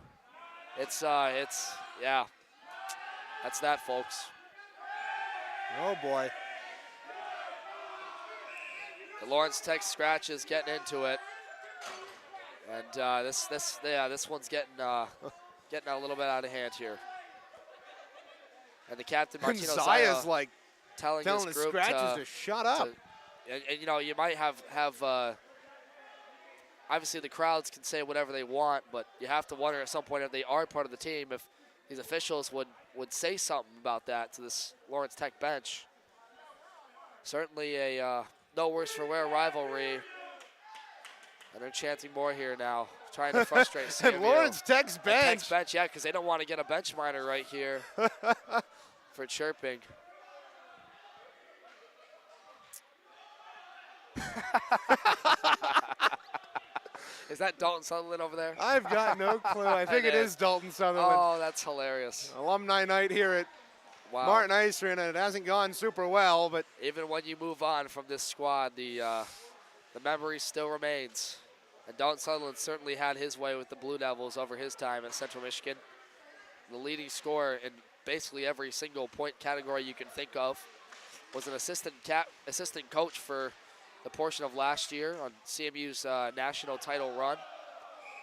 gone. Yeah. That's that, folks. Oh boy. The Lawrence Tech scratch is getting into it, and this one's getting a little bit out of hand here. And the captain Martino Zaya's Zaya like telling telling his the group scratches to shut up. and you might have obviously the crowds can say whatever they want, but you have to wonder at some point if they are part of the team, if these officials would say something about that to this Lawrence Tech bench. Certainly a no worse for wear rivalry. And they're chanting more here now, trying to frustrate CMU. And Lawrence Tech's bench. Tech's bench, yeah, because they don't want to get a bench minor right here for chirping. Is that Dalton Sutherland over there? I've got no clue. I think it is Dalton Sutherland. Oh, that's hilarious. Alumni night here at Wow. Martin Ice Arena. It hasn't gone super well, but Even when you move on from this squad, the memory still remains. And Dalton Sutherland certainly had his way with the Blue Devils over his time at Central Michigan. The leading scorer in basically every single point category you can think of. Was an assistant coach for the portion of last year on CMU's national title run,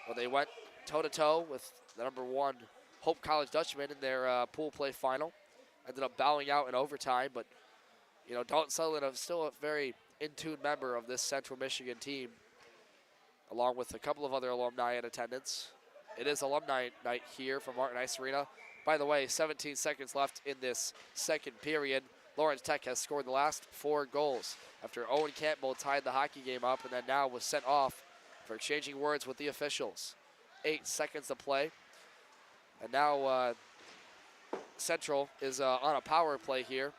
where they went toe-to-toe with the #1 Hope College Dutchman in their pool play final. Ended up bowing out in overtime, but Dalton Sutherland is still a very in-tune member of this Central Michigan team, along with a couple of other alumni in attendance. It is alumni night here from Martin Ice Arena. By the way, 17 seconds left in this second period. Lawrence Tech has scored the last 4 goals after Owen Campbell tied the hockey game up and then now was sent off for exchanging words with the officials. 8 seconds to play. And now Central is on a power play here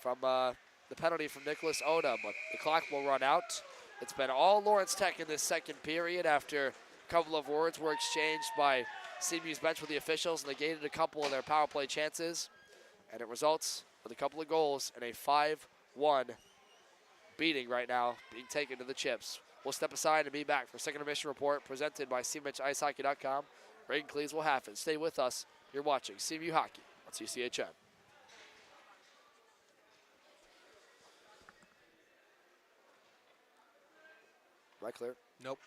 from the penalty from Nicholas Oda, but the clock will run out. It's been all Lawrence Tech in this second period after a couple of words were exchanged by CMU's bench with the officials, negated a couple of their power play chances, and it results with a couple of goals and a 5-1 beating right now being taken to the Chips. We'll step aside and be back for Second Intermission Report presented by CMHIceHockey.com. Reagan Cleves will have it. Stay with us. You're watching CMU Hockey on CCHN. Am I clear? nope.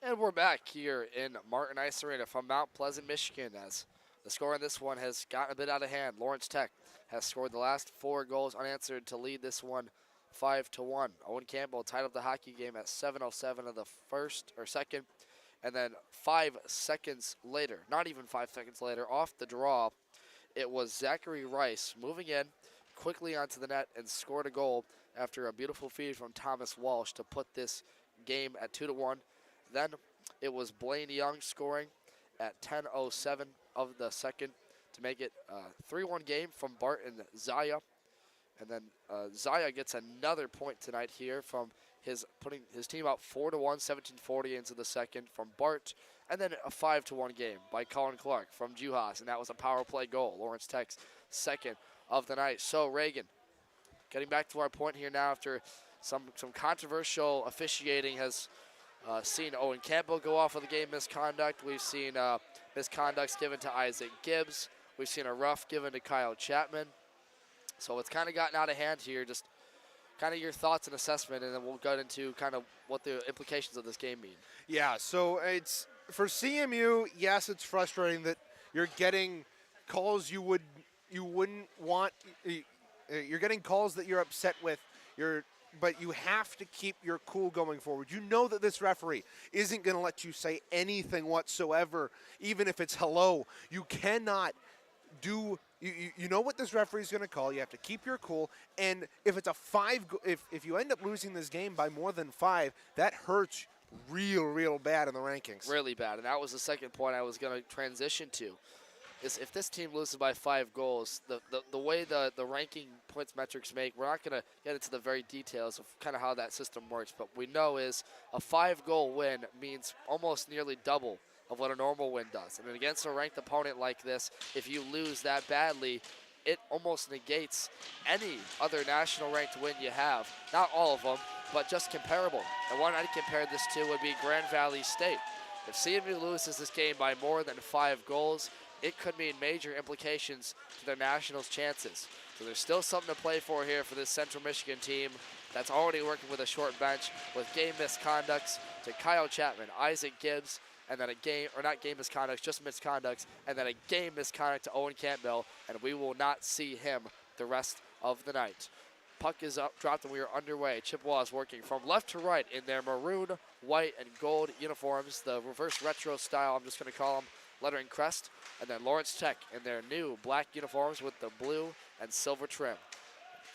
And we're back here in Martin Ice Arena from Mount Pleasant, Michigan, as the score in this one has gotten a bit out of hand. Lawrence Tech has scored the last 4 goals unanswered to lead this one 5-1. Owen Campbell tied up the hockey game at 7:07 of the first or second, and then 5 seconds later, not even 5 seconds later, off the draw, it was Zachary Rice moving in quickly onto the net and scored a goal after a beautiful feed from Thomas Walsh to put this game at 2-1. Then it was Blaine Young scoring at 10:07 of the second to make it a 3-1 game from Bart and Zaya. And then Zaya gets another point tonight here from putting his team out 4-1, 17:40 into the second from Bart. And then a 5-1 game by Colin Clark from Juhas, and that was a power play goal. Lawrence Tech's second of the night. So Reagan, getting back to our point here now after some controversial officiating has seen Owen Campbell go off of the game misconduct. We've seen misconducts given to Isaac Gibbs. We've seen a rough given to Kyle Chapman. So it's kind of gotten out of hand here. Just kind of your thoughts and assessment, and then we'll get into kind of what the implications of this game mean. Yeah, so it's for CMU, yes, it's frustrating that you're getting calls you wouldn't want. You're getting calls that you're upset with. But you have to keep your cool going forward. You know that this referee isn't going to let you say anything whatsoever, even if it's hello. You cannot do. You know what this referee is going to call. You have to keep your cool. And if it's if you end up losing this game by more than 5, that hurts real bad in the rankings. Really bad. And that was the second point I was going to transition to. Is if this team loses by 5 goals, the way the ranking points metrics make, we're not going to get into the very details of kind of how that system works, but we know is a 5-goal win means almost nearly double of what a normal win does. And against a ranked opponent like this, if you lose that badly, it almost negates any other national ranked win you have. Not all of them, but just comparable. And one I'd compare this to would be Grand Valley State. If CMU loses this game by more than 5 goals, it could mean major implications to their nationals' chances. So there's still something to play for here for this Central Michigan team that's already working with a short bench with game misconducts to Kyle Chapman, Isaac Gibbs, and then just misconducts, and then a game misconduct to Owen Campbell, and we will not see him the rest of the night. Puck is up, dropped, and we are underway. Chippewas working from left to right in their maroon, white, and gold uniforms, the reverse retro style, I'm just going to call them, lettering crest. And then Lawrence Tech in their new black uniforms with the blue and silver trim.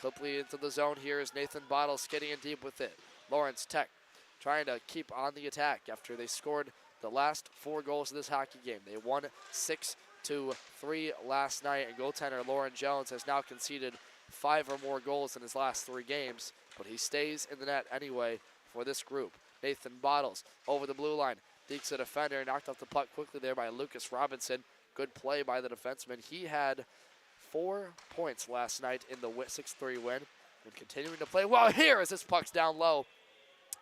Quickly into the zone here is Nathan Bottles getting in deep with it. Lawrence Tech trying to keep on the attack after they scored the last 4 goals of this hockey game. They won 6-3 last night, and goaltender Lauren Jones has now conceded 5 or more goals in his last 3 games, but he stays in the net anyway for this group. Nathan Bottles over the blue line. Deeks a defender, knocked off the puck quickly there by Lucas Robinson. Good play by the defenseman. He had 4 points last night in the 6-3 win. And continuing to play well here as this puck's down low.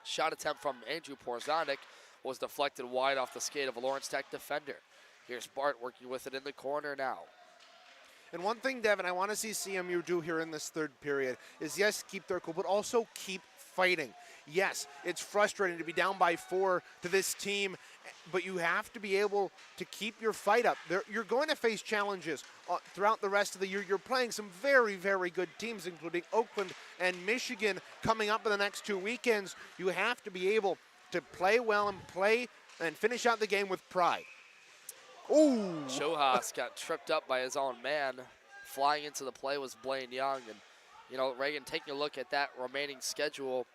Shot attempt from Andrew Porzonik was deflected wide off the skate of a Lawrence Tech defender. Here's Bart working with it in the corner now. And one thing, Devin, I want to see CMU do here in this third period is, yes, keep their cool, but also keep fighting. Yes, it's frustrating to be down by 4 to this team, but you have to be able to keep your fight up. You're going to face challenges throughout the rest of the year. You're playing some very good teams, including Oakland and Michigan, coming up in the next 2 weekends. You have to be able to play well and finish out the game with pride. Ooh! Juhas got tripped up by his own man. Flying into the play was Blaine Young. And, Reagan, taking a look at that remaining schedule,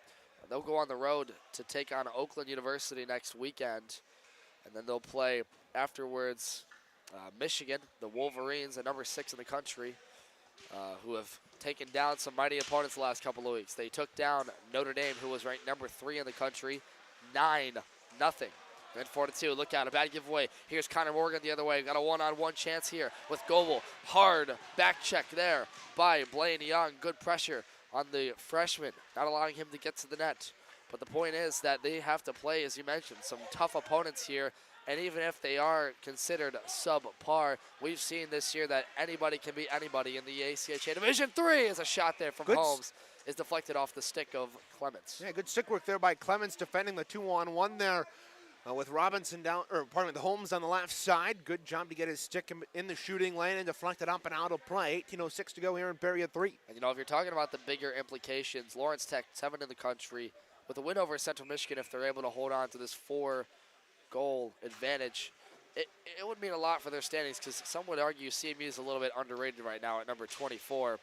they'll go on the road to take on Oakland University next weekend. And then they'll play afterwards Michigan, the Wolverines, at number 6 in the country, who have taken down some mighty opponents the last couple of weeks. They took down Notre Dame, who was ranked number 3 in the country, 9-0. Then 4-2, look out, a bad giveaway. Here's Connor Morgan the other way. Got a one-on-one chance here with Goebel. Hard back check there by Blaine Young. Good pressure on the freshman, not allowing him to get to the net. But the point is that they have to play, as you mentioned, some tough opponents here. And even if they are considered subpar, we've seen this year that anybody can beat anybody in the ACHA Division III. As a shot there from Holmes is deflected off the stick of Clements. Yeah, good stick work there by Clements defending the 2-on-1 there. With Robinson down, or pardon me, the Holmes on the left side. Good job to get his stick in the shooting lane and deflect it up and out of play. 18:06 to go here in period 3. And, if you're talking about the bigger implications, Lawrence Tech, 7 in the country, with a win over Central Michigan, if they're able to hold on to this 4-goal advantage, it would mean a lot for their standings, because some would argue CMU is a little bit underrated right now at number 24.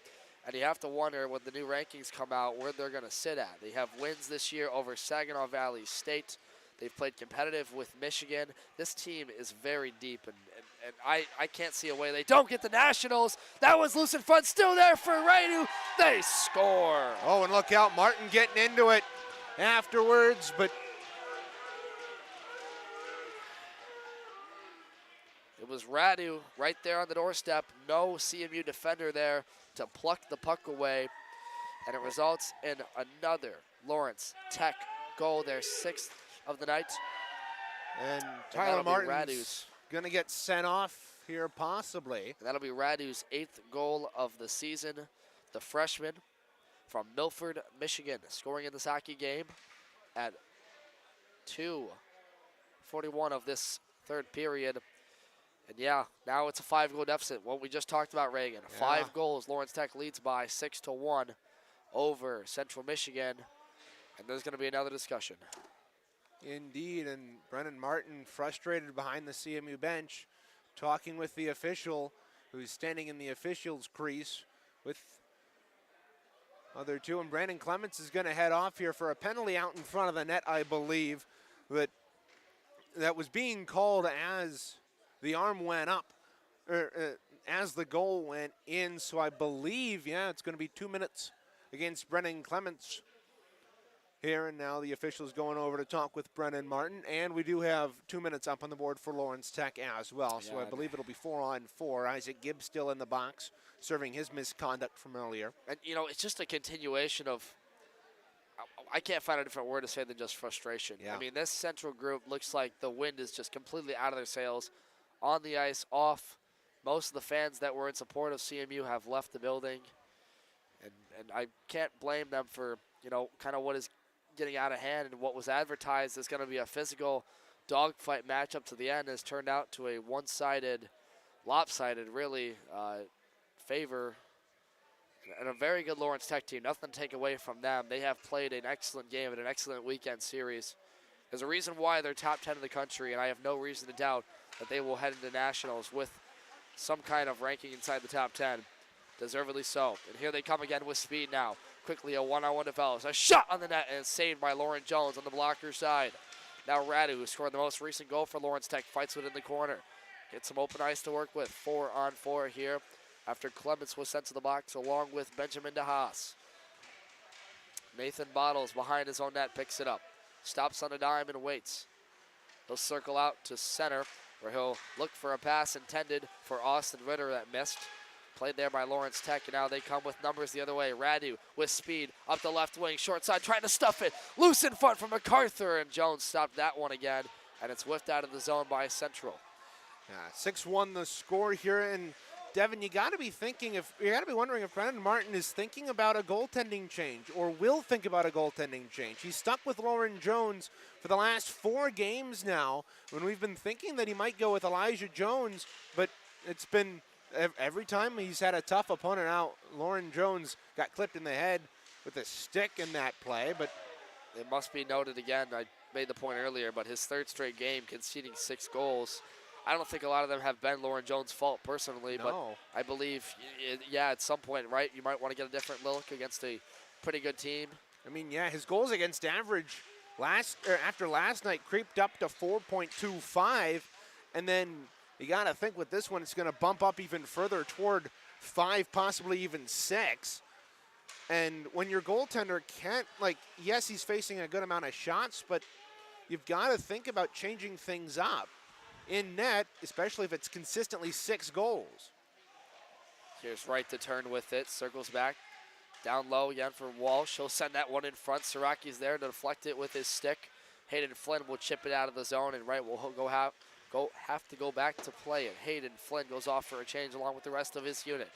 And you have to wonder, when the new rankings come out, where they're going to sit at. They have wins this year over Saginaw Valley State. They've played competitive with Michigan. This team is very deep, and I can't see a way they don't get the Nationals. That was loose in front, still there for Radu. They score. Oh, and look out, Martin getting into it afterwards, but it was Radu right there on the doorstep. No CMU defender there to pluck the puck away, and it results in another Lawrence Tech goal, their 6th of the night. and that'll Tyler be Martin's Radu's. going to get sent off here possibly. And that'll be Radu's 8th goal of the season. The freshman from Milford, Michigan, scoring in this hockey game at 2:41 of this third period. And yeah, now it's a 5-goal deficit. What we just talked about, Reagan. 5 goals, Lawrence Tech leads by 6-1 over Central Michigan. And there's going to be another discussion. Indeed, and Brennan Martin frustrated behind the CMU bench, talking with the official who's standing in the official's crease with other two. And Brandon Clements is going to head off here for a penalty out in front of the net, I believe, that was being called as the arm went up, or as the goal went in. So I believe, it's going to be 2 minutes against Brennan Clements here. And now the official's going over to talk with Brennan Martin. And we do have 2 minutes up on the board for Lawrence Tech as well. So I believe it'll be 4-on-4. Isaac Gibbs still in the box, serving his misconduct from earlier. And, it's just a continuation of, I can't find a different word to say than just frustration. Yeah. I mean, this Central group looks like the wind is just completely out of their sails. On the ice, off. Most of the fans that were in support of CMU have left the building. And I can't blame them for, kind of what is getting out of hand, and what was advertised as going to be a physical dogfight matchup to the end has turned out to a one-sided, lopsided, really, favor. And a very good Lawrence Tech team. Nothing to take away from them. They have played an excellent game and an excellent weekend series. There's a reason why they're top 10 in the country, and I have no reason to doubt that they will head into nationals with some kind of ranking inside the top 10. Deservedly so. And here they come again with speed now. Quickly a one-on-one develops. A shot on the net, and it's saved by Lauren Jones on the blocker side. Now Radu, who scored the most recent goal for Lawrence Tech, fights within the corner. Gets some open ice to work with. 4-on-4 here after Clements was sent to the box along with Benjamin DeHaas. Nathan Bottles behind his own net picks it up. Stops on a dime and waits. He'll circle out to center, where he'll look for a pass intended for Austin Ritter that missed. Played there by Lawrence Tech, and now they come with numbers the other way. Radu with speed up the left wing, short side, trying to stuff it. Loose in front from MacArthur, and Jones stopped that one again, and it's whiffed out of the zone by Central. 6-1 the score here, and Devin, you got to be wondering if Brandon Martin is thinking about a goaltending change, or will think about a goaltending change. He's stuck with Lauren Jones for the last 4 games now, when we've been thinking that he might go with Elijah Jones, but it's been every time he's had a tough opponent out. Lauren Jones got clipped in the head with a stick in that play, but it must be noted again, I made the point earlier, but his 3rd straight game conceding 6 goals. I don't think a lot of them have been Lauren Jones' fault personally, but I believe, at some point, right, you might want to get a different look against a pretty good team. I mean, his goals against average after last night creeped up to 4.25, and then you got to think with this one it's going to bump up even further toward 5, possibly even 6. And when your goaltender can't, yes, he's facing a good amount of shots, but you've got to think about changing things up in net, especially if it's consistently 6 goals. Here's Wright to turn with it, circles back. Down low again for Walsh. He'll send that one in front. Siraki's there to deflect it with his stick. Hayden Flynn will chip it out of the zone, and Wright will have to go back to play it. Hayden Flynn goes off for a change along with the rest of his unit.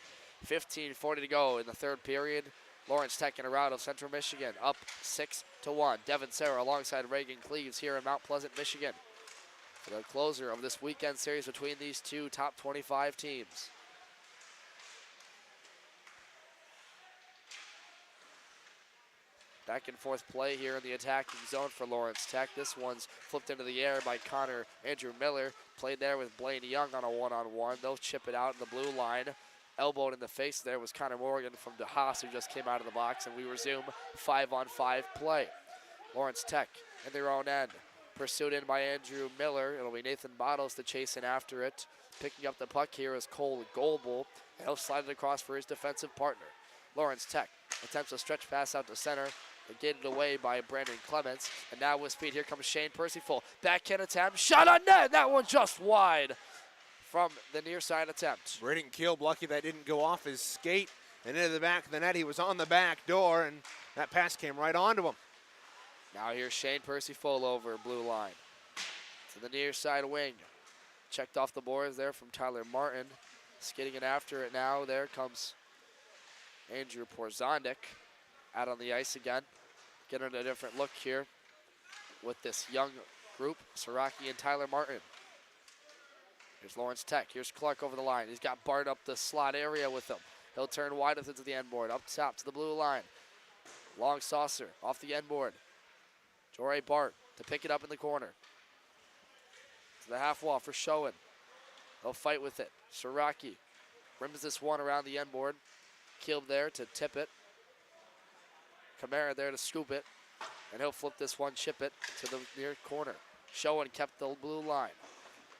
15:40 to go in the 3rd period. Lawrence Tech in a rout of Central Michigan, up 6-1. Devin Sarah alongside Reagan Cleaves here in Mount Pleasant, Michigan. for the closer of this weekend series between these two top 25 teams. Back and forth play here in the attacking zone for Lawrence Tech. This one's flipped into the air by Andrew Miller. Played there with Blaine Young on a one-on-one. They'll chip it out in the blue line. Elbowed in the face there was Connor Morgan from DeHaas, who just came out of the box, and we resume 5-on-5 play. Lawrence Tech in their own end. Pursued in by Andrew Miller. It'll be Nathan Bottles to chase in after it. Picking up the puck here is Cole Goebel. And he'll slide it across for his defensive partner. Lawrence Tech attempts a stretch pass out to center. Negated away by Brandon Clements. And now with speed, here comes Shane Percyful. Backhand attempt, shot on net. That one just wide from the near side attempt. Braden Keelb lucky that didn't go off his skate and into the back of the net. He was on the back door, and that pass came right onto him. Now here's Shane Percyful over blue line. To the near side wing. Checked off the boards there from Tyler Martin. Skidding in after it now. There comes Andrew Porzondik out on the ice again. Getting a different look here with this young group, Siraki and Tyler Martin. Here's Lawrence Tech. Here's Clark over the line. He's got Bart up the slot area with him. He'll turn wide into the end board. Up top to the blue line. Long saucer off the end board. Jorey Bart to pick it up in the corner. To the half wall for Schoen. They'll fight with it. Siraki rims this one around the end board. Keelb there to tip it. Kamara there to scoop it. And he'll flip this one, chip it to the near corner. Schoen kept the blue line.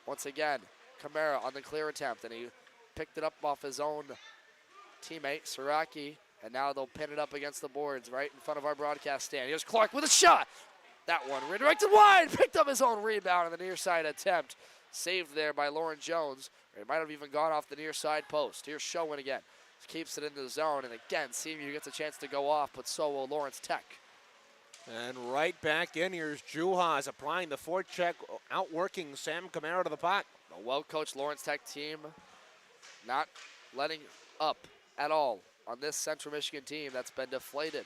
Once again, Kamara on the clear attempt, and he picked it up off his own teammate, Siraki, and now they'll pin it up against the boards right in front of our broadcast stand. Here's Clark with a shot. That one redirected wide, picked up his own rebound on the near side attempt. Saved there by Lauren Jones. It might have even gone off the near side post. Here's Schoen again. Keeps it into the zone, and again, CMU gets a chance to go off, but so will Lawrence Tech. And right back in, here's Juhas applying the forecheck, outworking Sam Kamara to the puck. A well-coached Lawrence Tech team not letting up at all on this Central Michigan team that's been deflated.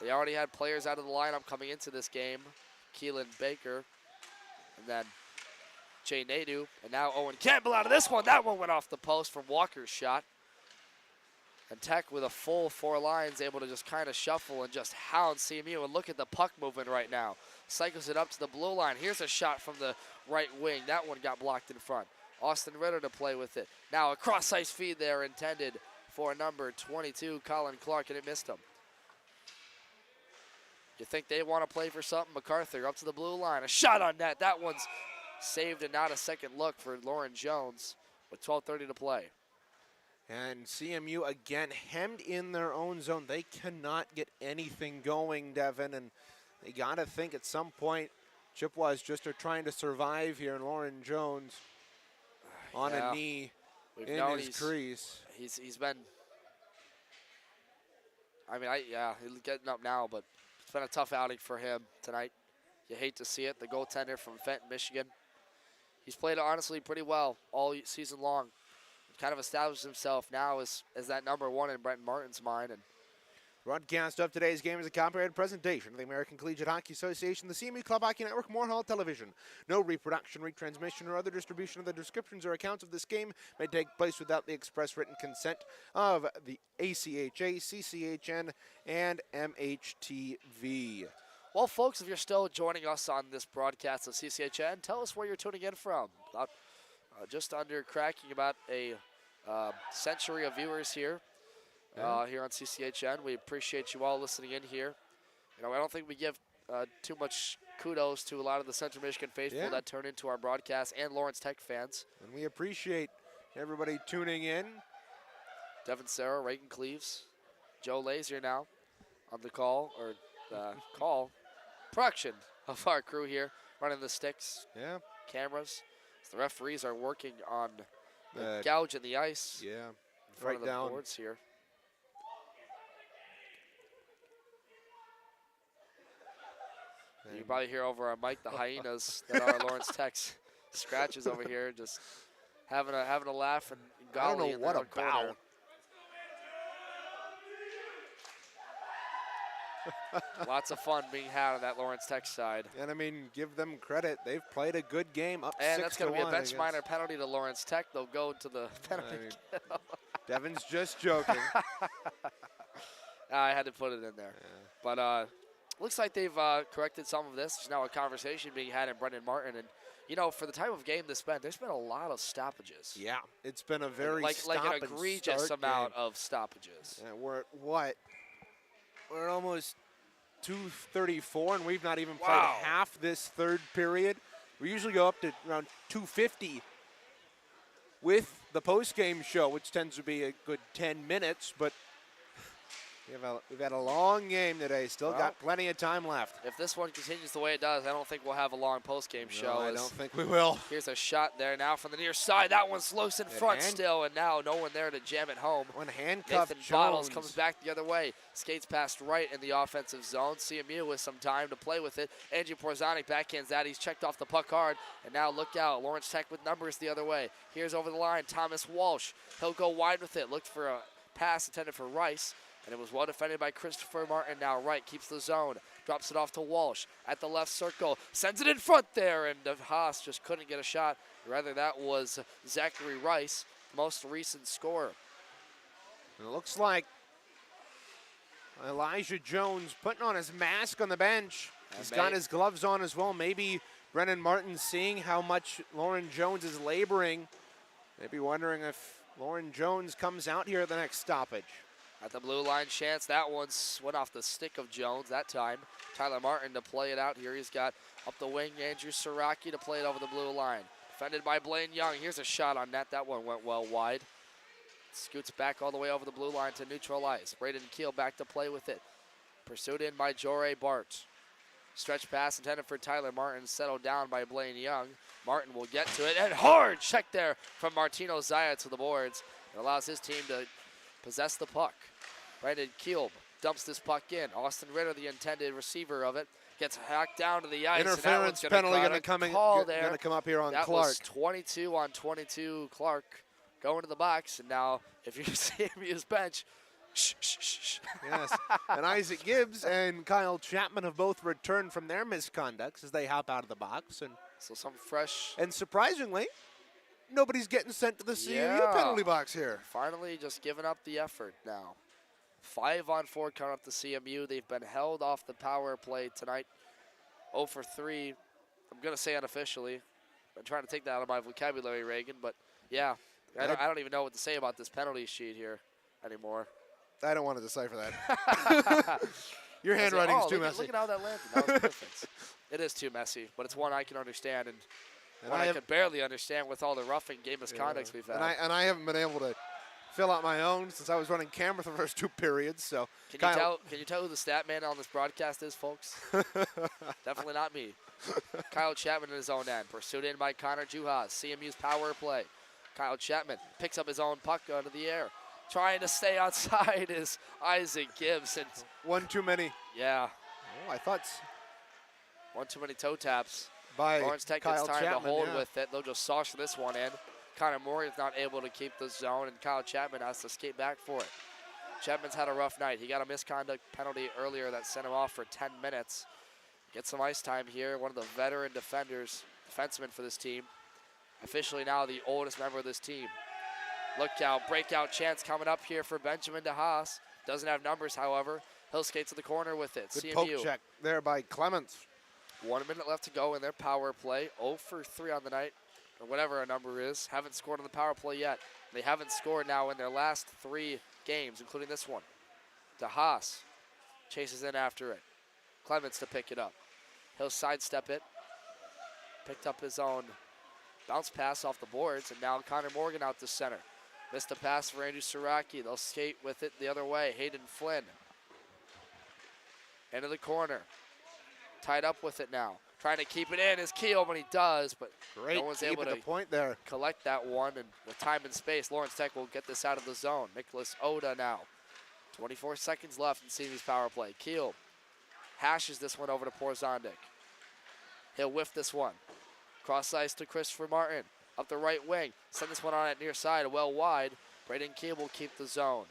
They already had players out of the lineup coming into this game. Keelan Baker, and then Jay Nadeau, and now Owen Campbell out of this one. That one went off the post from Walker's shot. And Tech with a full four lines, able to just kind of shuffle and just hound CMU. And look at the puck movement right now. Cycles it up to the blue line. Here's a shot from the right wing. That one got blocked in front. Austin Ritter to play with it. Now a cross-ice feed there intended for number 22, Colin Clark, and it missed him. You think they want to play for something? MacArthur up to the blue line. A shot on net. That one's saved and not a second look for Lauren Jones with 12:30 to play. And CMU again hemmed in their own zone. They cannot get anything going, Devin, and they got to think at some point Chippewas just are trying to survive here, and Lauren Jones on a knee in his crease. He's been, I mean, he's getting up now, but it's been a tough outing for him tonight. You hate to see it. The goaltender from Fenton, Michigan. He's played honestly pretty well all season long. Kind of established himself now as that number one in Brent Martin's mind. And broadcast of today's game is a copyrighted presentation of the American Collegiate Hockey Association, the CMU Club Hockey Network, Moorehall Television. No reproduction, retransmission, or other distribution of the descriptions or accounts of this game may take place without the express written consent of the ACHA, CCHN, and MHTV. Well, folks, if you're still joining us on this broadcast of CCHN, tell us where you're tuning in from. Just under cracking about a century of viewers here, here on CCHN. We appreciate you all listening in here. You know, I don't think we give too much kudos to a lot of the Central Michigan faithful that turn into our broadcast, and Lawrence Tech fans. And we appreciate everybody tuning in. Devin Sarah, Reagan Cleaves, Joe Lazier now on the call, or production of our crew here, running the sticks, cameras. The referees are working on the gouge in the ice. Yeah, in front of the boards here. You can probably hear over our mic the hyenas that are Lawrence Tech's scratches over here, just having a laugh and golly. I don't know what about. Lots of fun being had on that Lawrence Tech side. And I mean, give them credit. They've played a good game up 6-1. And that's going to be a bench minor penalty to Lawrence Tech. They'll go to the penalty kill. Devin's just joking. I had to put it in there. Yeah. But looks like they've corrected some of this. There's now a conversation being had in Brendan Martin. And, you know, for the type of game this been, there's been a lot of stoppages. Yeah, it's been a very like an egregious amount of stoppages. Yeah, we're at what? We're almost 2:34, and we've not even played half this third period. We usually go up to around 2:50 with the post-game show, which tends to be a good 10 minutes, but we've had a long game today. Still got plenty of time left. If this one continues the way it does, I don't think we'll have a long post-game show. No, I don't think we will. Here's a shot there now from the near side. That one's loose in front still, and now no one there to jam it home. One handcuff. Nathan Bottles comes back the other way. Skates past right in the offensive zone. CMU with some time to play with it. Andrew Porzanic backhands that. He's checked off the puck hard. And now look out. Lawrence Tech with numbers the other way. Here's over the line. Thomas Walsh. He'll go wide with it. Looked for a pass intended for Rice. And it was well defended by Christopher Martin. Now Wright keeps the zone. Drops it off to Walsh at the left circle. Sends it in front there. And Haas just couldn't get a shot. Rather, that was Zachary Rice, most recent scorer. It looks like Elijah Jones putting on his mask on the bench. He's got his gloves on as well. Maybe Brennan Martin seeing how much Lauren Jones is laboring. Maybe wondering if Lauren Jones comes out here at the next stoppage. At the blue line chance, that one went off the stick of Jones that time. Tyler Martin to play it out here. He's got up the wing Andrew Siraki to play it over the blue line. Defended by Blaine Young. Here's a shot on net. That one went well wide. Scoots back all the way over the blue line to neutral ice. Braden Keel back to play with it. Pursued in by Joré Bart. Stretch pass intended for Tyler Martin. Settled down by Blaine Young. Martin will get to it. And hard check there from Martino Zaya to the boards. It allows his team to possess the puck. Brandon Keel dumps this puck in. Austin Ritter, the intended receiver of it, gets hacked down to the ice. Interference penalty going to come up here on Clark. That was 22 on 22 Clark going to the box. And now if you see his bench, shh, shh, shh. Yes, and Isaac Gibbs and Kyle Chapman have both returned from their misconducts as they hop out of the box. And so some fresh. And surprisingly, nobody's getting sent to the CMU penalty box here. Finally just giving up the effort now. 5-on-4 coming up to CMU. They've been held off the power play tonight. 0 for 3. I'm going to say unofficially. I'm trying to take that out of my vocabulary, Reagan. But, yeah, I don't even know what to say about this penalty sheet here anymore. I don't want to decipher that. Your handwriting is too messy. Look at how that landed. That was perfect. It is too messy, but it's one I can understand. And one I could barely understand with all the roughing game misconducts we've had. And I haven't been able to fill out my own since I was running camera for the first 2 periods. So can you tell who the stat man on this broadcast is, folks? Definitely not me. Kyle Chapman in his own end, pursued in by Connor Juhas. CMU's power play. Kyle Chapman picks up his own puck out of the air. Trying to stay outside is Isaac Gibbs. And one too many. Yeah. Oh, I thought. One too many toe taps. By Lawrence Tech Kyle gets time Chapman, to hold with it. They'll just sauce this one in. Connor Morgan's not able to keep the zone, and Kyle Chapman has to skate back for it. Chapman's had a rough night. He got a misconduct penalty earlier that sent him off for 10 minutes. Get some ice time here. One of the veteran defensemen for this team. Officially now the oldest member of this team. Look out, breakout chance coming up here for Benjamin DeHaas. Doesn't have numbers, however. He'll skate to the corner with it. Good CMU. poke check there by Clements. 1 minute left to go in their power play. 0 for 3 on the night, or whatever a number is. Haven't scored on the power play yet. They haven't scored now in their last 3 games, including this one. DeHaas chases in after it. Clements to pick it up. He'll sidestep it. Picked up his own bounce pass off the boards, and now Connor Morgan out to center. Missed a pass for Andrew Siraki. They'll skate with it the other way. Hayden Flynn. Into the corner. Tied up with it now. Trying to keep it in is Keel, but he does, but Great no one's able to point there. collect that one. And with time and space, Lawrence Tech will get this out of the zone. Nicholas Oda now. 24 seconds left in CMU's power play. Keel hashes this one over to Porzandic. He'll whiff this one. Cross ice to Christopher Martin. Up the right wing. Send this one on at near side, well wide. Braden Keel will keep the zone.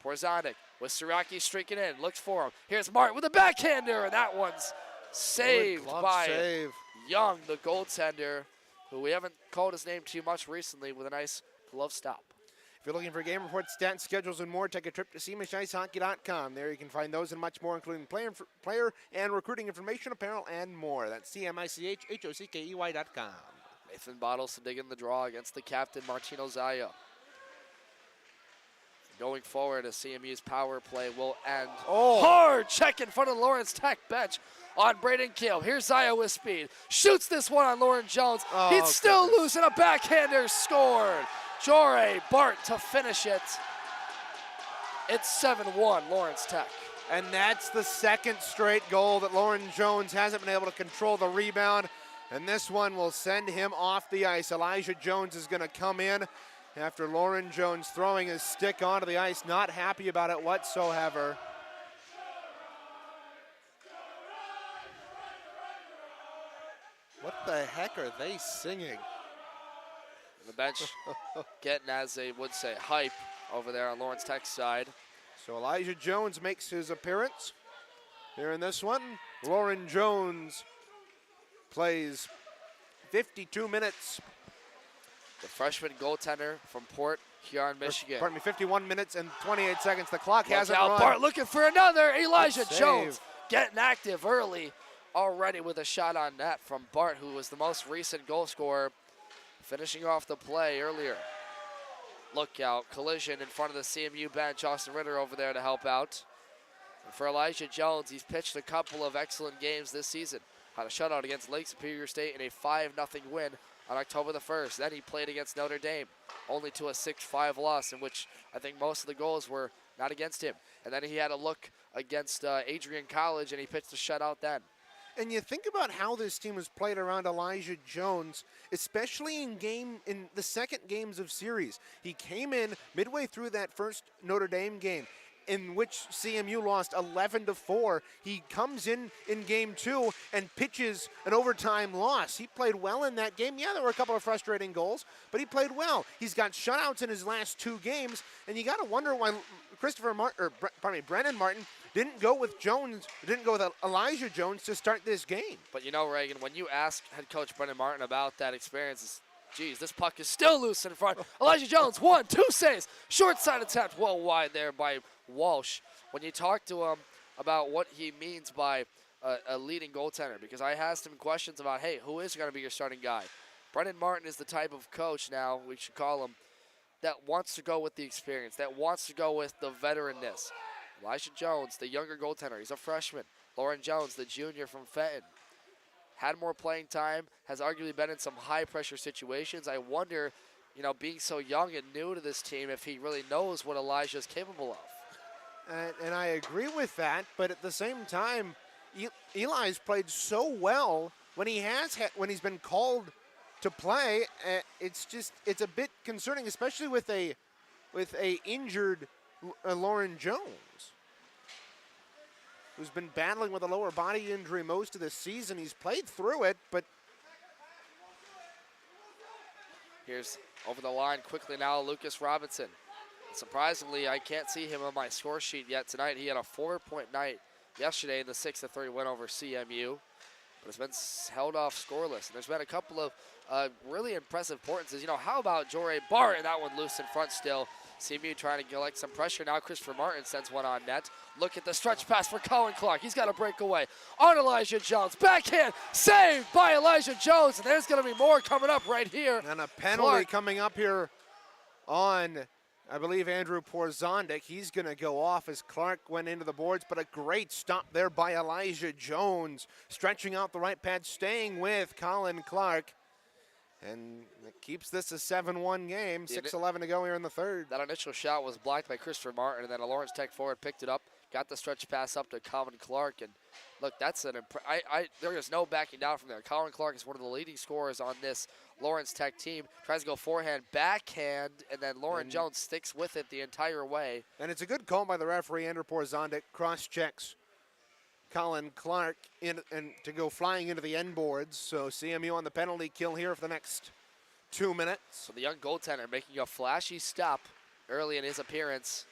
Porzonic with Siraki streaking in, looks for him. Here's Martin with a backhander, and that one's saved by save. Young, the goaltender, who we haven't called his name too much recently, with a nice glove stop. If you're looking for game reports, stats, schedules, and more, take a trip to cmishicehockey.com. There you can find those and much more, including player and recruiting information, apparel, and more. That's cmichihockey.com. Nathan Bottles digging the draw against the captain, Martino Zaya. Going forward, as CMU's power play will end. Oh. Hard check in front of Lawrence Tech bench on Braden Keel. Here's Zaya with speed. Shoots this one on Lauren Jones. Oh, He's still goodness. loose, and a backhander scored. Jore Bart to finish it. It's 7-1, Lawrence Tech. And that's the second straight goal that Lauren Jones hasn't been able to control the rebound. And this one will send him off the ice. Elijah Jones is going to come in after Lauren Jones throwing his stick onto the ice. Not happy about it whatsoever. What the heck are they singing? The bench getting, as they would say, hype over there on Lawrence Tech's side. So Elijah Jones makes his appearance here in this one. Lauren Jones plays 52 minutes. The freshman goaltender from Port Huron, Michigan. Pardon me, 51 minutes and 28 seconds. The clock Look hasn't out, run. Bart looking for another. Elijah Good save. Jones getting active early already with a shot on net from Bart, who was the most recent goal scorer, finishing off the play earlier. Look out, collision in front of the CMU bench. Austin Ritter over there to help out. And for Elijah Jones, he's pitched a couple of excellent games this season. Had a shutout against Lake Superior State in a 5-0 win on October the 1st. Then he played against Notre Dame, only to a 6-5 loss, in which I think most of the goals were not against him. And then he had a look against Adrian College, and he pitched a shutout then. And you think about how this team has played around Elijah Jones, especially in the second games of series. He came in midway through that first Notre Dame game, in which CMU lost 11-4. He comes in game 2 and pitches an overtime loss. He played well in that game. Yeah, there were a couple of frustrating goals, but he played well. He's got shutouts in his last 2 games, and you got to wonder why Brennan Martin didn't go with Elijah Jones to start this game. But you know, Reagan, when you ask head coach Brendan Martin about that experience, geez, this puck is still loose in front. Elijah Jones, 1-2 saves. Short side attempt, well wide there by Walsh. When you talk to him about what he means by a leading goaltender, because I asked him questions about, hey, who is going to be your starting guy? Brendan Martin is the type of coach now, we should call him, that wants to go with the experience, that wants to go with the veteranness. Elijah Jones, the younger goaltender, he's a freshman. Lauren Jones, the junior from Fenton, had more playing time, has arguably been in some high-pressure situations. I wonder, you know, being so young and new to this team, if he really knows what Elijah's capable of. And I agree with that, but at the same time, Eli's played so well when he's been called to play. It's a bit concerning, especially with a injured Lauren Jones, who's been battling with a lower body injury most of the season. He's played through it, but here's over the line quickly now, Lucas Robinson. Surprisingly, I can't see him on my score sheet yet tonight. He had a 4-point night yesterday in the 6-3 win over CMU, but it's been held off scoreless. And there's been a couple of really impressive performances. You know, how about Jore Bart? And that one loose in front still. CMU trying to collect some pressure now. Christopher Martin sends one on net. Look at the stretch pass for Colin Clark. He's got a breakaway on Elijah Jones. Backhand saved by Elijah Jones. And there's going to be more coming up right here. And a penalty coming up here on, I believe, Andrew Porzondik. He's going to go off as Clark went into the boards, but a great stop there by Elijah Jones, stretching out the right pad, staying with Colin Clark. And it keeps this a 7-1 game, 6:11 to go here in the third. That initial shot was blocked by Christopher Martin, and then a Lawrence Tech forward picked it up, got the stretch pass up to Colin Clark, and look, that's there is no backing down from there. Colin Clark is one of the leading scorers on this Lawrence Tech team. Tries to go forehand, backhand, and then Lauren Jones sticks with it the entire way. And it's a good call by the referee, Andrew Porzondik, cross-checks Colin Clark and to go flying into the end boards. So CMU on the penalty kill here for the next 2 minutes. So the young goaltender making a flashy stop early in his appearance.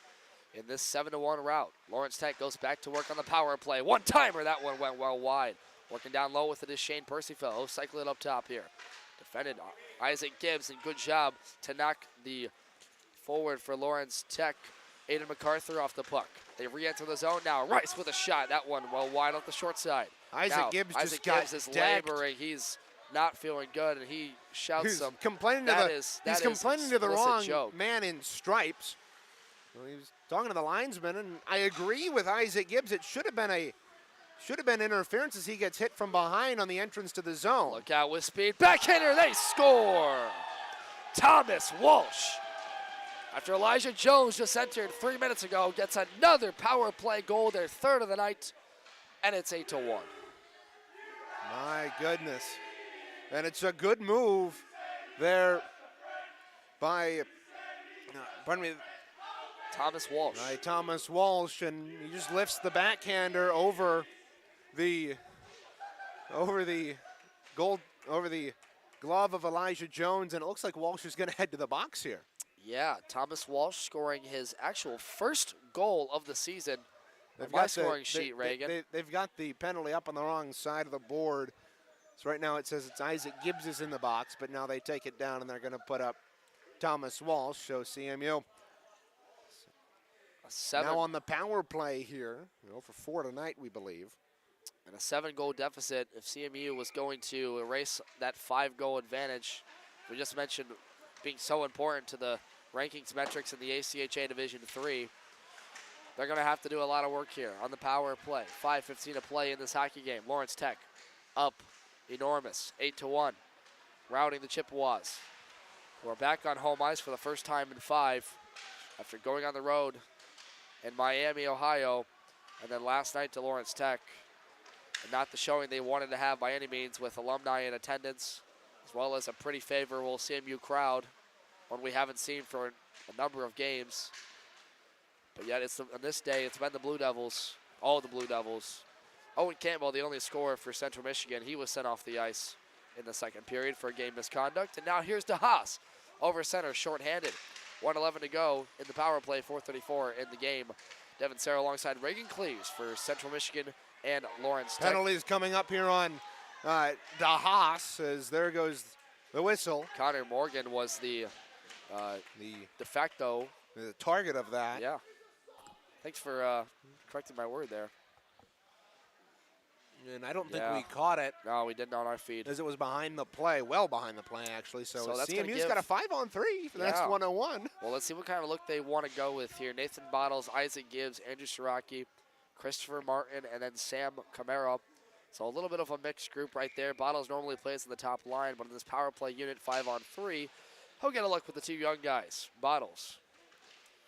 in this 7-1 route. Lawrence Tech goes back to work on the power play. One-timer, that one went well wide. Working down low with it is Shane Percyville. He'll cycle it up top here. Defended Isaac Gibbs, and good job to knock the forward for Lawrence Tech, Aiden MacArthur, off the puck. They re-enter the zone now. Rice with a shot. That one well wide off the short side. Isaac Gibbs Isaac just got Gibbs is decked. laboring. He's not feeling good, and he shouts He's some. complaining to the wrong joke. man in stripes. Well, he was talking to the linesman, and I agree with Isaac Gibbs. It should have been interference as he gets hit from behind on the entrance to the zone. Look out with speed. Backhander, they score! Thomas Walsh, after Elijah Jones just entered 3 minutes ago, gets another power play goal, their third of the night, and it's 8-1. My goodness. And it's a good move there by, Thomas Walsh. by Thomas Walsh, and he just lifts the backhander over the glove of Elijah Jones, and it looks like Walsh is going to head to the box here. Yeah, Thomas Walsh scoring his actual first goal of the season. They've My got scoring sheet, Reagan. They've got the penalty up on the wrong side of the board. So right now it says it's Isaac Gibbs is in the box, but now they take it down and they're going to put up Thomas Walsh. So CMU now on the power play here. 0-for-4 tonight, we believe. And a 7-goal deficit. If CMU was going to erase that 5-goal advantage, we just mentioned being so important to the rankings metrics in the ACHA Division III, they're going to have to do a lot of work here on the power play. 5:15 to play in this hockey game. Lawrence Tech up enormous, 8-1, routing the Chippewas. We're back on home ice for the first time in 5 after going on the road in Miami, Ohio, and then last night to Lawrence Tech. And not the showing they wanted to have by any means, with alumni in attendance, as well as a pretty favorable CMU crowd, one we haven't seen for a number of games. But yet, on this day, it's been the Blue Devils, all the Blue Devils. Owen Campbell, the only scorer for Central Michigan, he was sent off the ice in the second period for game misconduct. And now here's DeHaas over center, shorthanded. 1:11 to go in the power play, 4:34 in the game. Devin Sarah alongside Reagan Cleaves for Central Michigan and Lawrence Tech. Penalties coming up here on DeHaas, as there goes the whistle. Connor Morgan was the de facto. The target of that. Yeah. Thanks for correcting my word there. And I don't think we caught it. No, we didn't on our feed. As it was behind the play, well behind the play, actually. So that's CMU's got a 5-on-3 for the next 101. Well, let's see what kind of look they want to go with here. Nathan Bottles, Isaac Gibbs, Andrew Siraki, Christopher Martin, and then Sam Camara. So a little bit of a mixed group right there. Bottles normally plays in the top line, but in this power play unit 5-on-3, he'll get a look with the 2 young guys. Bottles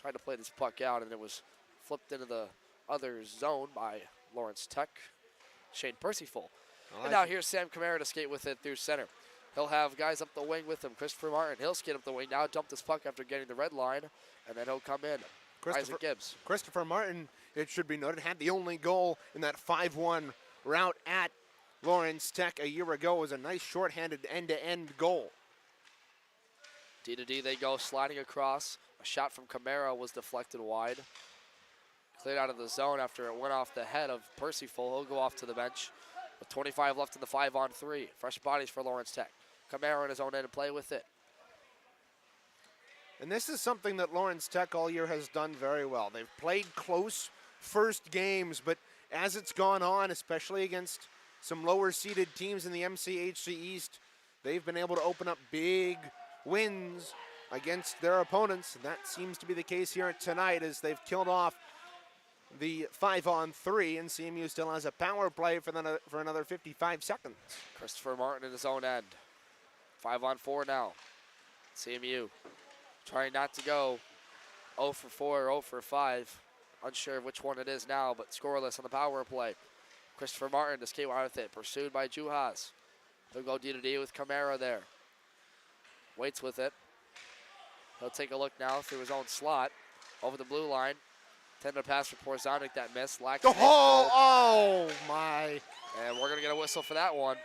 tried to play this puck out, and it was flipped into the other zone by Lawrence Tech. Shane Percyville. And now here's Sam Camara to skate with it through center. He'll have guys up the wing with him. Christopher Martin, he'll skate up the wing now, dump this puck after getting the red line, and then he'll come in. Isaac Gibbs. Christopher Martin, it should be noted, had the only goal in that 5-1 route at Lawrence Tech a year ago. It was a nice shorthanded end-to-end goal. D to D they go, sliding across. A shot from Camara was deflected wide. Cleared out of the zone after it went off the head of Percyville. He'll go off to the bench with 25 left in the 5-on-3. Fresh bodies for Lawrence Tech. Camara in his own end to play with it. And this is something that Lawrence Tech all year has done very well. They've played close first games, but as it's gone on, especially against some lower-seeded teams in the MCHC East, they've been able to open up big wins against their opponents. And that seems to be the case here tonight, as they've killed off the 5-on-3, and CMU still has a power play for another 55 seconds. Christopher Martin in his own end. 5-on-4 now. CMU trying not to go 0-for-4 or 0-for-5. Unsure of which one it is now, but scoreless on the power play. Christopher Martin to skate with it, pursued by Juhas. He'll go D to D with Camara there. Waits with it. He'll take a look now through his own slot over the blue line. Tended pass for Porzanic that missed. Oh my. And we're going to get a whistle for that one.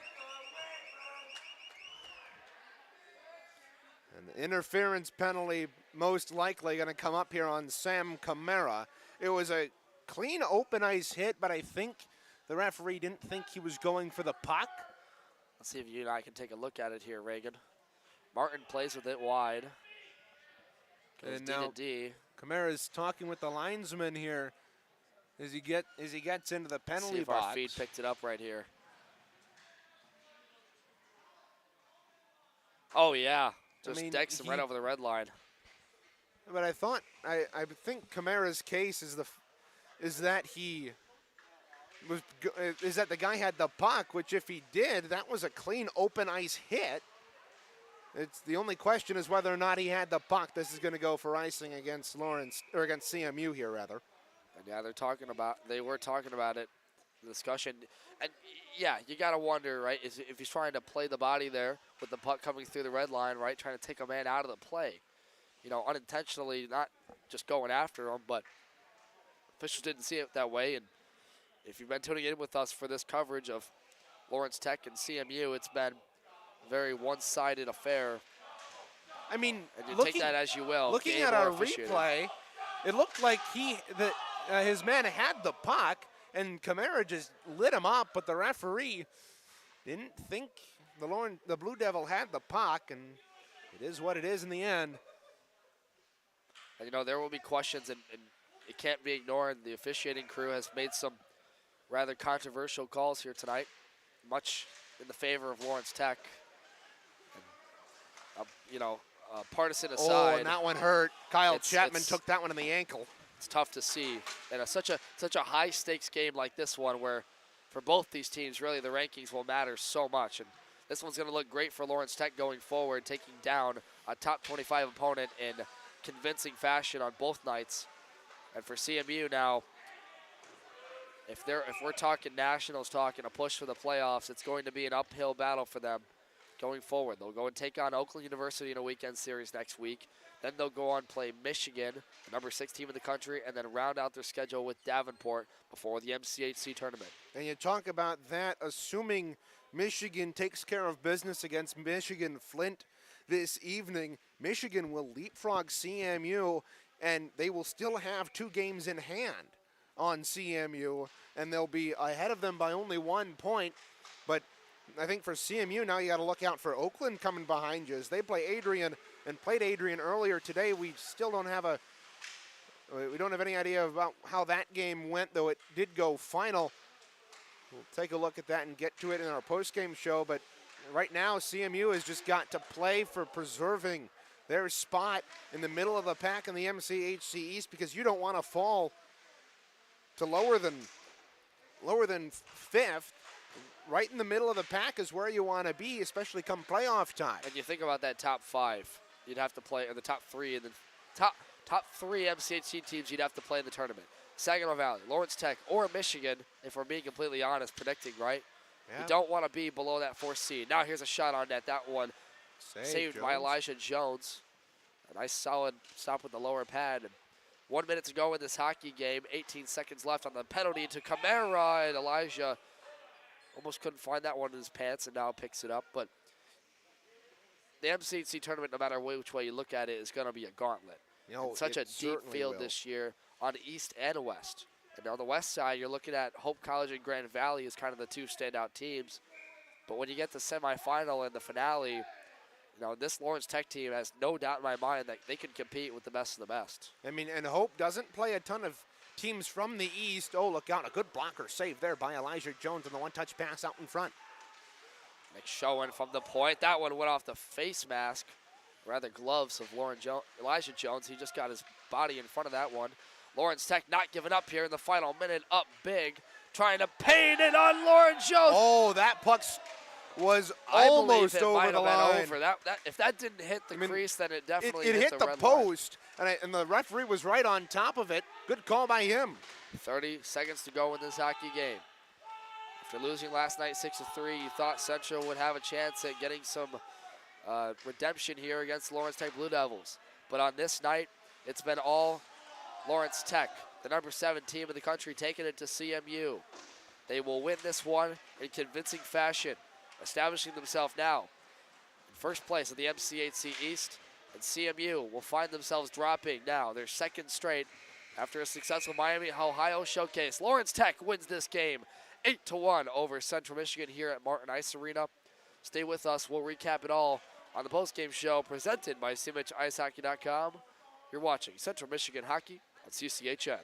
And Interference penalty most likely going to come up here on Sam Camara. It was a clean open ice hit, but I think the referee didn't think he was going for the puck. Let's see if you and I can take a look at it here, Reagan. Martin plays with it wide. Goes And D now to D. Camara's talking with the linesman here as he gets into the penalty See if box. our feed picked it up right here. Oh yeah, just decks him right over the red line. But I think Camara's case is that the guy had the puck, which if he did, that was a clean open ice hit. It's the only question is whether or not he had the puck. This is going to go for icing against against CMU here rather. And yeah, they were talking about it, the discussion. And yeah, you got to wonder, right, if he's trying to play the body there with the puck coming through the red line, right, trying to take a man out of the play. You know, unintentionally, not just going after him, but officials didn't see it that way. And if you've been tuning in with us for this coverage of Lawrence Tech and CMU, it's been a very one-sided affair. I mean, and you take that as you will. Looking at our replay, it looked like his man had the puck, and Camara just lit him up, but the referee didn't think the Blue Devil had the puck, and it is what it is in the end. And, you know, there will be questions, and it can't be ignored. The officiating crew has made some rather controversial calls here tonight, much in the favor of Lawrence Tech. And, partisan aside. Oh, and that one hurt. Kyle Chapman took that one in the ankle. It's tough to see. And such a high-stakes game like this one where for both these teams, really, the rankings will matter so much. And this one's going to look great for Lawrence Tech going forward, taking down a top 25 opponent in convincing fashion on both nights. And for CMU now, if we're talking nationals, talking a push for the playoffs, it's going to be an uphill battle for them going forward. They'll go and take on Oakland University in a weekend series next week. Then they'll go on play Michigan, the number 6 team in the country, and then round out their schedule with Davenport before the MCHC tournament. And you talk about that, assuming Michigan takes care of business against Michigan Flint this evening, Michigan will leapfrog CMU, and they will still have 2 games in hand on CMU, and they'll be ahead of them by only 1 point. But I think for CMU now, you got to look out for Oakland coming behind you as they play Adrian and played Adrian earlier today. We still don't have any idea about how that game went, though it did go final. We'll take a look at that and get to it in our postgame show. But right now, CMU has just got to play for preserving their spot in the middle of the pack in the MCHC East, because you don't want to fall to lower than 5th. Right in the middle of the pack is where you want to be, especially come playoff time. And you think about that top 5, you'd have to play, or the top 3, and the top 3 MCHC teams you'd have to play in the tournament. Saginaw Valley, Lawrence Tech, or Michigan, if we're being completely honest, predicting, right? Yeah. You don't want to be below that 4th seed. Now here's a shot on net. That one saved by Elijah Jones. A nice solid stop with the lower pad. And 1 minute to go in this hockey game. 18 seconds left on the penalty to Camara, and Elijah almost couldn't find that one in his pants and now picks it up. But the MCHC tournament, no matter which way you look at it, is going to be a gauntlet. It's such a deep field this year on the East and West. And on the West side, you're looking at Hope College and Grand Valley as kind of the 2 standout teams. But when you get to semifinal and the finale, this Lawrence Tech team has no doubt in my mind that they can compete with the best of the best. I mean, and Hope doesn't play a ton of teams from the East. Oh, look out. A good blocker save there by Elijah Jones on the one-touch pass out in front. McShowen from the point. That one went off the face mask, rather gloves of Elijah Jones. He just got his body in front of that one. Lawrence Tech not giving up here in the final minute, up big, trying to paint it on Lawrence Jones. Oh, that puck was almost over the line. If that didn't hit the crease, then it definitely hit the red post, and the referee was right on top of it. Good call by him. 30 seconds to go in this hockey game. After losing last night 6-3, you thought Central would have a chance at getting some redemption here against Lawrence Tech Blue Devils. But on this night, it's been all Lawrence Tech, the number 7 team in the country, taking it to CMU. They will win this one in convincing fashion, establishing themselves now in first place in the MCHC East And CMU will find themselves dropping now their second straight after a successful Miami Ohio showcase. Lawrence Tech wins this game 8-1 over Central Michigan here at Martin Ice Arena. Stay with us. We'll recap it all on the postgame show presented by SeaMitchIceHockey.com. You're watching Central Michigan Hockey on CCHN.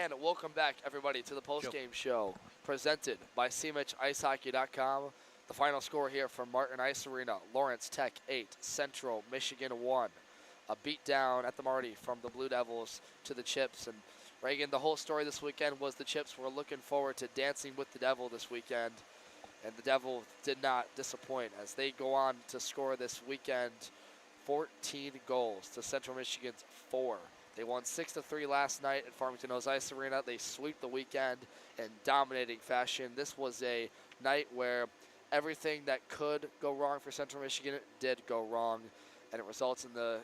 And welcome back, everybody, to the postgame show presented by cmichicehockey.com. The final score here from Martin Ice Arena: Lawrence Tech 8, Central Michigan 1. A beatdown at the Marty from the Blue Devils to the Chips. And Reagan, the whole story this weekend was the Chips were looking forward to dancing with the Devil this weekend, and the Devil did not disappoint as they go on to score this weekend 14 goals to Central Michigan's 4. They won 6-3 last night at Farmington Hills Ice Arena. They sweep the weekend in dominating fashion. This was a night where everything that could go wrong for Central Michigan did go wrong, and it results in the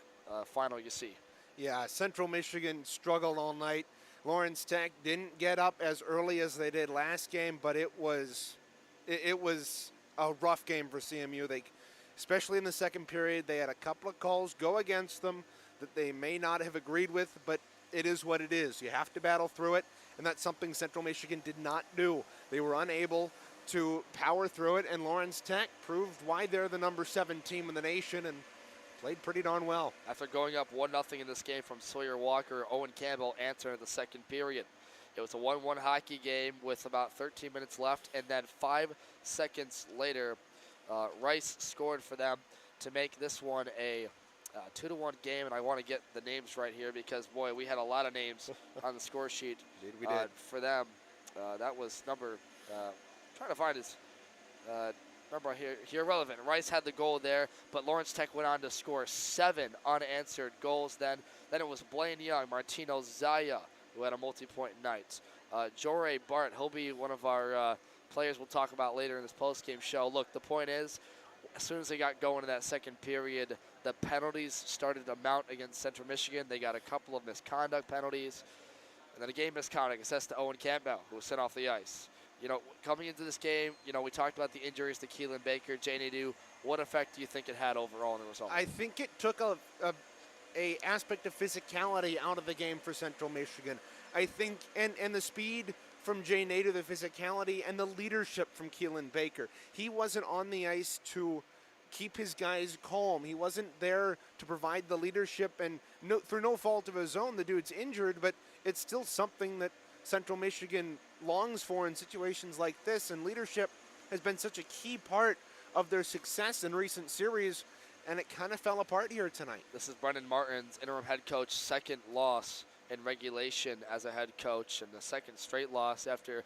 final you see. Yeah, Central Michigan struggled all night. Lawrence Tech didn't get up as early as they did last game, but it was a rough game for CMU. They, especially in the second period, they had a couple of calls go against them that they may not have agreed with, but it is what it is. You have to battle through it, and that's something Central Michigan did not do. They were unable to power through it, and Lawrence Tech proved why they're the number 7 team in the nation and played pretty darn well. After going up 1-0 in this game from Sawyer Walker, Owen Campbell answered the second period. It was a 1-1 hockey game with about 13 minutes left, and then 5 seconds later, Rice scored for them to make this one a 2-1 game, and I want to get the names right here because, boy, we had a lot of names on the score sheet. Indeed we did. For them. That was number, trying to find his number here relevant. Rice had the goal there, but Lawrence Tech went on to score 7 unanswered goals. Then it was Blaine Young, Martino Zaya, who had a multi-point night. Jorey Bart, he'll be one of our players we'll talk about later in this post-game show. Look, the point is, as soon as they got going in that second period, the penalties started to mount against Central Michigan. They got a couple of misconduct penalties. And then a game misconduct assessed to Owen Campbell, who was sent off the ice. You know, coming into this game, you know, we talked about the injuries to Keelan Baker, Jay Nadeau. What effect do you think it had overall in the result? I think it took a aspect of physicality out of the game for Central Michigan. I think, and the speed from Jay Nadeau, the physicality, and the leadership from Keelan Baker. He wasn't on the ice to keep his guys calm. He wasn't there to provide the leadership, and through no fault of his own, the dude's injured, but it's still something that Central Michigan longs for in situations like this, and leadership has been such a key part of their success in recent series, and it kind of fell apart here tonight. This is Brendan Martin's interim head coach, second loss in regulation as a head coach, and the second straight loss after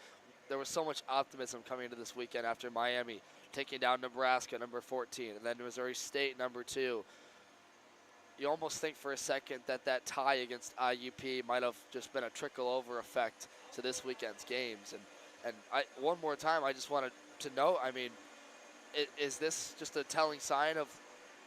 there was so much optimism coming into this weekend after Miami taking down Nebraska, number 14, and then Missouri State, number 2. You almost think for a second that tie against IUP might have just been a trickle-over effect to this weekend's games. And one more time, I just wanted to know, I mean, is this just a telling sign of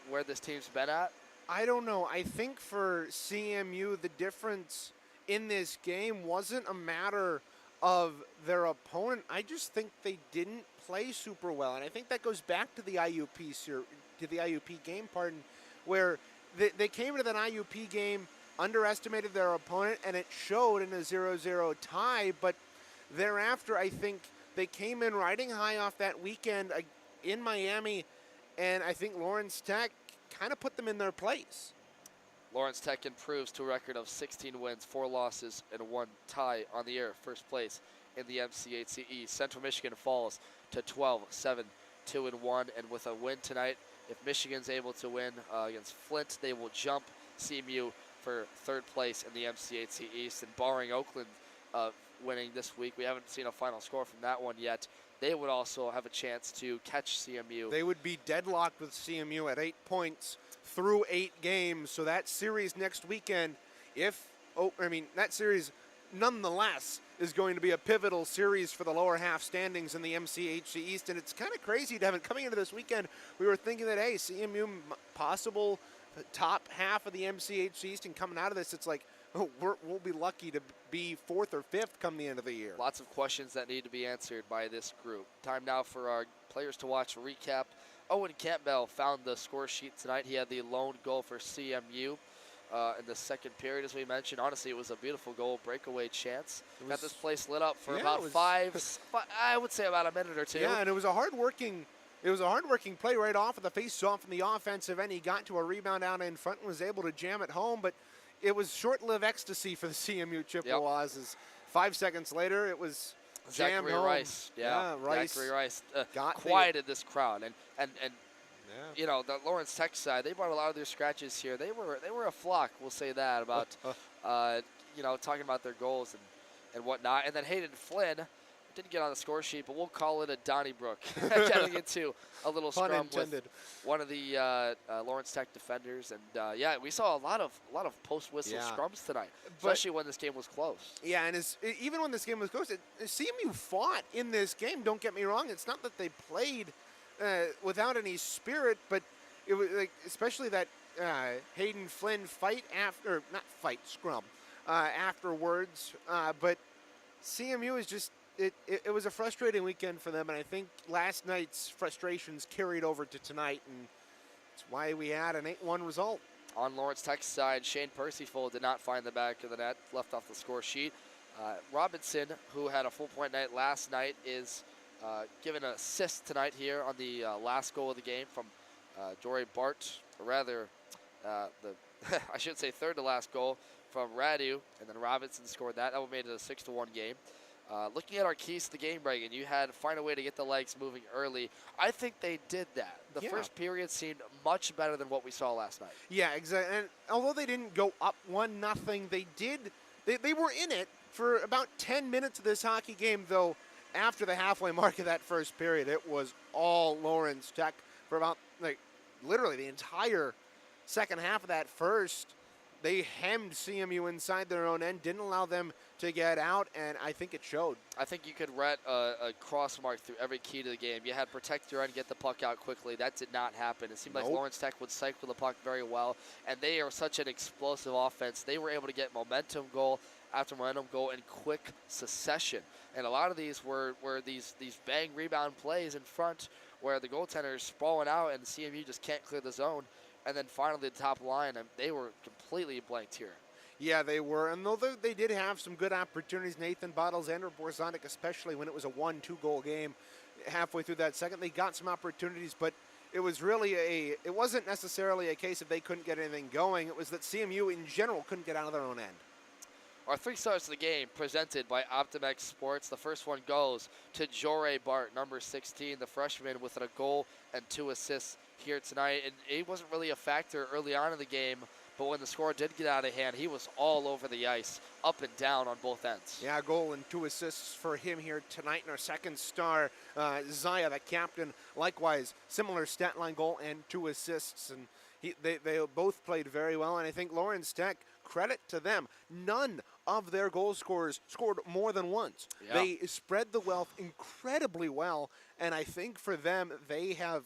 where this team's been at? I don't know. I think for CMU, the difference in this game wasn't a matter of their opponent. I just think they didn't play super well, and I think that goes back to the IUP game, where they came into that IUP game, underestimated their opponent, and it showed in a 0-0 tie. But thereafter, I think they came in riding high off that weekend in Miami, and I think Lawrence Tech kind of put them in their place. Lawrence Tech improves to a record of 16 wins, 4 losses, and 1 tie on the year, first place in the MCHC. Central Michigan falls to 12-7, 2-1, and with a win tonight, if Michigan's able to win against Flint, they will jump CMU for 3rd place in the MCHC East. And barring Oakland winning this week, we haven't seen a final score from that one yet. They would also have a chance to catch CMU. They would be deadlocked with CMU at 8 points through 8 games. So that series next weekend, that series nonetheless is going to be a pivotal series for the lower half standings in the MCHC East. And it's kind of crazy to have it coming into this weekend. We were thinking that, hey, CMU possible top half of the MCHC East, and coming out of this, it's like, oh, we'll be lucky to be 4th or 5th come the end of the year. Lots of questions that need to be answered by this group. Time now for our players to watch a recap. Owen Campbell found the score sheet tonight. He had the lone goal for CMU in the second period, as we mentioned. Honestly, it was a beautiful goal, breakaway chance. Got this place lit up for about I would say about a minute or two. Yeah, and it was a hard-working play right off of the face-off in the offensive end. He got to a rebound out in front and was able to jam it home, but it was short-lived ecstasy for the CMU Chippewas as 5 seconds later, it was jammed Zachary home. Rice, Rice Zachary Rice got quieted this crowd, and Yeah. you know, the Lawrence Tech side, they brought a lot of their scratches here. They were a flock, we'll say that, about, you know, talking about their goals and whatnot. And then Hayden Flynn didn't get on the score sheet, but we'll call it a Donnybrook, getting into a little Pun scrum intended. with one of the Lawrence Tech defenders. And, yeah, we saw a lot of post-whistle scrums tonight, especially when this game was close. Yeah, and even when this game was close, CMU fought in this game. Don't get me wrong. It's not that they played without any spirit, but it was like, especially that Hayden Flynn fight after, not fight, scrum afterwards. But CMU is just, it was a frustrating weekend for them, and I think last night's frustrations carried over to tonight, and that's why we had an 8-1 result. On Lawrence Tech's side, Shane Percyful did not find the back of the net, left off the score sheet. Robinson, who had a full-point night last night, is given an assist tonight here on the last goal of the game from Jory Bart, or rather, I should say third to last goal from Radu, and then Robinson scored that. That made it a 6-1 game. Looking at our keys to the game, Reagan, you had to find a way to get the legs moving early. I think they did that. The first period seemed much better than what we saw last night. Yeah, exactly. And although they didn't go up 1-0, they were in it for about 10 minutes of this hockey game, though. After the halfway mark of that first period, it was all Lawrence Tech for about, like, literally the entire second half of that first. They hemmed CMU inside their own end, didn't allow them to get out, and I think it showed. I think you could write a cross mark through every key to the game. You had protect your end, get the puck out quickly. That did not happen. It seemed like Lawrence Tech would cycle the puck very well, and they are such an explosive offense. They were able to get momentum goal after momentum goal in quick succession. And a lot of these were these bang rebound plays in front where the goaltender is sprawling out and CMU just can't clear the zone. And then finally the top line, and they were completely blanked here. Yeah, they were. And though they did have some good opportunities, Nathan Bottles, Andrew Borzonic, especially when it was a 1-2 goal game halfway through that second, they got some opportunities, but it was really it wasn't necessarily a case of they couldn't get anything going. It was that CMU in general couldn't get out of their own end. Our 3 stars of the game presented by Optimex Sports. The first one goes to Jory Bart, number 16, the freshman, with a goal and 2 assists here tonight. And he wasn't really a factor early on in the game, but when the score did get out of hand, he was all over the ice, up and down on both ends. Yeah, a goal and 2 assists for him here tonight. And our second star, Zaya, the captain, likewise, similar stat line goal and 2 assists. And they both played very well. And I think Lawrence Tech, credit to them, none of their goal scorers scored more than once. Yeah. They spread the wealth incredibly well. And I think for them, they have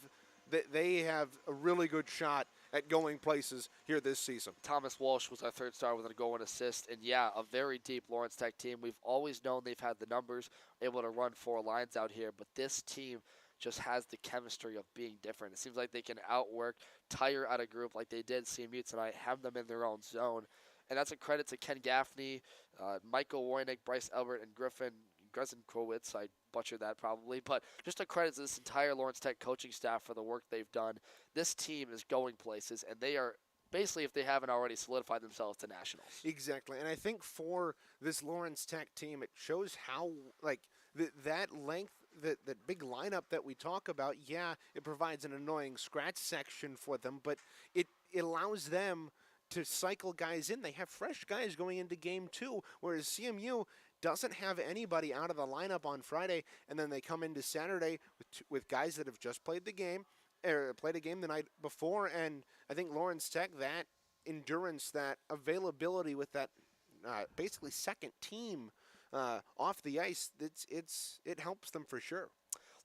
a really good shot at going places here this season. Thomas Walsh was our third star with a goal and assist. And, yeah, a very deep Lawrence Tech team. We've always known they've had the numbers, able to run 4 lines out here. But this team just has the chemistry of being different. It seems like they can outwork, tire out a group like they did CMU tonight, have them in their own zone. And that's a credit to Ken Gaffney, Michael Woynick, Bryce Elbert, and Griffin Grezenkrowitz. I butchered that probably. But just a credit to this entire Lawrence Tech coaching staff for the work they've done. This team is going places, and they are basically, if they haven't already, solidified themselves to nationals. Exactly. And I think for this Lawrence Tech team, it shows how, like, that length, that big lineup that we talk about, yeah, it provides an annoying scratch section for them, but it allows them to cycle guys in. They have fresh guys going into game 2, whereas CMU doesn't have anybody out of the lineup on Friday, and then they come into Saturday with guys that have just played the game, or played a game the night before, and I think Lawrence Tech, that endurance, that availability with that basically second team off the ice, it helps them for sure.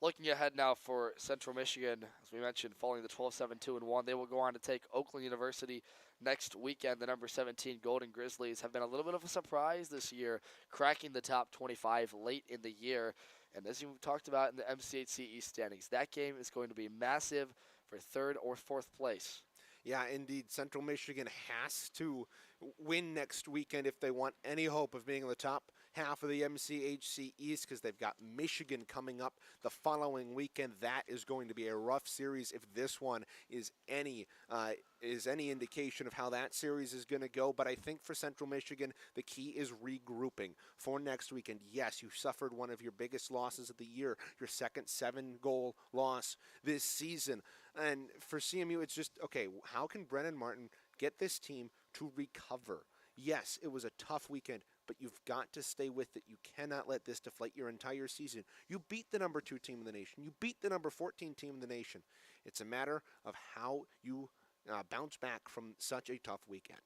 Looking ahead now for Central Michigan, as we mentioned, following the 12-7-2-1, they will go on to take Oakland University next weekend. The number 17 Golden Grizzlies have been a little bit of a surprise this year, cracking the top 25 late in the year. And as you talked about in the MCHC East standings, that game is going to be massive for 3rd or 4th place. Yeah, indeed. Central Michigan has to win next weekend if they want any hope of being in the top half of the MCHC East because they've got Michigan coming up the following weekend. That is going to be a rough series if this one is any indication of how that series is going to go. But I think for Central Michigan, the key is regrouping for next weekend. Yes, you suffered one of your biggest losses of the year, your second 7-goal loss this season. And for CMU, it's just, okay, how can Brennan Martin get this team to recover? Yes, it was a tough weekend, but you've got to stay with it. You cannot let this deflate your entire season. You beat the number 2 team in the nation. You beat the number 14 team in the nation. It's a matter of how you bounce back from such a tough weekend.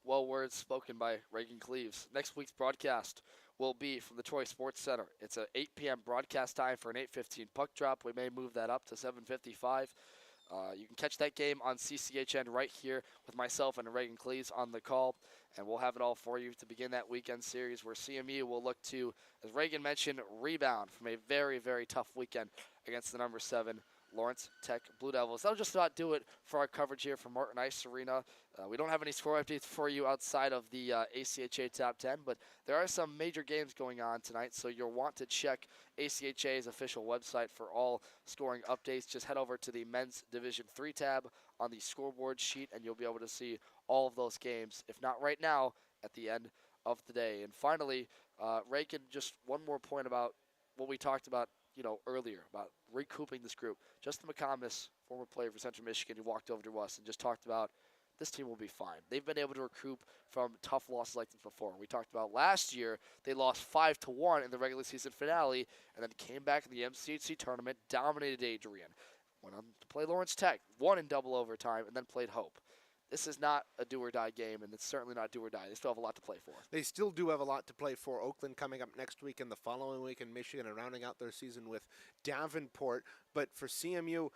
Well, words spoken by Reagan Cleaves. Next week's broadcast will be from the Troy Sports Center. It's a 8 p.m. broadcast time for an 8:15 puck drop. We may move that up to 7:55. You can catch that game on CCHN right here with myself and Reagan Cleaves on the call, and we'll have it all for you to begin that weekend series where CMU will look to, as Reagan mentioned, rebound from a very, very tough weekend against the number 7 Lawrence Tech Blue Devils. That'll just about do it for our coverage here from Martin Ice Arena. We don't have any score updates for you outside of the ACHA Top 10, but there are some major games going on tonight, so you'll want to check ACHA's official website for all scoring updates. Just head over to the Men's Division 3 tab on the scoreboard sheet, and you'll be able to see all of those games, if not right now, at the end of the day. And finally, Reagan, just one more point about what we talked about earlier about recouping this group. Justin McComas, former player for Central Michigan, who walked over to us and just talked about this team will be fine. They've been able to recoup from tough losses like this before. We talked about last year, they lost 5-1 in the regular season finale and then came back in the MCHC tournament, dominated Adrian, went on to play Lawrence Tech, won in double overtime, and then played Hope. This is not a do-or-die game, and it's certainly not do-or-die. They still have a lot to play for. They still do have a lot to play for. Oakland coming up next week and the following week in Michigan and rounding out their season with Davenport. But for CMU,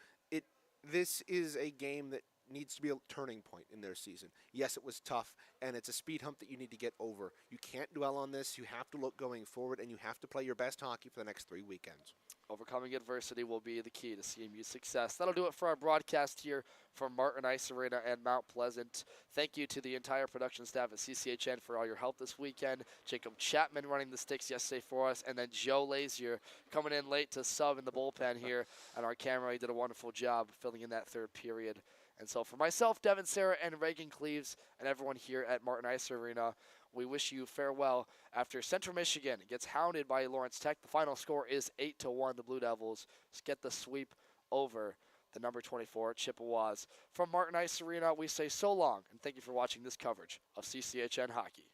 this is a game that needs to be a turning point in their season. Yes, it was tough, and it's a speed hump that you need to get over. You can't dwell on this. You have to look going forward, and you have to play your best hockey for the next 3 weekends. Overcoming adversity will be the key to CMU's success. That'll do it for our broadcast here from Martin Ice Arena and Mount Pleasant. Thank you to the entire production staff at CCHN for all your help this weekend. Jacob Chapman running the sticks yesterday for us, and then Joe Lazier coming in late to sub in the bullpen here. And our camera, he did a wonderful job filling in that third period. And so for myself, Devin Sarah, and Reagan Cleaves, and everyone here at Martin Ice Arena, we wish you farewell after Central Michigan gets hounded by Lawrence Tech. The final score is 8-1. The Blue Devils get the sweep over the number 24 Chippewas. From Martin Ice Arena, we say so long, and thank you for watching this coverage of CCHN Hockey.